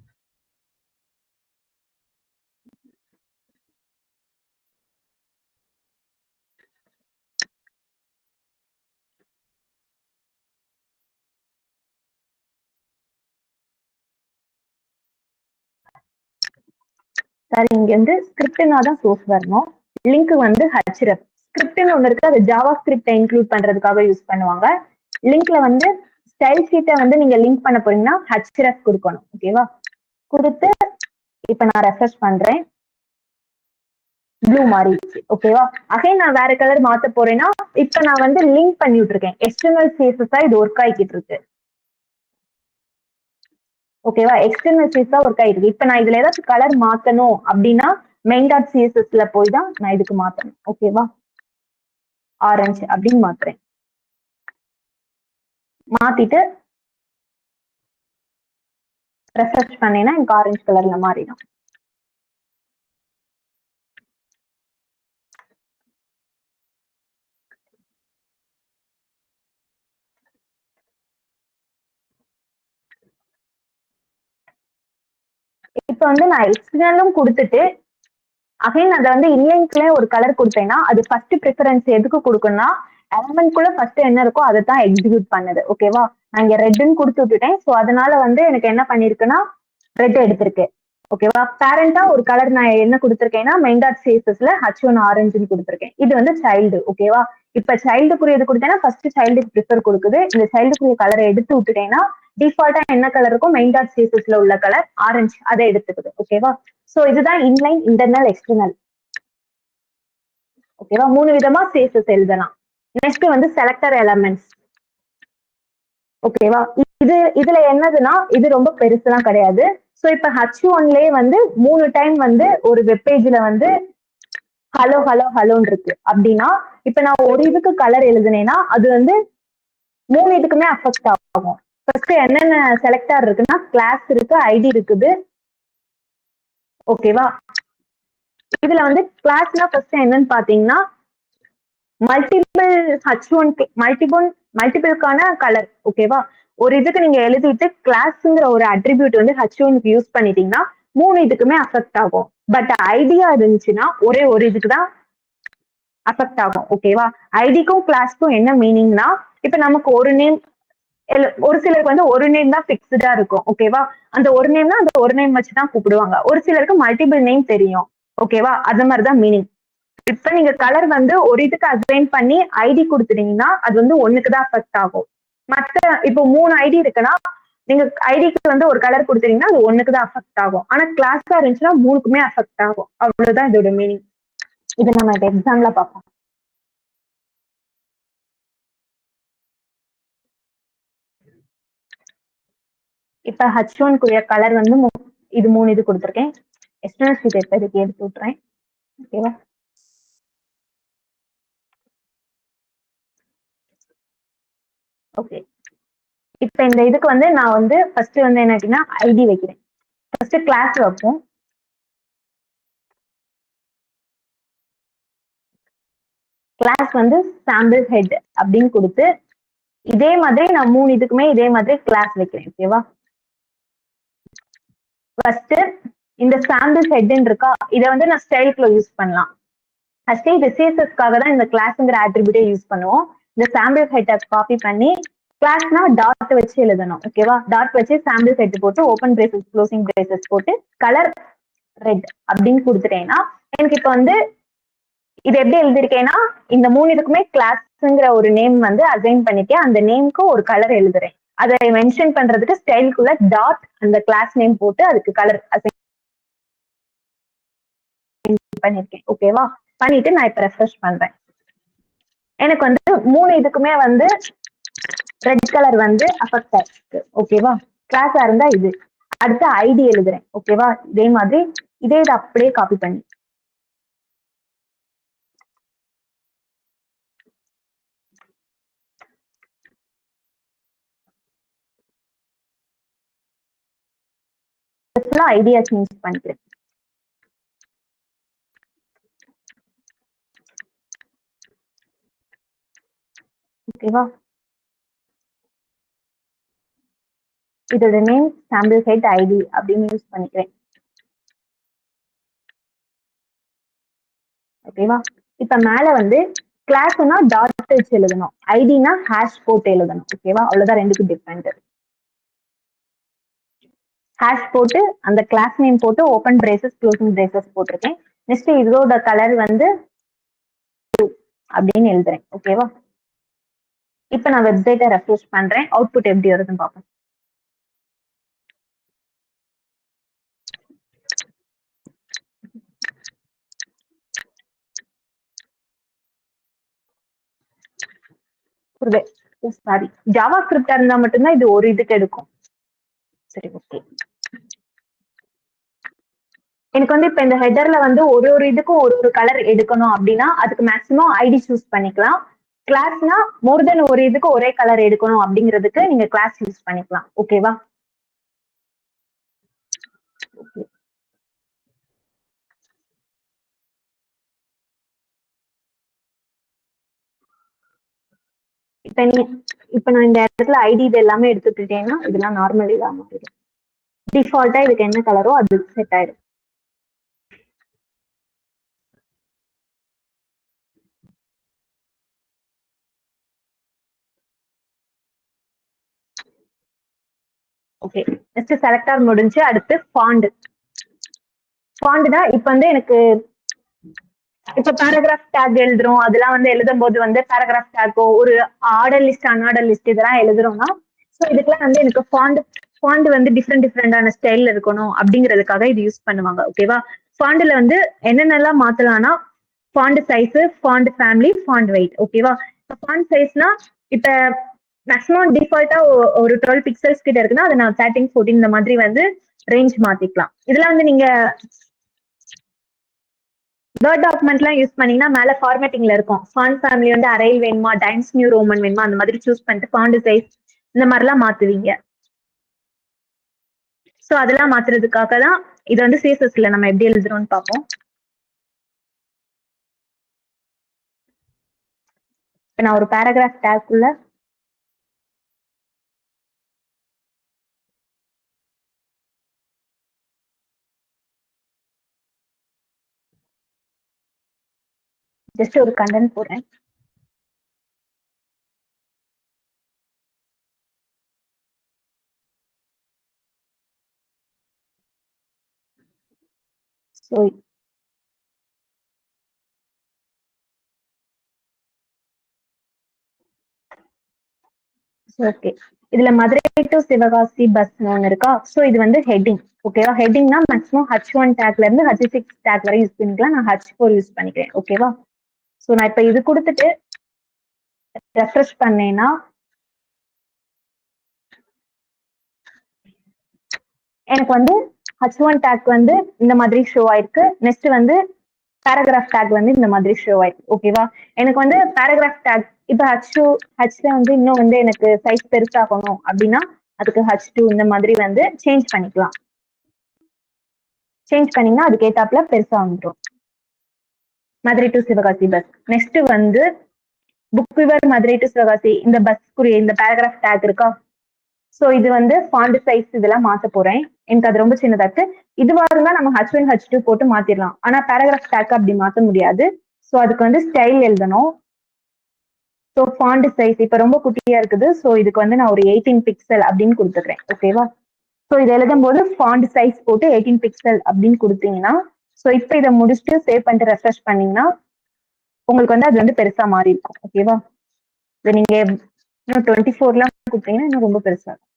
சாரி, இங்க வந்து ஸ்கிரிப்ட்னா தான் சோர்ஸ் வரணும். லிங்க் வந்து href. ஸ்கிரிப்ட்னு ஒண்ணு இருக்கு, அது ஜாவா ஸ்கிரிப்டை இன்க்ளூட் பண்றதுக்காக யூஸ் பண்ணுவாங்க. லிங்க்ல வந்து ஸ்டைல் ஷீட்டை வந்து நீங்க லிங்க் பண்ண போறீங்கன்னா href கொடுக்கணும். ஓகேவா? கொடுத்து இப்ப நான் ரெஃப்ரெஷ் பண்றேன், ப்ளூ மாறிடுச்சு. ஓகேவா? அகைன் நான் வேற கலர் மாத்த போறேன்னா இப்ப நான் வந்து லிங்க் பண்ணி விட்டுருக்கேன். எக்ஸ்டர்னல் CSS இது ஒர்க் ஆகிக்கிட்டு இருக்கு. ஓகேவா? எக்ஸ்டர்னல் CSS ஒர்க் ஆயிருக்கு. இப்ப நான் இதுல ஏதாச்சும் கலர் மாத்தணும் அப்படின்னா main.css போய் தான் நான் இதுக்கு மாத்தணும். ஓகேவா? ஆரஞ்சு அப்படின்னு மாத்துறேன். மாத்திட்டு ரெஃப்ரெஷ் பண்ணேன்னா எனக்கு ஆரஞ்சு கலர்ல மாறிடும். இப்ப வந்து நான் எக்ஸ்டர்னலும் கொடுத்துட்டு அகைன் அதை வந்து இன்லைன்ஸ்ல ஒரு கலர் கொடுத்தேன்னா அது ஃபர்ஸ்ட் ப்ரிஃபரன்ஸ் எதுக்கு கொடுக்கணும்னா எலமெண்ட் குள்ள ஃபர்ஸ்ட் என்ன இருக்கோ அதை தான் எக்ஸிக்யூட் பண்ணுது. ஓகேவா? நான் இங்க ரெட்னு கொடுத்து விட்டுட்டேன். ஸோ அதனால வந்து எனக்கு என்ன பண்ணிருக்குன்னா ரெட் எடுத்திருக்கு. ஓகேவா? பேரண்டா ஒரு கலர் நான் என்ன கொடுத்துருக்கேன்னா main.cssல h1 ஆரஞ்சுன்னு கொடுத்துருக்கேன். இது வந்து சைல்டு. ஓகேவா? இப்ப சைல்டுக்குரிய இது கொடுத்தேன்னா ஃபர்ஸ்ட் சைல்டுக்கு ப்ரிஃபர் கொடுக்குது. இந்த சைல்டுக்குரிய கலரை எடுத்து விட்டுட்டேன்னா டிஃபால்ட்டா என்ன கலர் இருக்கும், மெயின் டாட் சிஎஸ்எஸ்ல உள்ள கலர் ஆரஞ்சு, அதை எடுத்துக்குது. ஓகேவா? சோ இதுதான் இன்லைன், இன்டர்னல், எக்ஸ்டர்னல். ஓகேவா? 3 விதமா சிஎஸ்எஸ் எழுதலாம். நெக்ஸ்ட் வந்து செலக்டர் எலமெண்ட்ஸ். ஓகேவா? இதுல என்னதுன்னா, இது ரொம்ப பெருசுலாம் கிடையாது. சோ இப்ப H1லயே வந்து 3 டைம் வந்து ஒரு வெப் பேஜ்ல வந்து ஹலோ ஹலோ ஹலோன்னு இருக்கு அப்படின்னா, இப்ப நான் ஒரு இதுக்கு கலர் எழுதுனேன்னா அது வந்து 3 இதுக்குமே அஃபெக்ட் ஆகும். ஃபர்ஸ்ட் என்னென்ன செலக்டர் இருக்குன்னா, கிளாஸ் இருக்கு, ஐடி இருக்குது. ஓகேவா? இதுல வந்து கிளாஸ்னா ஃபர்ஸ்ட் என்னன்னு பாத்தீங்கன்னா, மல்டிபிள் H1 மல்டிபிள்கான கலர். ஓகேவா? ஒரு இதுக்கு நீங்க எழுதிட்டு கிளாஸ்ங்கிற ஒரு அட்ரிபியூட் வந்து H1க்கு யூஸ் பண்ணிட்டீங்கன்னா 3 இதுக்குமே அஃபெக்ட் ஆகும். பட் ஐடியா இருந்துச்சுன்னா ஒரே ஒரு இதுக்கு தான் அஃபெக்ட் ஆகும். ஓகேவா? ஐடிக்கும் கிளாஸ்க்கும் என்ன மீனிங்னா, இப்ப நமக்கு ஒரு நேம், ஒரு சிலருக்கு வந்து ஒரு நேம் தான் பிக்ஸ்டா இருக்கும். ஓகேவா? அந்த ஒரு நேம்னா அந்த ஒரு நேம் வச்சு தான் கூப்பிடுவாங்க. ஒரு சிலருக்கு மல்டிபிள் நேம் தெரியும். ஓகேவா? அந்த மாதிரி தான் மீனிங். இப்ப நீங்க கலர் வந்து ஒரு இதுக்கு அசைன் பண்ணி ஐடி கொடுத்துட்டீங்கன்னா அது வந்து ஒண்ணுக்கு தான் அஃபெக்ட் ஆகும். மத்த இப்போ 3 ஐடி இருக்குன்னா நீங்க ஐடிக்கு வந்து ஒரு கலர் கொடுத்தீங்கன்னா அது ஒண்ணுக்கு தான் அஃபெக்ட் ஆகும். ஆனா கிளாஸா இருந்துச்சுன்னா 3க்குமே அஃபெக்ட் ஆகும். அவ்வளவுதான் இதோட மீனிங். இதை நம்ம எக்ஸாம்ல பார்ப்போம். இப்ப H1 குரிய கலர் வந்து இது 3 இது கொடுத்துருக்கேன். எக்ஸ்டர்னல் ஷீட் இப்போதைக்கு எடுத்து விட்டுறேன். ஓகேவா? ஓகே. இப்ப இந்த இதுக்கு வந்து நான் வந்து ஃபர்ஸ்ட் வந்து என்ன அப்படின்னா ஐடி வைக்கிறேன். ஃபர்ஸ்ட் கிளாஸ் வைப்போம். கிளாஸ் வந்து சாம்பிள் ஹெட் அப்படின்னு கொடுத்து இதே மாதிரி நான் 3 இதுக்குமே இதே மாதிரி கிளாஸ் வைக்கிறேன். ஓகேவா? ஃபர்ஸ்ட் இந்த சாம்பிள் ஹெட்ன்னு இருக்கா, இதை வந்து நான் ஸ்டைலுக்குள்ள யூஸ் பண்ணலாம். ஃபர்ஸ்ட் இது சிஎஸ்எஸ்க்காக தான் இந்த கிளாஸ்ங்கிற ஆட்ரிபியூட்டே யூஸ் பண்ணுவோம். இந்த சாம்பிள் ஹெட்டை காப்பி பண்ணி கிளாஸ்னா டாட் வச்சு எழுதணும். ஓகேவா? டாட் வச்சு சாம்பிள் ஹெட் போட்டு ஓப்பன் பிரேசஸ் க்ளோசிங் பிரேசஸ் போட்டு கலர் ரெட் அப்படின்னு கொடுத்துட்டேன்னா எனக்கு இப்ப வந்து இது எப்படி எழுதிருக்கேன்னா இந்த 3 இதுக்குமே கிளாஸ்ங்கிற ஒரு நேம் வந்து அசைன் பண்ணிருக்கேன். அந்த நேம்க்கு ஒரு கலர் எழுதுறேன். அதை மென்ஷன் பண்றதுக்கு ஸ்டைலுக்குள்ள டாட் அந்த கிளாஸ் நேம் போட்டு அதுக்கு கலர் அசைன் பண்ணிருக்கேன். ஓகேவா? பண்ணிட்டு நான் இப்ப ரெஃப்ரெஷ் பண்றேன். எனக்கு வந்து 3 இதுக்குமே வந்து ரெட் கலர் வந்து அஃபெக்ட் ஆயிருக்கு. ஓகேவா? கிளாஸா இருந்தா இது. அடுத்து ஐடி எழுதுறேன். ஓகேவா? இதே மாதிரி இதே இதை அப்படியே காப்பி பண்ணி ஐடியா சேஞ்ச் பண்ணிக்கிறேன். ஓகேவா? இதோட நேம் சாம்பிள் ஹெட் ஐடி அப்படின்னு யூஸ் பண்ணிக்கிறேன். ஓகேவா? இப்ப மேல வந்து கிளாஸ்னா டாட் வச்சு எழுதணும், ஐடினா ஹேஷ் போட்டு எழுதணும். ஓகேவா? அவ்வளவுதான் ரெண்டுக்கும் டிஃபரெண்ட். ஹேஷ் போட்டு அந்த கிளாஸ் நேம் போட்டு ஓப்பன் பிரேசஸ் க்ளோசிங் பிரேசஸ் போட்டிருக்கேன். நெக்ஸ்ட் இதோட கலர் வந்து அப்படின்னு எழுதுறேன். ஓகேவா? இப்ப நான் வெப்சைட்டை ரெஃப்ரெஷ் பண்றேன். அவுட்புட் எப்படி வருதுன்னு பார்ப்போம். சாரி, ஜாவா ஸ்கிரிப்டா இருந்தா மட்டும்தான் இது ஒரு இதுக்கு எடுக்கும். சரி, ஓகே. எனக்கு வந்து இப்ப இந்த ஹெட்டர்ல வந்து ஒரு ஒரு இதுக்கும் ஒரு ஒரு கலர் எடுக்கணும் அப்படின்னா அதுக்கு மேக்ஸிமம் ஐடி சூஸ் பண்ணிக்கலாம். கிளாஸ்னா மோர் தென் ஒரு இதுக்கு ஒரே கலர் எடுக்கணும் அப்படிங்கிறதுக்கு நீங்க கிளாஸ் யூஸ் பண்ணிக்கலாம். ஓகேவா? இப்ப நான் இந்த இடத்துல ஐடி இது எல்லாமே எடுத்துக்கிட்டேன்னா இதெல்லாம் நார்மல் இதா மாறிடும். டிஃபால்ட்டா இதுக்கு என்ன கலரோ அது செட் ஆயிடும். ஓகே. நெக்ஸ்ட் செலக்டர் முடிஞ்சு அடுத்து ஃபாண்ட். ஃபாண்ட்னா இப்ப வந்து எனக்கு இப்ப பேராகிராஃப் டேக் எழுதுறோம், அதெல்லாம் வந்து எழுதும் போது வந்து பேராகிராஃப் டேக்கோ ஒரு ஆர்டர் லிஸ்ட் அன்ஆர்டர் லிஸ்ட் இதெல்லாம் எழுதுறோம்னா ஸோ இதுக்கெல்லாம் வந்து எனக்கு ஃபாண்ட் வந்து டிஃப்ரெண்டான ஸ்டைல்ல இருக்கணும் அப்படிங்கிறதுக்காக இது யூஸ் பண்ணுவாங்க. ஓகேவா? ஃபாண்ட்ல வந்து என்னென்னலாம் மாத்தலாம்னா, font size, font family, font weight. ஓகேவா? இப்ப ஃபாண்ட் சைஸ்னா இப்ப மேக்ஸிமம் டிஃபால்ட்டா ஒரு 12 பிக்சல்ஸ் கிட்ட இருக்குன்னா, அதை நான் 13, 14 இந்த மாதிரி வந்து ரேஞ்ச் மாத்திக்கலாம். இதெல்லாம் வந்து நீங்க வேர்ட் டாக்குமெண்ட்லாம் யூஸ் பண்ணீங்கன்னா மேல ஃபார்மேட்டிங்ல இருக்கும். ஃபாண்ட் ஃபேமிலி வந்து அரைல் வேணுமா, டைம்ஸ் நியூ ரோமன் வேணுமா, அந்த மாதிரி சூஸ் பண்ணிட்டு ஃபாண்ட் சைஸ் இந்த மாதிரிலாம் மாத்துவீங்க. ஸோ அதெல்லாம் மாத்துறதுக்காக தான் இது வந்து சிஎஸ்எஸ்ல நம்ம எப்படி எழுதுறோம்னு பார்ப்போம். இப்போ நான் ஒரு பேராகிராஃப் டேக்குள்ள ஜஸ்ட் ஒரு கண்டென்ட் போடுறேன். ஸோ ஓகே, இதுல மதுரை டு சிவகாசி பஸ் ஒன்று இருக்கா. ஸோ இது வந்து ஹெட்டிங். ஓகேவா? ஹெட்டிங்னா மேக்ஸிமம் H1 டேக்ல இருந்து H6 டேக் வரை யூஸ் பண்ணிக்கலாம். நான் H4 யூஸ் பண்ணிக்கிறேன். ஓகேவா? ஸோ நான் இப்போ இது கொடுத்துட்டு ரெஃப்ரெஷ் பண்ணேன்னா எனக்கு வந்து H1 டேக் வந்து இந்த மாதிரி ஷோ ஆயிருக்கு. நெக்ஸ்ட் வந்து பேராகிராஃப் டேக் வந்து இந்த மாதிரி ஷோ ஆயிருக்கு. ஓகேவா? எனக்கு வந்து பேராகிராஃப் டேக் இப்போ Hல வந்து இன்னும் வந்து எனக்கு சைஸ் பெருசாகணும் அப்படின்னா அதுக்கு H2 இந்த மாதிரி வந்து சேஞ்ச் பண்ணிக்கலாம். சேஞ்ச் பண்ணீங்கன்னா அதுக்கு ஏத்தாப்புல பெருசா வந்துடும். Madurai to Sivakasi bus. Next வந்து புக் விவர் மதுரை டு சிவகாசி இந்த பஸ்க்குரிய இந்த பேராகிராஃப் டேக் இருக்கா. ஸோ இது வந்து ஃபாண்ட் சைஸ் இதெல்லாம் மாத்த போறேன். எனக்கு அது ரொம்ப சின்னதாக்கு. இதுவா இருந்தா நம்ம H1 H2 போட்டு மாத்திரலாம். ஆனா பேராகிராஃப் டேக் அப்படி மாத்த முடியாது. ஸோ அதுக்கு வந்து ஸ்டைல் எழுதணும். ஸோ ஃபாண்ட் சைஸ் இப்ப ரொம்ப குட்டியா இருக்குது. ஸோ இதுக்கு வந்து நான் ஒரு 18 பிக்சல் அப்படின்னு கொடுத்துக்கிறேன். ஓகேவா? ஸோ இது எழுதும் போது ஃபாண்ட் சைஸ் போட்டு 18 பிக்சல் அப்படின்னு கொடுத்தீங்கன்னா, ஸோ இப்போ இதை முடிச்சுட்டு சேவ் பண்ணிட்டு ரெஃப்ரெஷ் பண்ணீங்கன்னா உங்களுக்கு வந்து அது வந்து பெருசா மாறி இருக்கும். ஓகேவா? இதை நீங்க இன்னும் 24லாம் கொடுத்தீங்கன்னா இன்னும் ரொம்ப பெருசா இருக்கும்.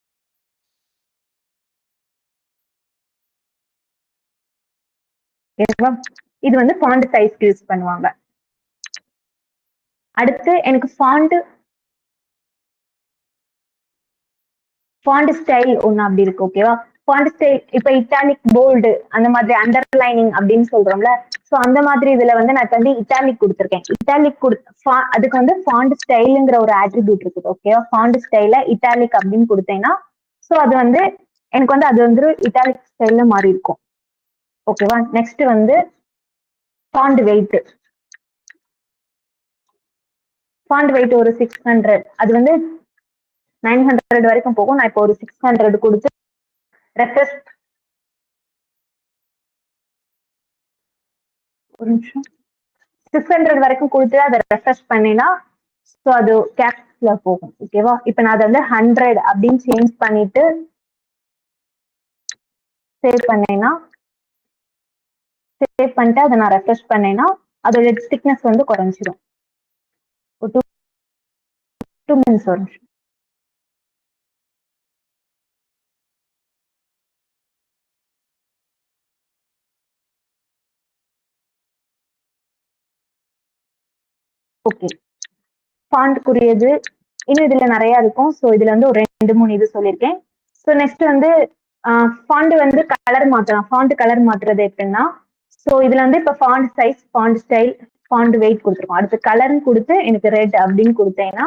ஓகேவா? இது வந்து ஃபாண்ட் சைஸ்க்கு யூஸ் பண்ணுவாங்க. அடுத்து எனக்கு ஃபாண்ட் ஸ்டைல் ஒண்ணு அப்படி இருக்கு. ஓகேவா? ஃபாண்ட் ஸ்டைல் இப்ப இட்டாலிக், போல்டு அந்த மாதிரி அண்டர்லைனிங் அப்படின்னு சொல்றோம்ல. ஸோ அந்த மாதிரி இதுல வந்து நான் வந்து இட்டாலிக் கொடுத்துருக்கேன். இட்டாலிக் அதுக்கு வந்து ஃபாண்ட் ஸ்டைலுங்கிற ஒரு ஆட்ரிபியூட் இருக்குது. ஓகேவா? ஃபாண்ட் ஸ்டைல இட்டாலிக் அப்படின்னு கொடுத்தேன்னா ஸோ அது வந்து எனக்கு வந்து அது வந்து இட்டாலிக் ஸ்டைல்ல மாறி இருக்கும். ஓகேவா? நெக்ஸ்ட் வந்து ஃபாண்ட் வெயிட். ஃபாண்ட் வெயிட் ஒரு 600. அது வந்து 900 வரைக்கும் போகும். நான் இப்போ ஒரு 600 கொடுத்து ரெஃப்ரெஷ் ஒரு நிமிஷம் 600 வரைக்கும் கொடுத்து அதை ரெஃப்ரெஷ் பண்ணினா ஸோ அது கேப்ஸ்ல போகும். ஓகேவா? இப்போ நான் அதை வந்து 100 அப்படின்னு சேஞ்ச் பண்ணிட்டு சேவ் பண்ணேன்னா சேவ் பண்ணிட்டு அதை நான் ரெஃப்ரெஷ் பண்ணேன்னா அதோட திக்னஸ் வந்து குறைஞ்சிரும். ஒரு 2 மினிட்ஸ் வரும். ஓகே, ஃபாண்ட்க்குரியது இன்னும் இதுல நிறைய இருக்கும். ஸோ இதுல வந்து ஒரு 2-3 இது சொல்லியிருக்கேன். ஸோ நெக்ஸ்ட் வந்து ஃபாண்ட் வந்து கலர் மாற்றலாம். ஃபாண்ட் கலர் மாற்றுறது எப்படின்னா, ஸோ இதுல வந்து இப்போ font size, font style, font weight கொடுத்துருக்கோம். அடுத்து கலர்னு கொடுத்து எனக்கு ரெட் அப்படின்னு கொடுத்தேன்னா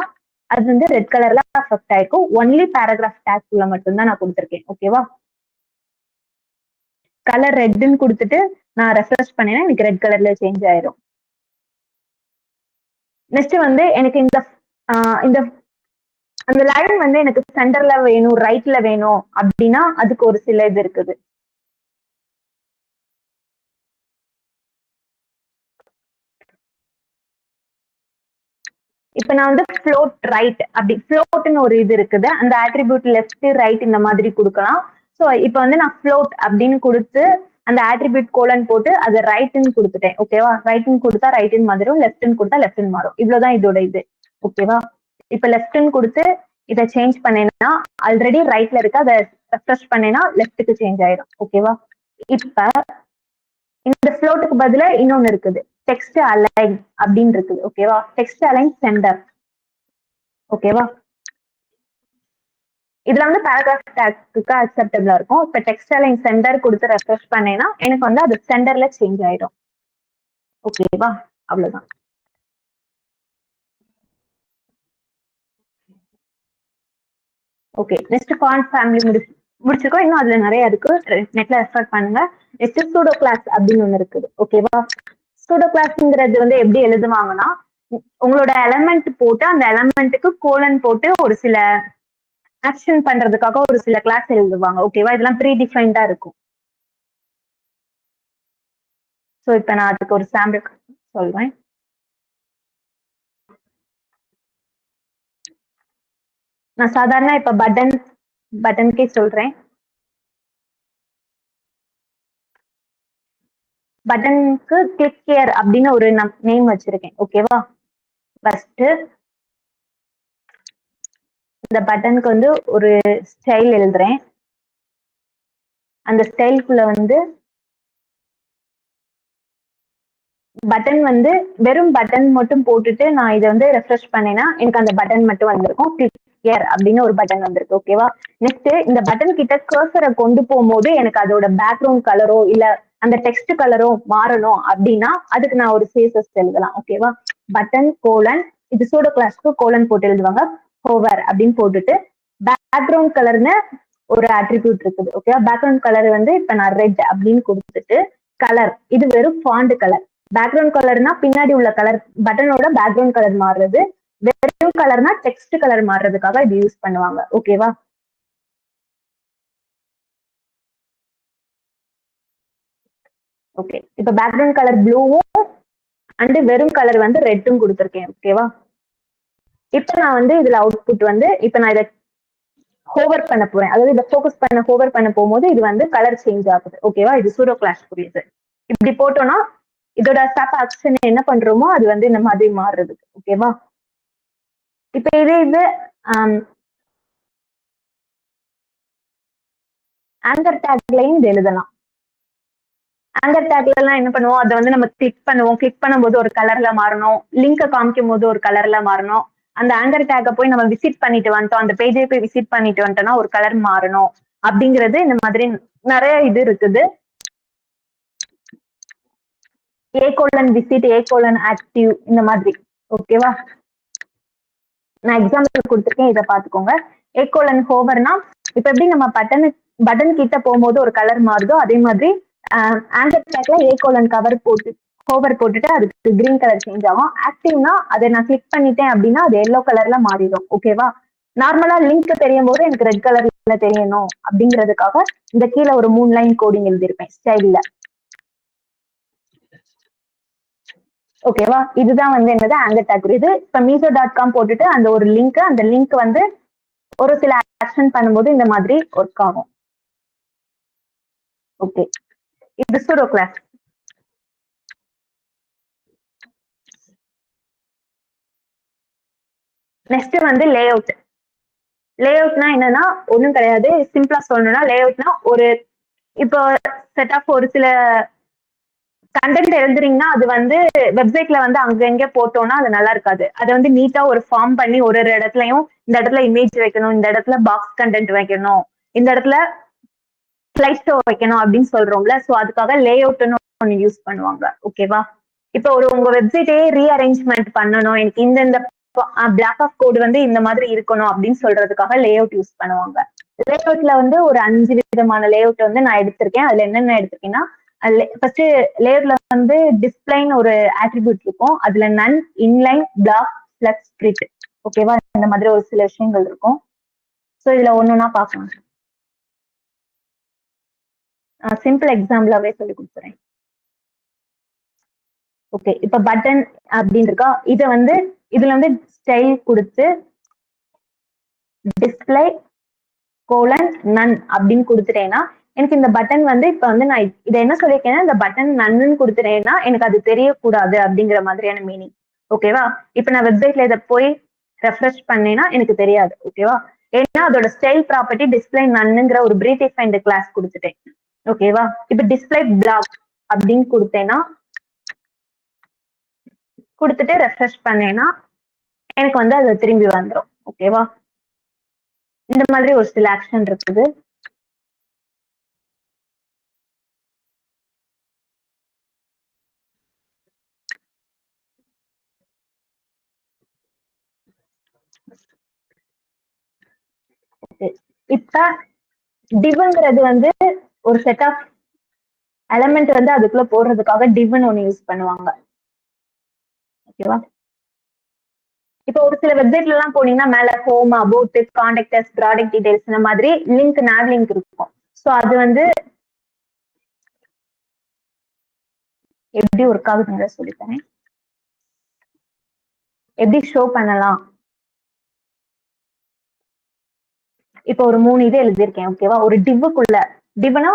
அது வந்து ரெட் கலர்ல அஃபெக்ட் ஆயிருக்கும். ஒன்லி பேராகிராஃப் டேக்ல மட்டும்தான் நான் கொடுத்துருக்கேன். ஓகேவா? கலர் ரெட்னு கொடுத்துட்டு நான் ரெஃப்ரெஷ் பண்ணேன்னா எனக்கு ரெட் கலர்ல சேஞ்ச் ஆயிரும். நெக்ஸ்ட் வந்து எனக்கு இந்த இந்த அந்த லைன் வந்து எனக்கு சென்டர்ல வேணும், ரைட்ல வேணும் அப்படின்னா அதுக்கு ஒரு சில இது இருக்குது. இப்ப நான் வந்து ஃப்ளோட் ரைட் அப்படி ஃப்ளோட்னு ஒரு இது இருக்குது. அந்த ஆட்ரிபியூட் லெஃப்ட் ரைட் இந்த மாதிரி கொடுக்கலாம். ஸோ இப்போ வந்து நான் ஃப்ளோட் அப்படின்னு கொடுத்து அந்த ஆட்ரிபியூட் கோலன் போட்டு அதை ரைட்னு கொடுத்துட்டேன். ஓகேவா? ரைட்னு கொடுத்தா ரைட்னு மாறும், லெஃப்ட்னு கொடுத்தா லெஃப்ட்னு மாறும். இவ்வளவுதான் இதோட இது. ஓகேவா? இப்ப லெஃப்ட்னு கொடுத்து இதை சேஞ்ச் பண்ணேன்னா ஆல்ரெடி ரைட்ல இருக்கு, அதை ரெஃப்ரெஷ் பண்ணேன்னா லெஃப்ட்டுக்கு சேஞ்ச் ஆயிடும். ஓகேவா? இப்ப இந்த ஃப்ளோட்டுக்கு பதிலா இன்னொன்னு இருக்குது, டெக்ஸ்ட் அலைன் அப்படின்னு இருக்குது. ஓகேவா? Text align centre. ஓகேவா? இதுல வந்து பேராகிராஃப் டேக்ஸுக்கு அக்செப்டபிளா இருக்கும். இப்ப டெக்ஸ்ட் அலைன் சென்டர் கொடுத்து ரெஃப்ரெஷ் பண்ணேன்னா எனக்கு வந்து அது சென்டர்ல சேஞ்ச் ஆயிடும். ஓகேவா? அவ்வளவுதான். ஓகே, நெக்ஸ்ட் ஃபாண்ட் ஃபேமிலி முடிச்சிருக்கோம். இன்னும் அதுல நிறைய இருக்கு, நெட்ல ரெஃபர் பண்ணுங்க. நெக்ஸ்ட் சூடோ கிளாஸ் அப்படின்னு ஒண்ணு இருக்குது. ஓகேவா? சூடோ கிளாஸ்ங்கிறது வந்து எப்படி எழுதுவாங்கன்னா, உங்களோட எலமெண்ட் போட்டு அந்த எலமெண்ட்டுக்கு கோலன் போட்டு ஒரு சில ஆக்ஷன் பண்றதுக்காக ஒரு சில கிளாஸ் எழுதுவாங்க. ஓகேவா? இதெல்லாம் ப்ரீ டிஃபைன்டா இருக்கும். ஸோ இப்போ நான் அதுக்கு ஒரு சாம்பிள் சொல்றேன். நான் சாதாரண இப்ப பட்டன்கே சொல்றேன். பட்டனுக்கு கிளிக் ஹியர் அப்படின்னு ஒரு நேம் வச்சிருக்கேன். ஓகேவா? ஃபர்ஸ்ட் இந்த பட்டனுக்கு வந்து ஒரு ஸ்டைல் எழுதுறேன். அந்த ஸ்டைலுக்குள்ள வந்து பட்டன் வந்து வெறும் பட்டன் மட்டும் போட்டுட்டு நான் இதை வந்து ரெஃப்ரெஷ் பண்ணேன்னா எனக்கு அந்த பட்டன் மட்டும் வந்திருக்கும். கிளிக் ஹியர் அப்படின்னு ஒரு பட்டன் வந்திருக்கு. ஓகேவா? நெக்ஸ்ட் இந்த பட்டன் கிட்ட கர்சரை கொண்டு போகும்போது எனக்கு அதோட பேக்ரவுண்ட் கலரோ இல்ல அந்த டெக்ஸ்ட் கலரோ மாறணும் அப்படின்னா அதுக்கு நான் ஒரு சேசஸ் எழுதலாம். ஓகேவா? பட்டன் கோலன், இது சூடோ கிளாஸ்க்கு கோலன் போட்டு எழுதுவாங்க. ஹோவர் அப்படின்னு போட்டுட்டு பேக்ரவுண்ட் கலர்னு ஒரு அட்ரிபியூட் இருக்குது. ஓகேவா? பேக்ரவுண்ட் கலர் வந்து இப்ப நான் ரெட் அப்படின்னு கொடுத்துட்டு கலர், இது வெறும் ஃபாண்ட் கலர். பேக்ரவுண்ட் கலர்னா பின்னாடி உள்ள கலர், பட்டனோட பேக்ரவுண்ட் கலர் மாறுறது. வெறும் கலர்னா டெக்ஸ்ட் கலர் மாறுறதுக்காக இது யூஸ் பண்ணுவாங்க. ஓகேவா? ஓகே, இப்ப பேக்ரவுண்ட் கலர் ப்ளூவும் அண்ட் வெறும் கலர் வந்து ரெட்டும் கொடுத்துருக்கேன். ஓகேவா? இப்ப நான் வந்து இதுல அவுட்புட் வந்து இப்ப நான் இதை ஹோவர் பண்ண போறேன், அதாவது இதை ஃபோக்கஸ் பண்ண ஹோவர் பண்ண போகும்போது இது வந்து கலர் சேஞ்ச் ஆகுது. ஓகேவா? இது சூடோ கிளாஸ் புரியுது. இப்படி போட்டோம்னா இதோட ஸ்டாப் ஆக்ஷன் என்ன பண்றோமோ அது வந்து இந்த மாதிரி மாறுறது. ஓகேவா? இப்ப இது ஆங்கர் டேக்லையும் இது எழுதலாம். ஆங்கர் டேக்ல எல்லாம் என்ன பண்ணுவோம், அதை வந்து நம்ம கிளிக் பண்ணுவோம். கிளிக் பண்ணும்போது ஒரு கலர்ல மாறணும், லிங்கை காமிக்கும் போது ஒரு கலர்ல மாறணும். அந்த ஆங்கர் டேக்கை போய் நம்ம விசிட் பண்ணிட்டு வந்துட்டோம், அந்த பேஜை போய் விசிட் பண்ணிட்டு வந்துட்டோம்னா ஒரு கலர் மாறணும் அப்படிங்கிறது. இந்த மாதிரி நிறைய இது இருக்குது. ஏகோலன் விசிட், ஏகோலன் ஆக்டிவ், இந்த மாதிரி. ஓகேவா? நான் எக்ஸாம்பிள் கொடுத்துருக்கேன், இதை பார்த்துக்கோங்க. ஏகோலன் ஹோவர்னா இப்ப எப்படி நம்ம பட்டன் கிட்ட போகும்போது ஒரு கலர் மாறுதோ அதே மாதிரி ஆங்கர் டேக்ல ஏகோலன் கவர் போட்டு ஹோவர் போட்டுட்டு அதுக்கு கிரீன் கலர் சேஞ்ச் ஆகும். ஆக்டிவ்னா அதை நான் கிளிக் பண்ணிட்டேன் அப்படின்னா அது எல்லோ கலர்ல மாறிடும். ஓகேவா? நார்மலா லிங்க் தெரியும் போது எனக்கு ரெட் கலர்ல தெரியணும் அப்படிங்கிறதுக்காக இந்த கீழே ஒரு 3 லைன் கோடிங் எழுதியிருப்பேன் ஸ்டைல்ல. ஓகேவா? இதுதான் வந்து என்னது ஆங்கர் டேக். இது இப்ப மீசோ.com போட்டுட்டு அந்த ஒரு லிங்க், அந்த லிங்க் வந்து ஒரு சில ஆக்ஷன் பண்ணும்போது இந்த மாதிரி ஒர்க் ஆகும். ஓகே, இது சூடோ கிளாஸ். நெக்ஸ்ட் வந்து லே அவுட். லே அவுட்னா என்னன்னா ஒண்ணும் கிடையாது, சிம்பிளா சொல்லணும்னா லே அவுட்னா ஒரு இப்போ செட் ஆஃப் ஒரு சில கண்டென்ட் எழுதுறீங்கன்னா அது வந்து வெப்சைட்ல வந்து அங்க எங்க போட்டோம்னா அது நல்லா இருக்காது. அதை வந்து நீட்டா ஒரு ஃபார்ம் பண்ணி ஒரு ஒரு இடத்துலயும் இந்த இடத்துல இமேஜ் வைக்கணும், இந்த இடத்துல பாக்ஸ் கண்டென்ட் வைக்கணும், இந்த இடத்துல ஸ்லைட் ஷோ வைக்கணும் அப்படின்னு சொல்றோம்ல. ஸோ அதுக்காக லே அவுட்னு ஒன்று யூஸ் பண்ணுவாங்க. ஓகேவா? இப்போ உங்க வெப்சைட்டே ரீஅரேஞ்ச்மெண்ட் பண்ணணும், எனக்கு இந்த பிளாக் ஆஃப் கோடு வந்து இந்த மாதிரி இருக்கணும் அப்படின்னு சொல்றதுக்காக லே அவுட் யூஸ் பண்ணுவாங்க. லே அவுட்ல வந்து ஒரு 5 விதமான லே அவுட் வந்து நான் எடுத்திருக்கேன். அதுல என்னென்ன எடுத்திருக்கேன்னா, ஃபர்ஸ்ட் லேயர்ல வந்து டிஸ்பிளைன் ஒரு ஆட்ரிபியூட் இருக்கும். அதுல நன், இன்லைன், பிளாக், பிளஸ், ஸ்பிளிட். ஓகேவா? இந்த மாதிரி ஒரு சில விஷயங்கள் இருக்கும். ஸோ இதுல ஒன்னொன்னா பார்க்கலாம். சிம்பிள் எக்ஸாம்பிளாவே சொல்லி கொடுத்துறேன். ஓகே, இப்ப பட்டன் அப்படின்னு இருக்கா, இதை வந்து இதுல வந்து ஸ்டைல் கொடுத்து டிஸ்பிளே கோலன் நன் அப்படின்னு கொடுத்துட்டேன்னா எனக்கு இந்த பட்டன் வந்து இப்ப வந்து நான் இதை என்ன சொல்லியிருக்கேன்னா இந்த பட்டன் நன்னு கொடுத்துட்டேன்னா எனக்கு அது தெரியக்கூடாது அப்படிங்கிற மாதிரியான மீனிங். ஓகேவா? இப்ப நான் வெப்சைட்ல இதை போய் ரெஃப்ரெஷ் பண்ணேன்னா எனக்கு தெரியாது. ஓகேவா? ஏன்னா அதோட ஸ்டைல் ப்ராப்பர்ட்டி டிஸ்ப்ளே நன்னுங்கிற ஒரு ப்ரீடிஃபைன்டு கிளாஸ் கொடுத்துட்டேன். ஓகேவா? இப்ப டிஸ்ப்ளே பிளாக் அப்படின்னு கொடுத்தேன்னா கொடுத்துட்டு ரெஃப்ரெஷ் பண்ணேன்னா எனக்கு வந்து அது திரும்பி வந்துடும். ஓகேவா? இந்த மாதிரி ஒரு சில ஆக்ஷன் இருக்குது. இப்ப டிவ்ங்கிறது வந்து ஒரு செட் ஆஃப் எலமெண்ட் வந்து அதுக்குள்ள போடுறதுக்காக டிவ்னு ஒண்ணு யூஸ் பண்ணுவாங்க. ஓகேவா? இப்போ ஒரு சில வெப்சைட்ல எல்லாம் போனீங்கன்னா மேல home, about, contacts, product details இந்த மாதிரி லிங்க் nav லிங்க் இருக்கும். ஸோ அது வந்து எப்படி ஒர்க் ஆகுதுங்க சொல்லித்தரேன். எப்படி ஷோ பண்ணலாம். இப்போ ஒரு 3 இது எழுதியிருக்கேன். ஓகேவா? ஒரு டிவ்வுக்குள்ள டிவ்னா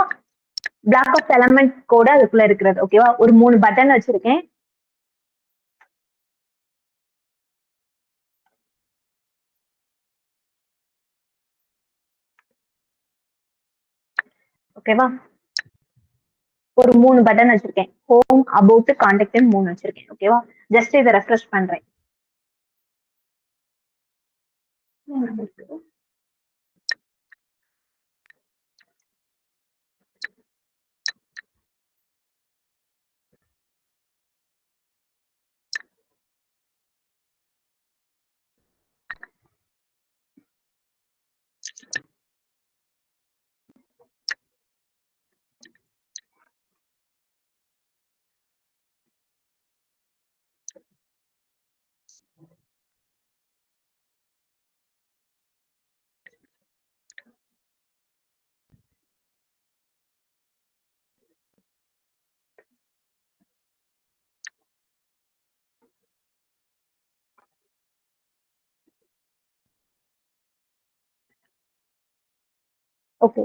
பிளாக் ஆஃப் எலமெண்ட் கோட அதுக்குள்ள இருக்கிறது. ஓகேவா? ஒரு 3 பட்டன் வச்சிருக்கேன். ஓகேவா? ஒரு 3 பட்டன் வச்சிருக்கேன். ஹோம், அபவுட், கான்டாக்ட் 3 வச்சிருக்கேன். ஓகேவா? ஜஸ்ட் இதை ரெஃப்ரெஷ் பண்றேன். ஓகே.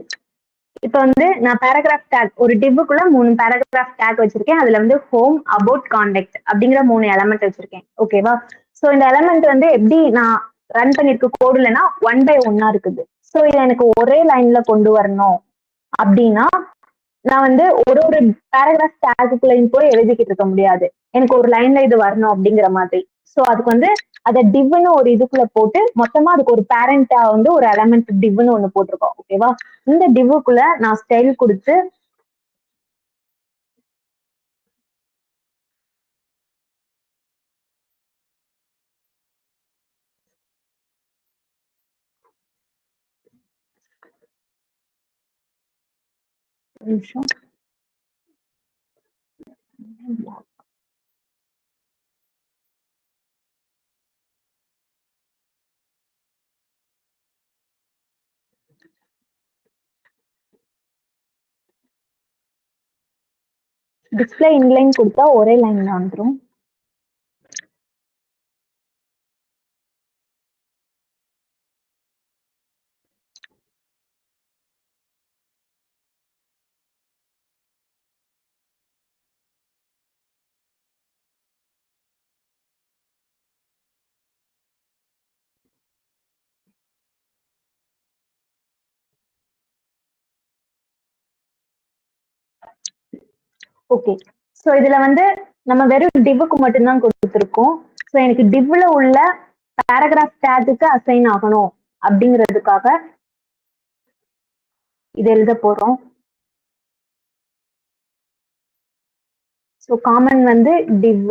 இப்ப வந்து நான் பேராகிராஃப் டேக் ஒரு டிவ்வுக்குள்ள 3 பேராகிராஃப் டேக் வச்சிருக்கேன். அதுல வந்து ஹோம், அபவுட், கான்டாக்ட் அப்படிங்கிற 3 எலமெண்ட் வச்சிருக்கேன். ஓகேவா? சோ இந்த எலமெண்ட் வந்து எப்படி நான் ரன் பண்ணிருக்க கோடுலனா 1 by 1 இருக்குது. சோ இதை எனக்கு ஒரே லைன்ல கொண்டு வரணும் அப்படின்னா நான் வந்து ஒரு ஒரு பேராகிராஃப் டேக்குக்குள்ளேயும் போய் எழுதிக்கிட்டு இருக்க முடியாது. எனக்கு ஒரு லைன்ல இது வரணும் அப்படிங்கிற மாதிரி. சோ அதுக்கு வந்து அதை டிவ்னு ஒரு இதுக்குள்ள போட்டு மொத்தமா அதுக்கு ஒரு பேரண்டா வந்து ஒரு எலமெண்ட் டிவ்னு ஒண்ணு போட்டிருக்கோம். ஓகேவா? இந்த டிவ்வுக்குள்ள நான் ஸ்டைல் கொடுத்து ஒரு நிமிஷம் டிஸ்பிளே இன்லைன் கொடுத்தா ஒரே லைன்ல வந்துடும். ஓகே. சோ இதுல வந்து நம்ம வெறும் டிவ்வுக்கு மட்டும்தான் கொடுத்துருக்கோம். சோ எனக்கு டிவ்ல உள்ள பேராகிராஃப் டேக்குக்கு அசைன் ஆகணும் அப்படிங்கிறதுக்காக இது எழுத போறோம். ஸோ காமன் வந்து div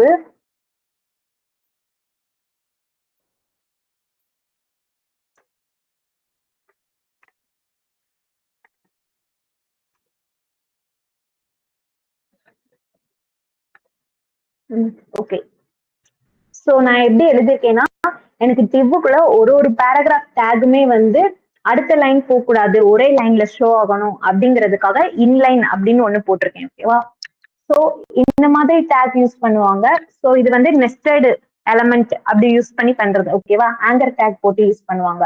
ஓகே. ஸோ நான் எப்படி எழுதியிருக்கேன்னா எனக்கு டிவ்வுக்குள்ள ஒரு ஒரு பேராகிராஃப் டேக்குமே வந்து அடுத்த லைன் போகக்கூடாது, ஒரே லைன்ல ஷோ ஆகணும் அப்படிங்கிறதுக்காக இன்லைன் அப்படின்னு ஒண்ணு போட்டிருக்கேன். ஓகேவா? ஸோ இந்த மாதிரி டேக் யூஸ் பண்ணுவாங்க. ஸோ இது வந்து நெஸ்டட் எலமெண்ட் அப்படி யூஸ் பண்ணி பண்றது. ஓகேவா? ஆங்கர் டேக் போட்டு யூஸ் பண்ணுவாங்க.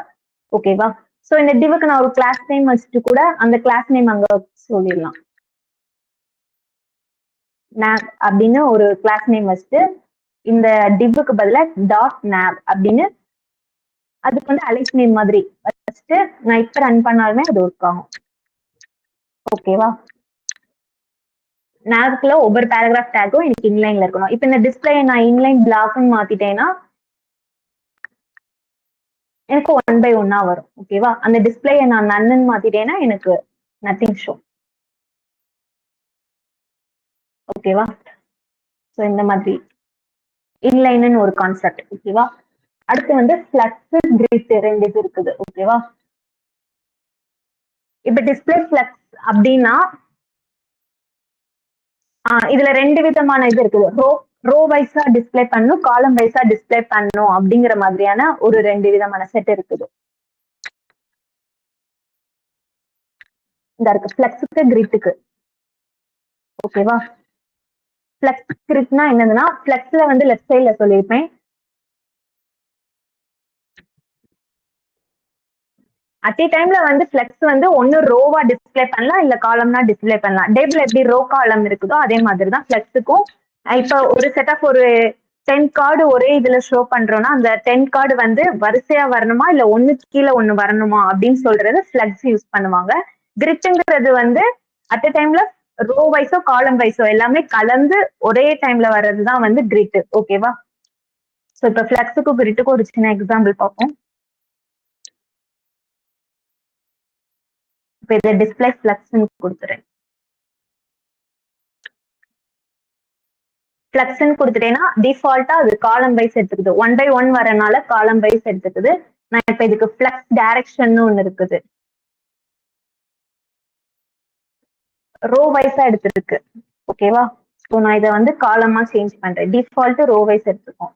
ஓகேவா? ஸோ இந்த டிவ்வுக்கு நான் ஒரு கிளாஸ் நேம் வச்சுட்டு கூட அந்த கிளாஸ் நேம் அங்க சொல்லிடலாம். nav அப்படின்னு ஒரு கிளாஸ் நேம் வச்சுட்டு இந்த டிவ்வுக்கு பதிலா டாட் nav அப்படின்னு அதுக்கு வந்து அலைஸ் நேம் மாதிரி ஃபர்ஸ்ட் நான் இப்ப ரன் பண்ணாலுமே அது ஒர்க் ஆகும். ஓகேவா? நாக்குள்ள ஒவ்வொரு பேராகிராஃப் டேக்கும் எனக்கு இன்லைன்ல இருக்கணும். இப்ப இந்த டிஸ்பிளே நான் இன்லைன் பிளாக்னு மாத்திட்டேன்னா எனக்கு 1 by 1 வரும். ஓகேவா? அந்த டிஸ்பிளேயை நான் நன்னு மாத்திட்டேன்னா எனக்கு நத்திங் ஷோ. ஓகேவா? ஸோ இந்த மாதிரி இன்லைன் ஒரு கான்செப்ட். ஓகேவா? அடுத்து வந்து ஃபிளக்ஸ் கிரிட் 2 இது இருக்குது. ஓகேவா? இப்ப டிஸ்பிளே ஃபிளக்ஸ் அப்படின்னா இதுல 2 விதமான இது இருக்குது. ரோ வைஸா டிஸ்பிளே பண்ணும், காலம் வைஸா டிஸ்பிளே பண்ணும் அப்படிங்கிற மாதிரியான ஒரு 2 விதமான செட் இருக்குது. இந்த இருக்கு ஃபிளக்ஸுக்கு கிரிட்டுக்கு. ஓகேவா? ஃபிளக்ஸ் கிரிட்னா என்னதுன்னா ஃபிளக்ஸ்ல வந்து லெஃப்ட் சைட்ல சொல்லியிருப்பேன். அட் டைம்ல வந்து ஃபிளக்ஸ் வந்து ஒன்னு ரோவா டிஸ்பிளே பண்ணலாம், இல்ல காலம்னா டிஸ்பிளே பண்ணலாம். டேபிள் எப்படி ரோ காலம் இருக்குதோ அதே மாதிரி தான் ஃபிளக்ஸுக்கும். இப்ப ஒரு செட் ஆஃப் ஒரு 10 கார்டு ஒரே இதுல ஷோ பண்றோம்னா அந்த 10 கார்டு வந்து வரிசையா வரணுமா இல்ல ஒண்ணுக்கு கீழே ஒண்ணு வரணுமா அப்படின்னு சொல்றது ஃபிளக்ஸ் யூஸ் பண்ணுவாங்க. கிரிட்ங்கிறது வந்து அட் டைம்ல ரோ வைஸோ காலம் வைஸோ எல்லாமே கலந்து ஒரே டைம்ல வர்றதுதான் வந்து கிரிட். ஓகேவா? ஸோ இப்ப ஃபிளக்ஸுக்கும் கிரிட்டுக்கும் ஒரு சின்ன எக்ஸாம்பிள் பார்ப்போம். இப்ப இதை டிஸ்பிளே ஃபிளக்ஸ்னு கொடுத்துறேன். ஃபிளக்ஸ்னு கொடுத்துட்டேன்னா டிஃபால்ட்டா அது காலம் வைஸ் எடுத்துக்குது. 1 by 1 வரனால காலம் வைஸ் எடுத்துக்குது. நான் இப்ப இதுக்கு ஃபிளக்ஸ் டைரக்ஷன் ஒன்னு இருக்குது, ரோ வைஸா எடுத்துருக்கு. ஓகேவா? ஸோ நான் இதை வந்து காலமா சேஞ்ச் பண்றேன். டிஃபால்ட் ரோ வைஸ் எடுத்துக்கோம்.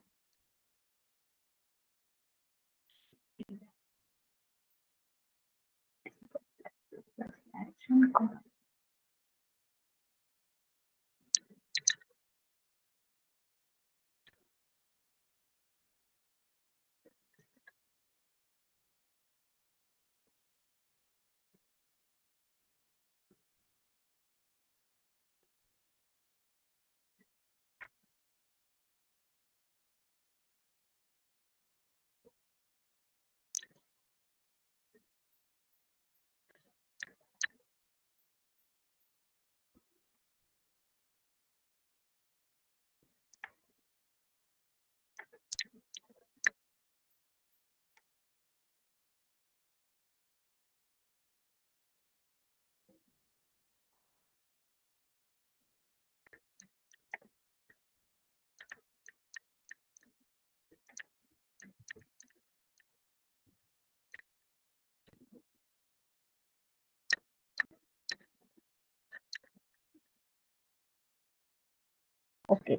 ஓகே,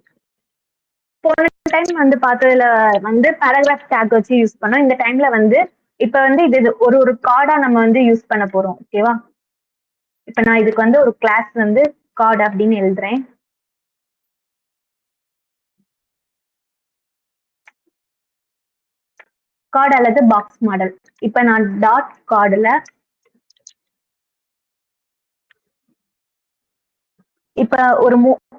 போன டைம் வந்து பார்த்ததுல வந்து பேராகிராஃப் டேக் வச்சு யூஸ் பண்ணோம். இந்த டைம்ல வந்து இப்ப வந்து இது ஒரு கார்டா நம்ம வந்து யூஸ் பண்ண போறோம். ஓகேவா? இப்ப நான் இதுக்கு வந்து ஒரு கிளாஸ் வந்து கார்டு அப்படின்னு எழுதுறேன். கார்டு அல்லது பாக்ஸ் மாடல். இப்ப நான் டாட் கார்டுல இப்ப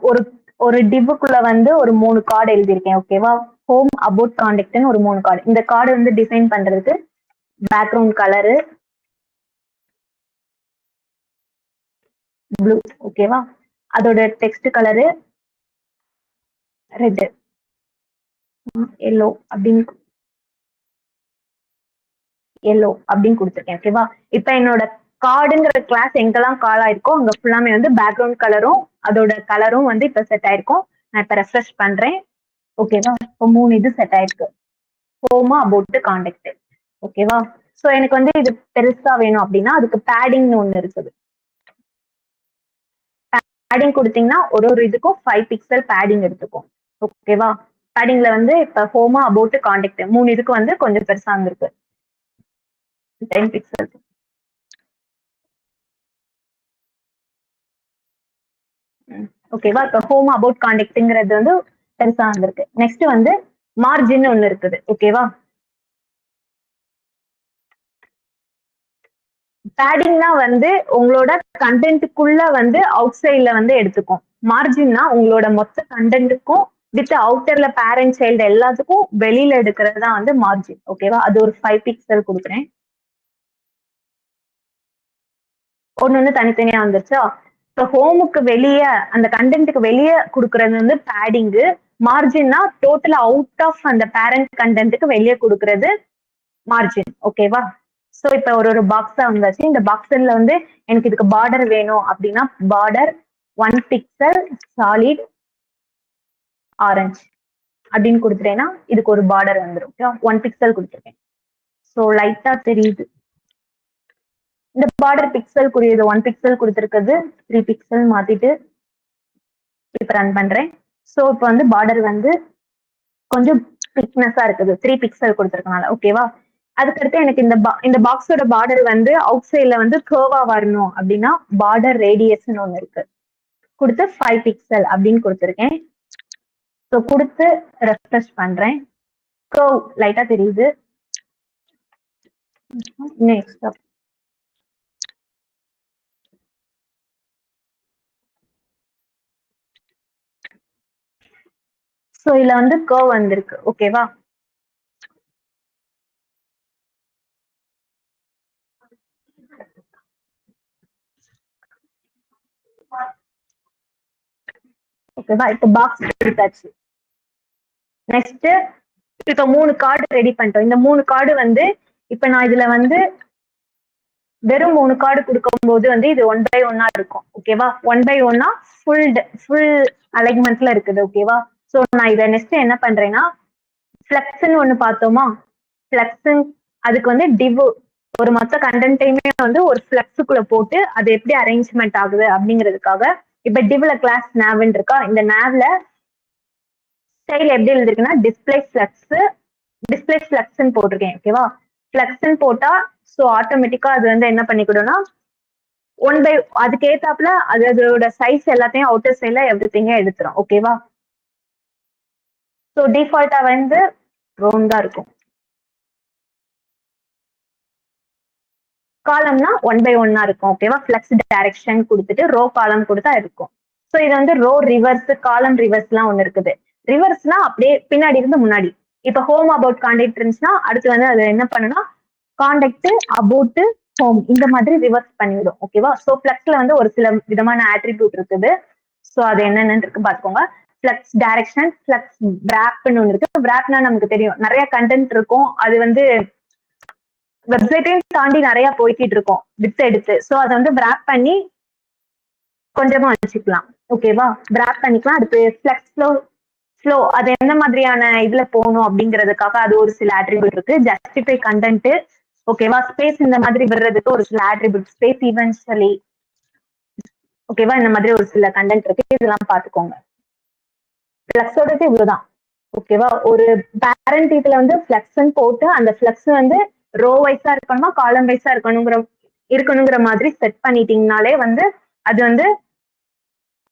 ஒரு ஒரு டிவ்வுக்குள்ள வந்து ஒரு 3 கார்டு எழுதியிருக்கேன். ஓகேவா? ஹோம், அபவுட், கான்டாக்ட்னு ஒரு 3 கார்டு. இந்த கார்டு வந்து டிசைன் பண்றதுக்கு பேக்ரவுண்ட் கலரு ப்ளூ. ஓகேவா? அதோட டெக்ஸ்ட் கலரு ரெட், எல்லோ அப்படின்னு கொடுத்துருக்கேன். ஓகேவா? இப்ப என்னோட கார்டுங்கிற கிளாஸ் எங்கெல்லாம் கால் ஆயிருக்கோ அங்க ஃபுல்லாமே வந்து பேக்ரவுண்ட் கலரும் அதோட கலரும் வந்து இப்ப செட் ஆயிருக்கும். நான் இப்ப ரெஃப்ரெஷ் பண்றேன். ஓகேவா? இப்போ 3 இது செட் ஆயிருக்கு. Home, about, contact. ஓகேவா? சோ எனக்கு வந்து இது பெருசா வேணும் அப்படின்னா அதுக்கு பேடிங்னு ஒண்ணு இருக்குது. பேடிங் கொடுத்தீங்கன்னா ஒரு இதுக்கும் 5 பிக்சல் பேடிங் எடுத்துக்கும். ஓகேவா? பேடிங்ல வந்து இப்ப ஹோம், அபவுட், கான்டாக்ட் 3 இதுக்கு வந்து கொஞ்சம் பெருசா இருக்கு, 10 பிக்சல். ஓகேவா? இப்ப ஹோம், அபவுட், கான்டாக்ட்ங்கிறது வந்து பெருசா வந்திருக்கு. நெக்ஸ்ட் வந்து மார்ஜின் ஒண்ணு இருக்குது. ஓகேவா? பேடிங்னா வந்து உங்களோட கண்டென்ட்டுக்குள்ள வந்து அவுட் சைட்ல வந்து எடுத்துக்கும். மார்ஜின்னா உங்களோட மொத்த கண்டென்ட்டுக்கும் வித் அவுட்டர்ல பேரண்ட் சைல்டு எல்லாத்துக்கும் வெளியில எடுக்கிறது தான் வந்து மார்ஜின். ஓகேவா? அது ஒரு 5 பிக்சல் கொடுக்குறேன். ஒண்ணு தனித்தனியா வந்துருச்சா? இப்போ ஹோமுக்கு வெளிய அந்த கண்டென்ட்க்கு வெளிய குடுக்குறது வந்து பேடிங்கு. மார்ஜின்னா டோட்டலா அவுட் ஆஃப் அந்த பேரண்ட் கண்டென்ட்க்கு வெளிய குடுக்குறது மார்ஜின். ஓகேவா? சோ இப்ப ஒரு பாக்ஸா வந்தாச்சு. இந்த பாக்ஸ்ல வந்து எனக்கு இதுக்கு பார்டர் வேணும் அப்படின்னா பார்டர் 1 பிக்சல் சாலிட் ஆரஞ்சு அப்படின்னு கொடுத்துட்டேன்னா இதுக்கு ஒரு பார்டர் வந்துடும். 1 பிக்சல் கொடுத்துருக்கேன். ஸோ லைட்டா தெரியுது. இந்த பார்டர் பிக்சலுக்குரியது 1 பிக்சல் கொடுத்துருக்கிறது 3 பிக்சல் மாத்திட்டு இப்ப ரன் பண்றேன். ஸோ இப்போ வந்து பார்டர் வந்து கொஞ்சம் திக்னஸா இருக்குது 3 பிக்சல் கொடுத்துருக்கனால. ஓகேவா? அதுக்கடுத்து எனக்கு இந்த பாக்ஸோட பார்டர் வந்து அவுட் சைட்ல வந்து கர்வா வரணும் அப்படின்னா பார்டர் ரேடியஸ்னு ஒண்ணு இருக்கு. கொடுத்து 5 பிக்சல் அப்படின்னு கொடுத்துருக்கேன். ஸோ கொடுத்து ரெஃப்ரெஷ் பண்றேன். கர்வ் லைட்டா தெரியுது. நெக்ஸ்ட் ஸோ இதுல வந்து கர்வ் வந்திருக்கு. ஓகேவா? ஓகேவா? இப்போ பாக்ஸ் எடுத்தாச்சு. நெக்ஸ்ட் இப்ப 3 கார்டு ரெடி பண்ணிட்டோம். இந்த 3 கார்டு வந்து இப்ப நான் இதுல வந்து வெறும் 3 கார்டு கொடுக்கும்போது வந்து இது 1 பை 1 இருக்கும். ஓகேவா? 1 பை 1 ஃபுல் அலைன்மெண்ட்ல இருக்குது. ஓகேவா? சோ நான் இதை நெக்ஸ்ட் என்ன பண்றேன்னா ஃபிளக்ஸ்ன்னு ஒண்ணு பார்த்தோமா? ஃபிளக்ஸ் அதுக்கு வந்து டிவ் ஒரு மொத்த கண்டென்ட்டையுமே வந்து ஒரு ஃபிளக்ஸுக்குள்ள போட்டு அது எப்படி அரேஞ்ச்மெண்ட் ஆகுது அப்படிங்கிறதுக்காக இப்ப டிவ்ல கிளாஸ் நேவ்னு இருக்கா? இந்த நேவ்ல ஸ்டைல் எப்படி எழுதிருக்குன்னா டிஸ்பிளே ஃபிளக்ஸ்ன்னு போட்டிருக்கேன். ஓகேவா? ஃபிளக்ஸ்ன்னு போட்டா ஸோ ஆட்டோமேட்டிக்கா அது வந்து என்ன பண்ணிக்கிடும்னா 1 பை அதுக்கு ஏத்தாப்புல அதோட சைஸ் எல்லாத்தையும் அவுட்டர் சைட்ல எவ்ரிதிங்க எடுத்துரும். ஓகேவா? ஸோ டிஃபால்ட்டா வந்து ரவுண்டா இருக்கும். காலம்னா 1 பை 1 இருக்கும். ஓகேவா? ஃபிளக்ஸ் டைரக்ஷன் கொடுத்துட்டு ரோ காலம் கொடுத்தா இருக்கும். ஸோ இது வந்து ரோ ரிவர்ஸ் காலம் ரிவர்ஸ்லாம் ஒன்று இருக்குது. ரிவர்ஸ்னா அப்படியே பின்னாடி இருந்து முன்னாடி. இப்ப ஹோம் அபவுட் கான்டாக்ட் இருந்துச்சுன்னா அடுத்து வந்து அது என்ன பண்ணுனா கான்டாக்ட் அபவுட் ஹோம் இந்த மாதிரி ரிவர்ஸ் பண்ணிவிடும். ஓகேவா? ஸோ ஃபிளக்ஸ்ல வந்து ஒரு சில விதமான ஆட்ரிபியூட் இருக்குது. ஸோ அது என்னென்னு இருக்கு பார்த்துக்கோங்க. ஃபிளக்ஸ் டைரக்ஷன், ஃபிளக்ஸ் விராப்னு ஒன்று இருக்கு. விராப்னா நமக்கு தெரியும் நிறைய கண்டென்ட் இருக்கும். அது வந்து வெப்சைட்டையும் தாண்டி நிறைய போய்கிட்டு இருக்கும் வித் எடுத்து. ஸோ அதை வந்து விராப் பண்ணி கொஞ்சமா வச்சுக்கலாம். ஓகேவா? விராப் பண்ணிக்கலாம். அடுத்து ஃபிளக்ஸ் ஃப்ளோ அது என்ன மாதிரியான இதுல போகணும் அப்படிங்கிறதுக்காக அது ஒரு சில ஆட்ரிபியூட் இருக்கு. Justify content. ஓகேவா? ஸ்பேஸ் இந்த மாதிரி விடுறதுக்கு ஒரு சில ஆட்ரிபியூட் ஸ்பேஸ் ஈவென்ச்சுவலி. ஓகேவா? இந்த மாதிரி ஒரு சில கண்டென்ட் இருக்கு. இதெல்லாம் பாத்துக்கோங்க. ஃபிளக்ஸோடது இவ்வளவுதான். ஓகேவா? ஒரு பேரண்ட் இதுல வந்து ஃபிளக்ஸ்ன்னு போட்டு அந்த ஃபிளக்ஸ் வந்து ரோ வைஸா இருக்கணுமா காலம் வைஸா இருக்கணுங்கிற மாதிரி செட் பண்ணிட்டீங்கனாலே வந்து அது வந்து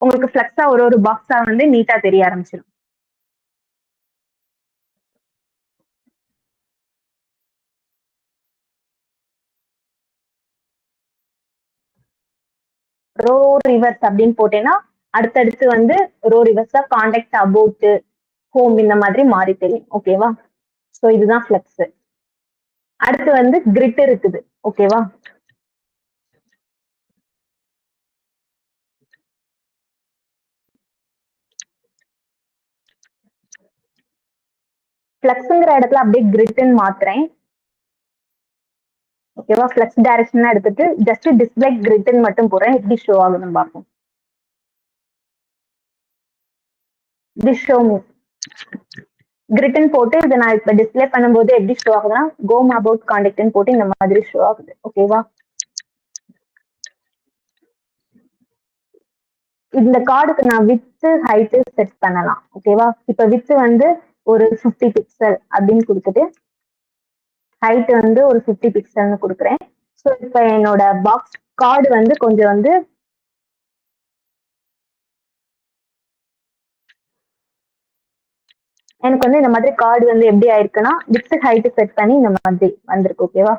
உங்களுக்கு ஃபிளக்ஸா ஒரு பாக்ஸா வந்து நீட்டா தெரிய ஆரம்பிச்சிடும். ரோ ரிவர்ஸ் அப்படின்னு போட்டேன்னா அடுத்தடுத்து வந்து ரோ ரிவர்ஸா கான்டாக்ட் அபவுட் ஹோம் இந்த மாதிரி மாறி தெரியும். ஓகேவா? ஸோ இதுதான் ஃபிளக்ஸ். அடுத்து வந்து கிரிட் இருக்குது. ஓகேவா? ஃபிளக்ஸ்ங்கிற இடத்துல அப்படியே கிரிட்னு மாத்துறேன். ஓகேவா? ஃபிளக்ஸ் டைரக்ஷன் எடுத்துட்டு ஜஸ்ட் டிஸ்பிளே கிரிட்னு மட்டும் போடுறேன். எப்படி ஷோ ஆகுதுன்னு பார்ப்போம். this show me கிரிட்னு போட்டு இதை நான் இப்ப டிஸ்பிளே பண்ணும்போது எப்படி ஷோ ஆகுதுன்னா கோம் அபவுட் கான்டாக்ட்னு போட்டு இந்த மாதிரி ஷோ ஆகுது. ஓகேவா? இந்த கார்டுக்கு நான் வித் ஹைட் செட் பண்ணலாம். ஓகேவா? இப்ப வித் வந்து ஒரு 50 பிக்சல் அப்படின்னு கொடுத்துட்டு ஹைட் வந்து ஒரு 50 பிக்சல்னு கொடுக்குறேன். ஸோ இப்ப என்னோட பாக்ஸ் கார்டு வந்து கொஞ்சம் வந்து எனக்கு வந்து இந்த மாதிரி கார்டு வந்து எப்படி ஆயிருக்குன்னா வித் ஹைட் செட் பண்ணி இந்த மாதிரி வந்திருக்கு. ஓகேவா?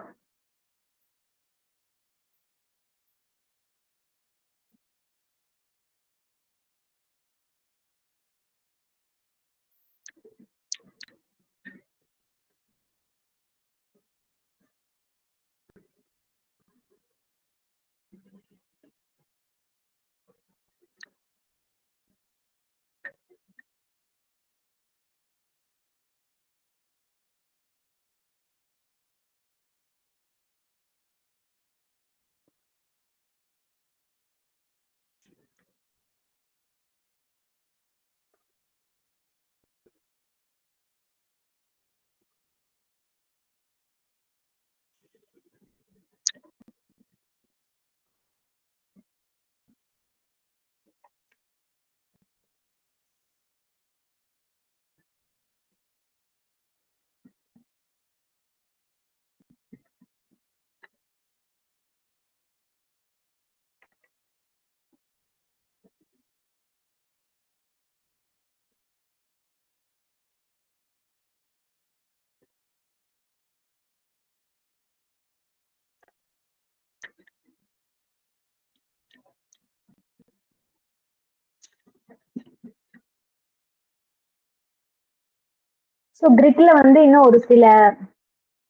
ஸோ கிரிட்ல வந்து இன்னும் ஒரு சில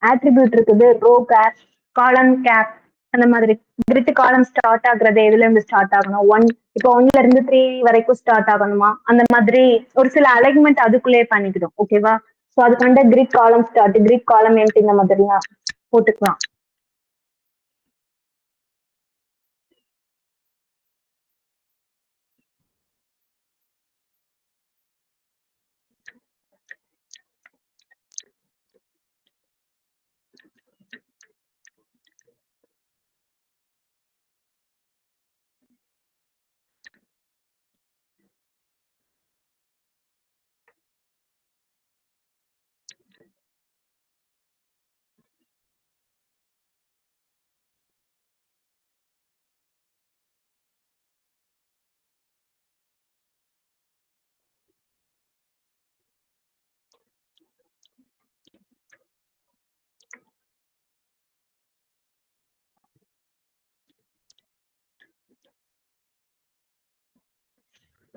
ஆட்ரிபியூட் இருக்குது. ரோ கேப், காலம் கேப் அந்த மாதிரி. கிரிட் காலம் ஸ்டார்ட் ஆகுறது எதுல இருந்து ஸ்டார்ட் ஆகணும்? இப்போ 1ல இருந்து 3 வரைக்கும் ஸ்டார்ட் ஆகணுமா? அந்த மாதிரி ஒரு சில அலைன்மெண்ட் அதுக்குள்ளேயே பண்ணிக்கிடும். ஓகேவா? ஸோ அதுக்காண்ட கிரிட் காலம் ஸ்டார்ட், கிரிட் காலம் எம்ப்டி இந்த மாதிரிலாம் போட்டுக்கலாம்.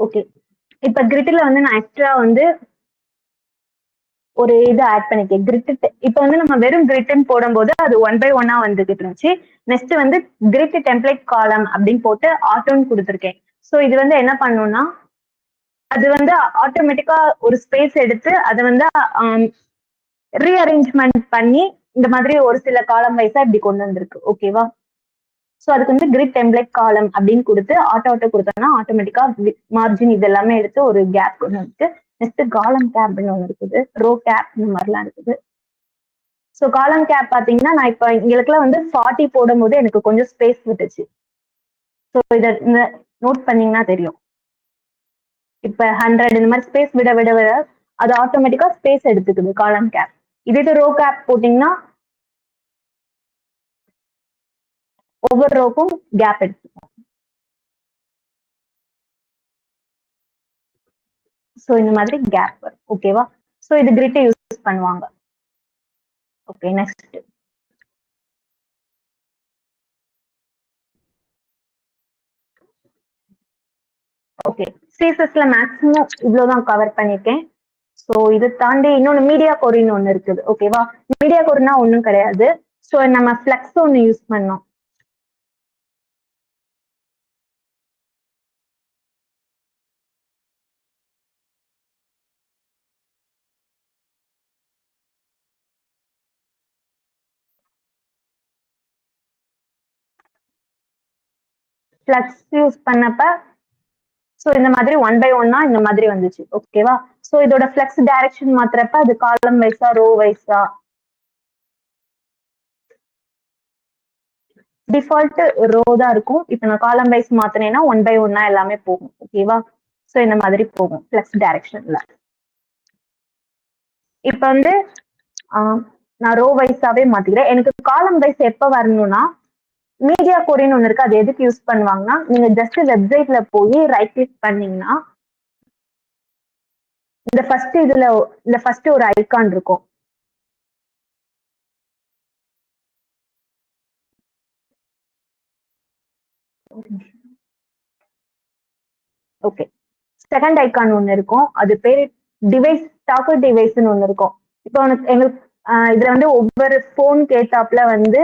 ஓகே. இப்ப கிரிட்ல வந்து நான் எக்ஸ்ட்ரா வந்து ஒரு இது ஆட் பண்ணிக்கேன். கிரிட் இப்ப வந்து நம்ம வெறும் கிரிட்ன்னு போடும்போது அது 1 பை 1 வந்துகிட்டு இருந்துச்சு. நெக்ஸ்ட் வந்து கிரிட் டெம்ப்ளேட் காலம் அப்படின்னு போட்டு ஆட்டோன்னு கொடுத்துருக்கேன். ஸோ இது வந்து என்ன பண்ணும்னா அது வந்து ஆட்டோமேட்டிக்கா ஒரு ஸ்பேஸ் எடுத்து அதை வந்து ரீஅரேஞ்ச்மெண்ட் பண்ணி இந்த மாதிரி ஒரு சில காலம் வைஸா இப்படி கொண்டு வந்திருக்கு. ஓகேவா? ஸோ அதுக்கு வந்து கிரிட் டெம்ப்ளேட் காலம் அப்படின்னு கொடுத்து ஆட்டோ கொடுத்தோம்னா ஆட்டோமேட்டிக்கா மார்ஜின் இது எல்லாமே எடுத்து ஒரு கேப் கொண்டு வந்துட்டு நெக்ஸ்ட் காலம் கேப்னு ஒன்று இருக்குது. ரோ கேப் இந்த மாதிரிலாம் இருக்குது. ஸோ காலம் கேப் பாத்தீங்கன்னா நான் இப்போ எங்களுக்குலாம் வந்து 40 போடும்போது எனக்கு கொஞ்சம் ஸ்பேஸ் விட்டுச்சு. ஸோ இதை நோட் பண்ணீங்கன்னா தெரியும். இப்ப 100 இந்த மாதிரி ஸ்பேஸ் விட விட விட அது ஆட்டோமேட்டிக்கா ஸ்பேஸ் எடுத்துக்குது காலம் கேப். இதே ரோ கேப் போட்டீங்கன்னா ஒவ்வொரு ரோக்கும் கேப் எடுத்துக்கும். ஸோ இந்த மாதிரி கேப் வரும். ஓகேவா? ஸோ இது கிரிட்டை யூஸ் பண்ணுவாங்க. Okay next. ஓகே. சிஎஸ்எஸ்ல மேக்ஸிமம் இவ்வளவுதான் கவர் பண்ணிருக்கேன். ஸோ இதை தாண்டி இன்னொன்னு மீடியா கோரின்னு ஒன்று இருக்குது. ஓகேவா? மீடியா கோரினா ஒன்றும் கிடையாது. ஸோ நம்ம ஃபிளக்ஸ் ஒன்று யூஸ் பண்ணோம். ஃபிளக்ஸ் யூஸ் பண்ணப்ப ஸோ இந்த மாதிரி 1 பை 1 இந்த மாதிரி வந்துச்சு. ஓகேவா? ஸோ இதோட ஃபிளக்ஸ் டைரக்ஷன் மாத்திரப்ப அது காலம் வைஸா ரோ வைஸா டிஃபால்ட் ரோ தான் இருக்கும். இப்போ நான் காலம் வைஸ் மாத்தினேன்னா 1 பை 1 எல்லாமே போகும். ஓகேவா? ஸோ இந்த மாதிரி போகும் ஃபிளக்ஸ் டைரக்ஷன்ல. இப்ப வந்து நான் ரோ வைஸாவே மாத்திக்கிறேன். எனக்கு காலம் வைஸ் எப்ப வரணும்னா மீடியா கோரின்னு ஒன்று இருக்கு. அது எதுக்கு யூஸ் பண்ணுவாங்கன்னா நீங்க ஜஸ்ட் வெப்சைட்ல போய் ரைட் கிளிக் பண்ணீங்கன்னா இந்த ஃபர்ஸ்ட் ஒரு ஐகான் இருக்கும். ஓகே. செகண்ட் ஐகான் ஒன்று இருக்கும். அது பேரு டிவைஸ் டாக்கர் டிவைஸ்ன்னு ஒன்று இருக்கும். இப்போ எங்களுக்கு இதுல வந்து ஒவ்வொரு போனுக்கு ஏத்தாப்புல வந்து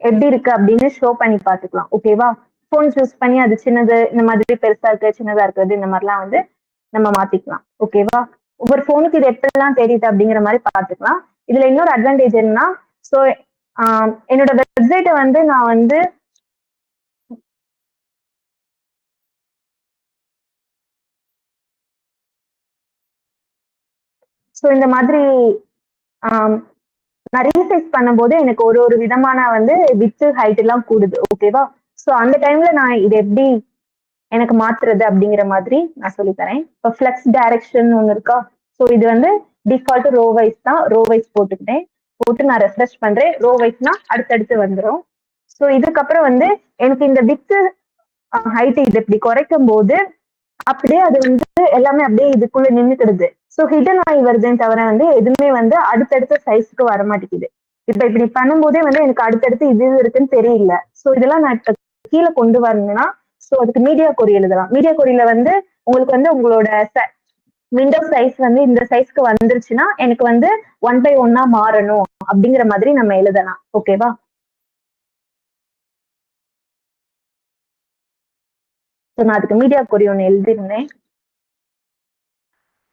எப்படி இருக்கு அப்படின்னு ஷோ பண்ணி பார்த்துக்கலாம். ஓகேவா? போன் சூஸ் பண்ணி அது சின்னது இந்த மாதிரி பெருசா இருக்கு சின்னதா இருக்கிறது இந்த மாதிரிலாம் வந்து நம்ம மாத்திக்கலாம். ஓகேவா? ஒவ்வொரு போனுக்கு இது எப்படிலாம் தெரியுது அப்படிங்கிற மாதிரி பார்த்துக்கலாம். இதுல இன்னொரு அட்வான்டேஜ் என்னன்னா ஸோ என்னோட வெப்சைட்டை வந்து நான் வந்து ஸோ இந்த மாதிரி நான் ரீசைஸ் பண்ணும்போது எனக்கு ஒரு ஒரு விதமான வந்து வித்து ஹைட் எல்லாம் கூடுது. ஓகேவா? ஸோ அந்த டைம்ல நான் இது எப்படி எனக்கு மாத்துறது அப்படிங்கிற மாதிரி நான் சொல்லித்தரேன். இப்போ ஃபிளக்ஸ் டைரக்ஷன் ஒன்று இருக்கா? ஸோ இது வந்து டிஃபால்ட் ரோ வைஸ் தான். ரோ வைஸ் போட்டுக்கிட்டேன். போட்டு நான் ரெஃப்ரெஷ் பண்றேன். ரோ வைஸ்னா அடுத்தடுத்து வந்துடும். ஸோ இதுக்கப்புறம் வந்து எனக்கு இந்த வித்து ஹைட் இது இப்படி குறைக்கும் போது அப்படியே அது வந்து எல்லாமே அப்படியே இதுக்குள்ள நின்றுக்கிடுது. ஸோ ஹிடன் ஆகி வருதுன்னு தவிர வந்து எதுவுமே வந்து அடுத்தடுத்த சைஸ்க்கு வர மாட்டேங்குது. இப்ப இப்படி பண்ணும்போதே வந்து எனக்கு அடுத்தடுத்து இது இருக்குன்னு தெரியல. ஸோ இதெல்லாம் நான் இப்ப கீழே கொண்டு வரணும்னா ஸோ அதுக்கு மீடியா கொரி எழுதலாம். மீடியா கொரியில வந்து உங்களுக்கு வந்து உங்களோட விண்டோ சைஸ் வந்து இந்த சைஸ்க்கு வந்துருச்சுன்னா எனக்கு வந்து 1/1 மாறணும் அப்படிங்கிற மாதிரி நம்ம எழுதலாம். ஓகேவா? ஸோ நான் அதுக்கு மீடியா கொரி ஒன்று எழுதியிருந்தேன்.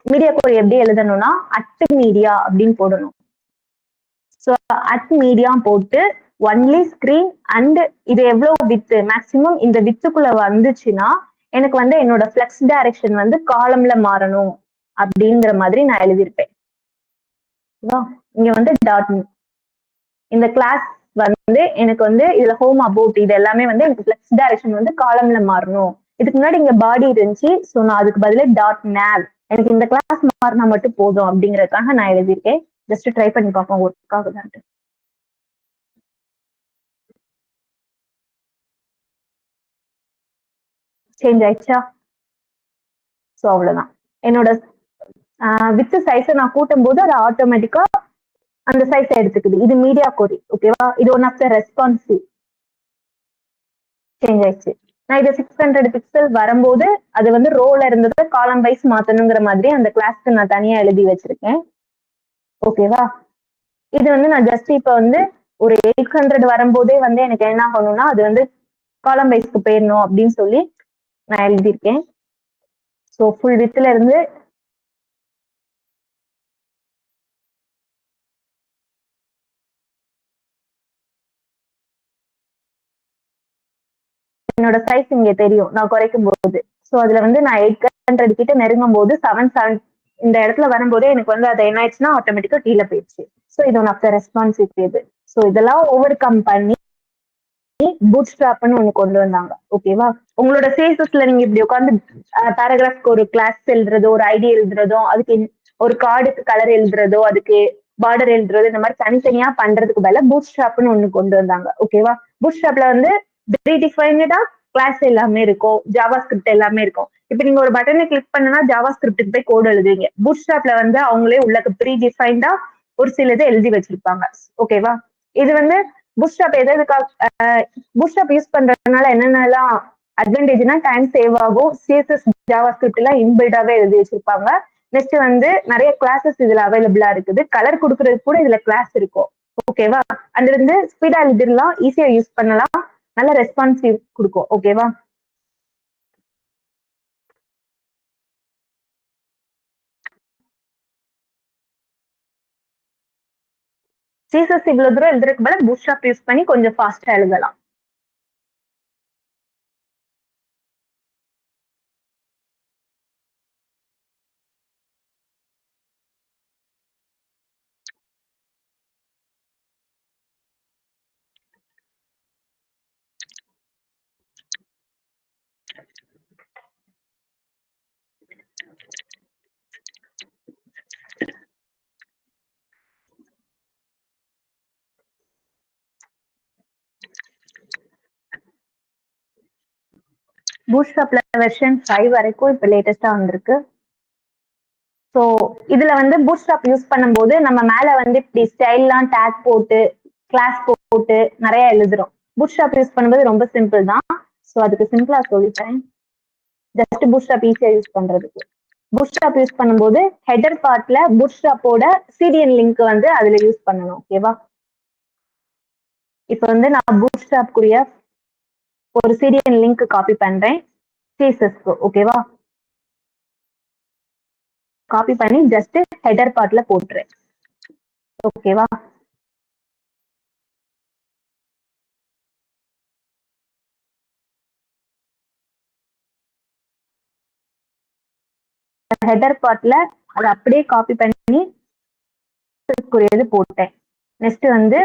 மீடியா கொரி எப்படி எழுதணும்னா @media அப்படின்னு போடணும். ஸோ @media போட்டு ஒன்லி ஸ்கிரீன் அண்ட் இது எவ்வளவு வித்து மேக்சிமம் இந்த வித்துக்குள்ள வந்துச்சுன்னா எனக்கு வந்து என்னோட ஃபிளக்ஸ் டைரக்ஷன் வந்து காலம்ல மாறணும் அப்படிங்கிற மாதிரி நான் எழுதியிருப்பேன். இங்க வந்து டாட் இந்த கிளாஸ் வந்து எனக்கு வந்து இதுல ஹோம் அபவுட் இது எல்லாமே வந்து எனக்கு ஃபிளக்ஸ் டைரக்ஷன் வந்து காலம்ல மாறணும். இதுக்கு முன்னாடி இங்க பாடி இருந்துச்சு. ஸோ நான் அதுக்கு பதிலா டாட் nav எனக்கு இந்த கிளாஸ் மாறினா மட்டும் போதும் அப்படிங்கறதுக்காக நான் எழுதியிருக்கேன். ஜஸ்ட் ட்ரை பண்ணி பார்ப்போம் ஒர்க் ஆகுதான்ட்டு. சேஞ்ச் ஆயிடுச்சா? ஸோ அவ்வளவுதான். என்னோட வித் சைஸை நான் கூட்டும் போது அது ஆட்டோமேட்டிக்கா அந்த சைஸை எடுத்துக்குது. இது மீடியா கொரி. ஓகேவா? இது one of the responsive. Change ஆயிடுச்சு. நான் இதை 600 பிக்சல் வரும்போது அது வந்து ரோல இருந்ததை காலம் வைஸ் மாத்தணுங்கிற மாதிரி அந்த கிளாஸ்க்கு நான் தனியா எழுதி வச்சிருக்கேன். ஓகேவா? இது வந்து நான் ஜஸ்ட் இப்ப வந்து ஒரு 800 வரும்போதே வந்து எனக்கு என்ன ஆகணும்னா அது வந்து காலம் வைஸ்க்கு போயிடணும் அப்படின்னு சொல்லி நான் எழுதியிருக்கேன். ஸோ ஃபுல் வித்ல இருந்து என்னோட சைஸ் இங்க தெரியும் நான் குறைக்கும் போது. ஸோ அதுல வந்து நான் 800 கிட்ட நெருங்கும் போது 7 இந்த இடத்துல வரும்போதே எனக்கு வந்து அது என்ன ஆயிடுச்சுன்னா ஆட்டோமேட்டிக்கா கீழே போயிடுச்சு. ஸோ இது ஒன் ஆஃப் த ரெஸ்பான்சிவ் இது. ஸோ இதெல்லாம் ஓவர் கம் பண்ணி பூட் ஸ்ட்ராப்னு ஒண்ணு கொண்டு வந்தாங்க. ஓகேவா? உங்களோட சேசஸ்ல நீங்க இப்படி உட்காந்து பேராகிராஃப்க்கு ஒரு கிளாஸ் எழுதுறதோ ஒரு ஐடி எழுதுறதோ அதுக்கு ஒரு கார்டுக்கு கலர் எழுதுறதோ அதுக்கு பார்டர் எழுதுறதோ இந்த மாதிரி தனித்தனியா பண்றதுக்கு பதிலா பூட் ஸ்ட்ராப்னு ஒண்ணு கொண்டு வந்தாங்க. ஓகேவா? பூட் ஸ்ட்ராப்ல வந்து ப்ரீடிஃபைன்டா கிளாஸ் எல்லாமே இருக்கும், ஜாவா ஸ்கிரிப்ட் எல்லாமே இருக்கும். இப்ப நீங்க ஒரு பட்டனை கிளிக் பண்ணனா ஜாவா ஸ்கிரிப்டுக்கு போய் கோட் எழுதுவீங்க. பூட் ஸ்ட்ராப்ல வந்து அவங்களே உள்ள ப்ரீடிஃபைன்டா ஒரு சில இதை எழுதி வச்சிருப்பாங்க. ஓகேவா? இது வந்து பூட் ஸ்ட்ராப் எதுக்காக பூட்ஸ்ட்ராப் யூஸ் பண்றதுனால என்னென்னலாம் அட்வான்டேஜ்னா டைம் சேவ் ஆகும். சிஎஸ்எஸ் ஜாவா ஸ்கிரிப்ட் எல்லாம் இன்பில்டாவே எழுதி வச்சிருப்பாங்க. நெக்ஸ்ட் வந்து நிறைய கிளாஸஸ் இதுல அவைலபிளா இருக்குது. கலர் கொடுக்கறதுக்கு கூட இதுல கிளாஸ் இருக்கும். ஓகேவா? அதுல இருந்து ஸ்பீடா எழுதிடலாம், ஈஸியா யூஸ் பண்ணலாம், நல்ல ரெஸ்பான்சிவ் கொடுக்கும். ஓகேவா? சிஎஸ்எஸ் இவ்வளவு தூரம் எழுதுறதுக்கு பதிலா பூட்ஸ்ட்ராப் யூஸ் பண்ணி கொஞ்சம் ஃபாஸ்டா எழுதலாம். பூட்ஸ்ட்ராப்ல வெர்ஷன் 5 வரைக்கும் இப்ப லேட்டஸ்டா வந்திருக்கு. ஸோ இதுல வந்து பூட்ஸ்ட்ராப் யூஸ் பண்ணும்போது நம்ம மேல வந்து இப்படி ஸ்டைல்லாம் டேக் போட்டு கிளாஸ் போட்டு நிறைய எழுதுறோம். பூட்ஸ்ட்ராப் யூஸ் பண்ணும்போது ரொம்ப சிம்பிள் தான். ஸோ அதுக்கு சிம்பிளா சொல்லிட்டேன். ஜஸ்ட் பூட்ஸ்ட்ராப் ஈஸியா யூஸ் பண்றதுக்கு. பூட்ஸ்ட்ராப் யூஸ் பண்ணும்போது ஹெடர் பார்ட்ல பூட்ஸ்ட்ராப்போட சிடிஎன் லிங்க் வந்து அதுல யூஸ் பண்ணணும். ஓகேவா? இப்போ வந்து நான் பூட்ஸ்ட்ராப்க்குரிய ஒரு சிடிஎன் லிங்க் காப்பி பண்றேன் சிஎஸ்எஸ்க்கு. ஓகேவா? காப்பி பண்ணி ஜஸ்ட் ஹெடர் பார்ட்ல போட்டுறேன். ஓகேவா? ஹெடர் பார்ட்ல அதை அப்படியே காப்பி பண்ணி போட்டேன். நெக்ஸ்ட் வந்து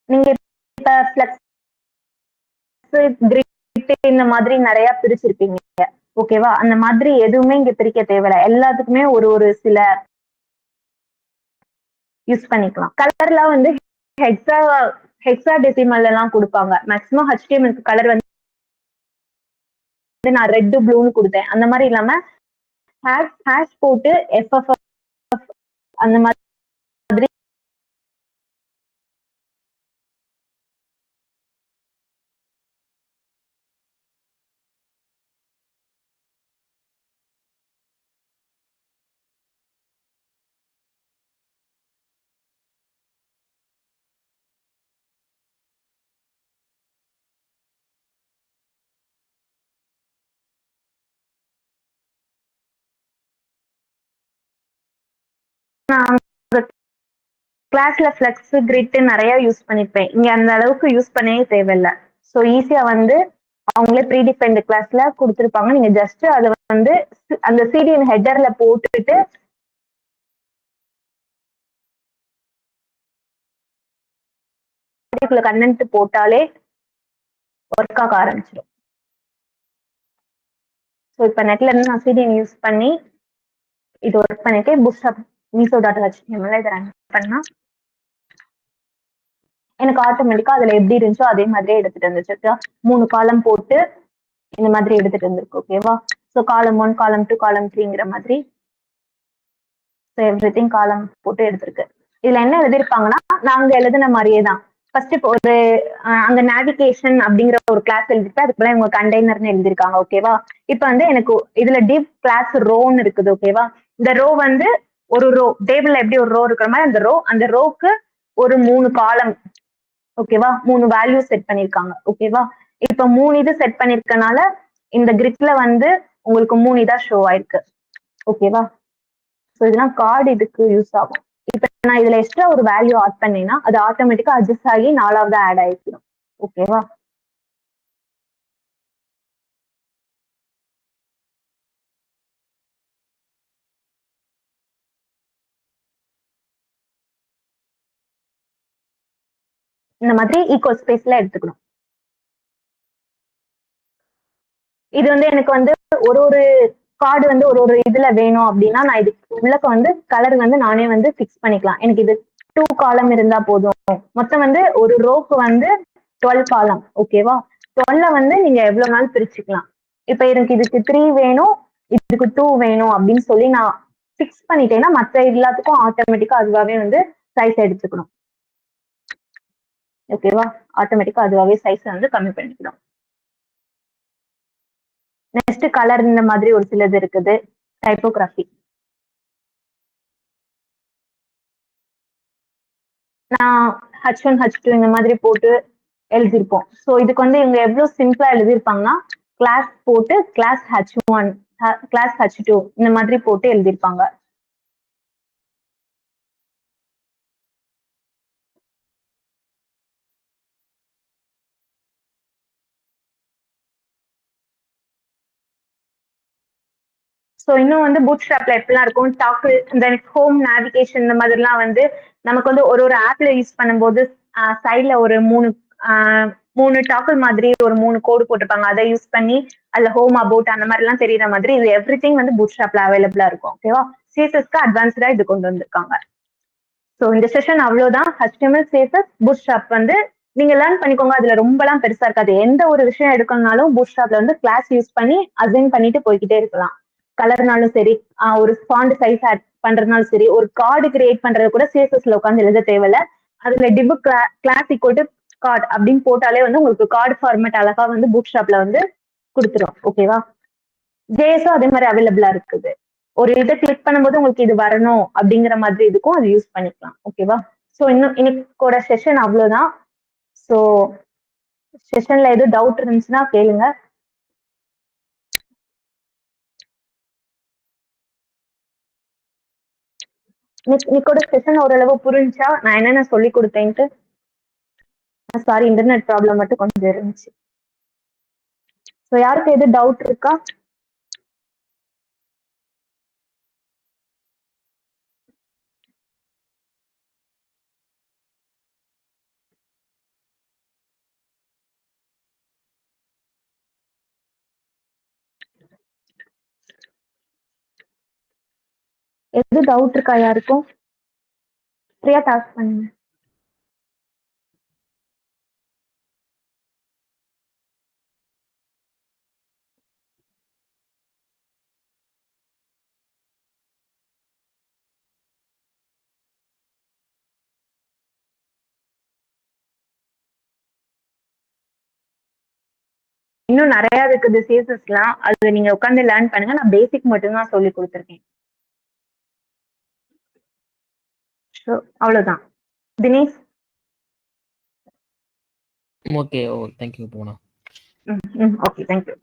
நீங்க இப்ப ஃபிளக்ஸ் கிரிட் இந்த மாதிரி நிறைய பிரிச்சிருப்பீங்க. ஓகேவா? அந்த மாதிரி எதுவுமே இங்க பிரிக்க தேவையில்ல. எல்லாத்துக்குமே ஒரு ஒரு சில யூஸ் பண்ணிக்கலாம். கலர்லாம் வந்து ஹெக்ஸா ஹெக்ஸா டெசிமல் எல்லாம் கொடுப்பாங்க. மேக்ஸிமம் HTML கலர் வந்து நான் ரெட் ப்ளூன்னு கொடுத்தேன். அந்த மாதிரி இல்லாம ஹேஷ் போட்டு FF அந்த மாதிரி கிளாஸ்ல ஃப்ளெக்ஸ் கிரிட் நிறைய யூஸ் பண்ணிருப்பேன். இங்க அந்த அளவுக்கு யூஸ் பண்ணவே தேவையில்ல. ஸோ ஈஸியா வந்து அவங்களே ப்ரீ டிஃபைன்டு கிளாஸ்ல கொடுத்துருப்பாங்க. நீங்க ஜஸ்ட் அதை வந்து அந்த சிடிஎன் ஹெட்டர்ல போட்டுட்டு கண்டென்ட் போட்டாலே ஒர்க் ஆக ஆரம்பிச்சிடும். ஸோ இப்போ நெட்ல இருந்து நான் சிடிஎன் யூஸ் பண்ணி இது ஒர்க் பண்ணிட்டு பூட்ஸ்ட்ராப் meso.html இதை ரன் பண்ணா எனக்கு ஆட்டோமேட்டிக்கா அதுல எப்படி இருந்துச்சோ அதே மாதிரியே எடுத்துட்டு வந்துச்சு. 3 காலம் போட்டு இந்த மாதிரி எடுத்துட்டு வந்திருக்கு. ஓகேவா? ஸோ காலம் 1, காலம் 2, காலம் 3ங்கிற மாதிரி எவ்ரிதிங் காலம் போட்டு எடுத்திருக்கு. இதுல என்ன எழுதிருப்பாங்கன்னா நாங்க எழுதின மாதிரியே தான். ஃபர்ஸ்ட் இப்போ ஒரு அங்க நேவிகேஷன் அப்படிங்கிற ஒரு கிளாஸ் எழுதிட்டு அதுக்குள்ள இவங்க கண்டெய்னர்னு எழுதிருக்காங்க. ஓகேவா? இப்ப வந்து எனக்கு இதுல டிவ் கிளாஸ் ரோன்னு இருக்குது. ஓகேவா? இந்த ரோ வந்து ஒரு ரோ டேபிள்ல எப்படி ஒரு ரோ இருக்கிற மாதிரி அந்த ரோக்கு ஒரு 3 காலம். ஓகேவா? 3 வேல்யூ செட் பண்ணிருக்காங்க. ஓகேவா? இப்ப 3 இது செட் பண்ணிருக்கனால இந்த கிரிட்ல வந்து உங்களுக்கு 3 இதா ஷோ ஆயிருக்கு. ஓகேவா? ஸோ இதெல்லாம் கார்டு இதுக்கு யூஸ் ஆகும். இப்ப நான் இதுல எக்ஸ்ட்ரா ஒரு வேல்யூ ஆட் பண்ணேன்னா அது ஆட்டோமேட்டிக்கா அட்ஜஸ்ட் ஆகி 4வது ஆட் ஆயிடும். ஓகேவா? இந்த மாதிரி ஈக்குவல் ஸ்பேஸ்ல எடுத்துக்கணும். இது வந்து எனக்கு வந்து ஒரு ஒரு கார்டு வந்து ஒரு ஒரு இதுல வேணும் அப்படின்னா நான் இதுக்கு உள்ளக்க வந்து கலர் வந்து நானே வந்து ஃபிக்ஸ் பண்ணிக்கலாம். எனக்கு இது 2 காலம் இருந்தா போதும். மொத்தம் வந்து ஒரு ரோக்கு வந்து 12 காலம். ஓகேவா? 12 வந்து நீங்க எவ்வளவு நாள் பிரிச்சுக்கலாம். இப்ப எனக்கு இதுக்கு 3 வேணும், இதுக்கு 2 வேணும் அப்படின்னு சொல்லி நான் ஃபிக்ஸ் பண்ணிட்டேன்னா மற்ற எல்லாத்துக்கும் ஆட்டோமேட்டிக்கா அதுவாவே வந்து சைஸ் எடுத்துக்கணும். ஓகேவா? ஆட்டோமேட்டிக்கா அதுவாவே சைஸ் வந்து கம்மி பண்ணிக்கணும். நெக்ஸ்ட் கலர் இந்த மாதிரி ஒரு சிலது இருக்குது. டைப்போகிராஃபி நான் H1 H2 இந்த மாதிரி போட்டு எழுதியிருப்போம். ஸோ இதுக்கு வந்து இவங்க எவ்வளவு சிம்பிளா எழுதியிருப்பாங்கன்னா கிளாஸ் போட்டு கிளாஸ் H1 கிளாஸ் H2 இந்த மாதிரி போட்டு எழுதியிருப்பாங்க. ஸோ இன்னும் வந்து பூட்ஸ்ட்ராப்ல எப்படிலாம் இருக்கும் டாக்கிள் இந்த ஹோம் நேவிகேஷன் இந்த மாதிரிலாம் வந்து நமக்கு வந்து ஒரு ஒரு ஆப்ல யூஸ் பண்ணும்போது சைட்ல ஒரு 3 டாக்கிள் மாதிரி ஒரு 3 கோடு போட்டிருப்பாங்க. அதை யூஸ் பண்ணி அதுல ஹோம் அபவுட் அந்த மாதிரி எல்லாம் தெரியுற மாதிரி இது எவ்ரிதிங் வந்து பூட்ஸ்ட்ராப்ல அவைலபிளா இருக்கும். ஓகேவா? சிஎஸ்எஸ்க்கு அட்வான்ஸ்டா இது கொண்டு வந்திருக்காங்க. ஸோ இந்த செஷன் அவ்வளவுதான். HTML CSS பூட்ஸ்ட்ராப் வந்து நீங்க லேர்ன் பண்ணிக்கோங்க. அதுல ரொம்பலாம் பெருசா இருக்காது. எந்த ஒரு விஷயம் எடுக்கணும்னாலும் பூட்ஸ்ட்ராப்ல வந்து கிளாஸ் யூஸ் பண்ணி அசைன் பண்ணிட்டு போய்கிட்டே இருக்கலாம். கலர்னாலும் சரி, ஒரு ஃபாண்ட் சைஸ் ஆட் பண்றதுனாலும் சரி, ஒரு கார்டு கிரியேட் பண்றது கூட சிஎஸ்எஸ்ல உட்காந்து எழுத தேவையில்ல. அதுல div class equal to card அப்படின்னு போட்டாலே வந்து உங்களுக்கு கார்டு ஃபார்மேட் அழகா வந்து பூட்ஸ்ட்ராப்ல வந்து கொடுத்துரும். ஓகேவா? ஜேஎஸும் அதே மாதிரி அவைலபிளா இருக்குது. ஒரு இதை கிளிக் பண்ணும்போது உங்களுக்கு இது வரணும் அப்படிங்கிற மாதிரி இதுக்கும் அது யூஸ் பண்ணிக்கலாம். ஓகேவா? ஸோ இன்னும் இன்னைக்கோட செஷன் அவ்வளவுதான். ஸோ செஷன்ல எதுவும் டவுட் இருந்துச்சுன்னா கேளுங்க. இன்னைக்கோட செஷன் ஓரளவு புரிஞ்சா நான் என்னென்ன சொல்லி கொடுத்தேன்ட்டு. சாரி, இன்டர்நெட் ப்ராப்ளம் மட்டும் கொஞ்சம் இருந்துச்சு. ஸோ யாருக்கு எது டவுட் இருக்கா? எது டவுட் இருக்கா யாருக்கும்? ஃப்ரீயா டாஸ்க் பண்ணுங்க. இன்னும் நிறைய இருக்குது சிஎஸ்எஸ்லாம். அது நீங்க உட்காந்து லேர்ன் பண்ணுங்க. நான் பேசிக் மட்டும் தான் சொல்லி கொடுத்துருக்கேன். ஸோ அவ்வளவுதான். தினேஷ். ஓகே. ஓ, தேங்க்யூ போனா. Okay, thank you.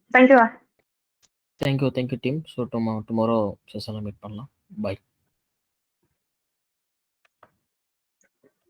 Thank you thank you team. So tomorrow செஷனில் மீட் பண்ணலாம். பை.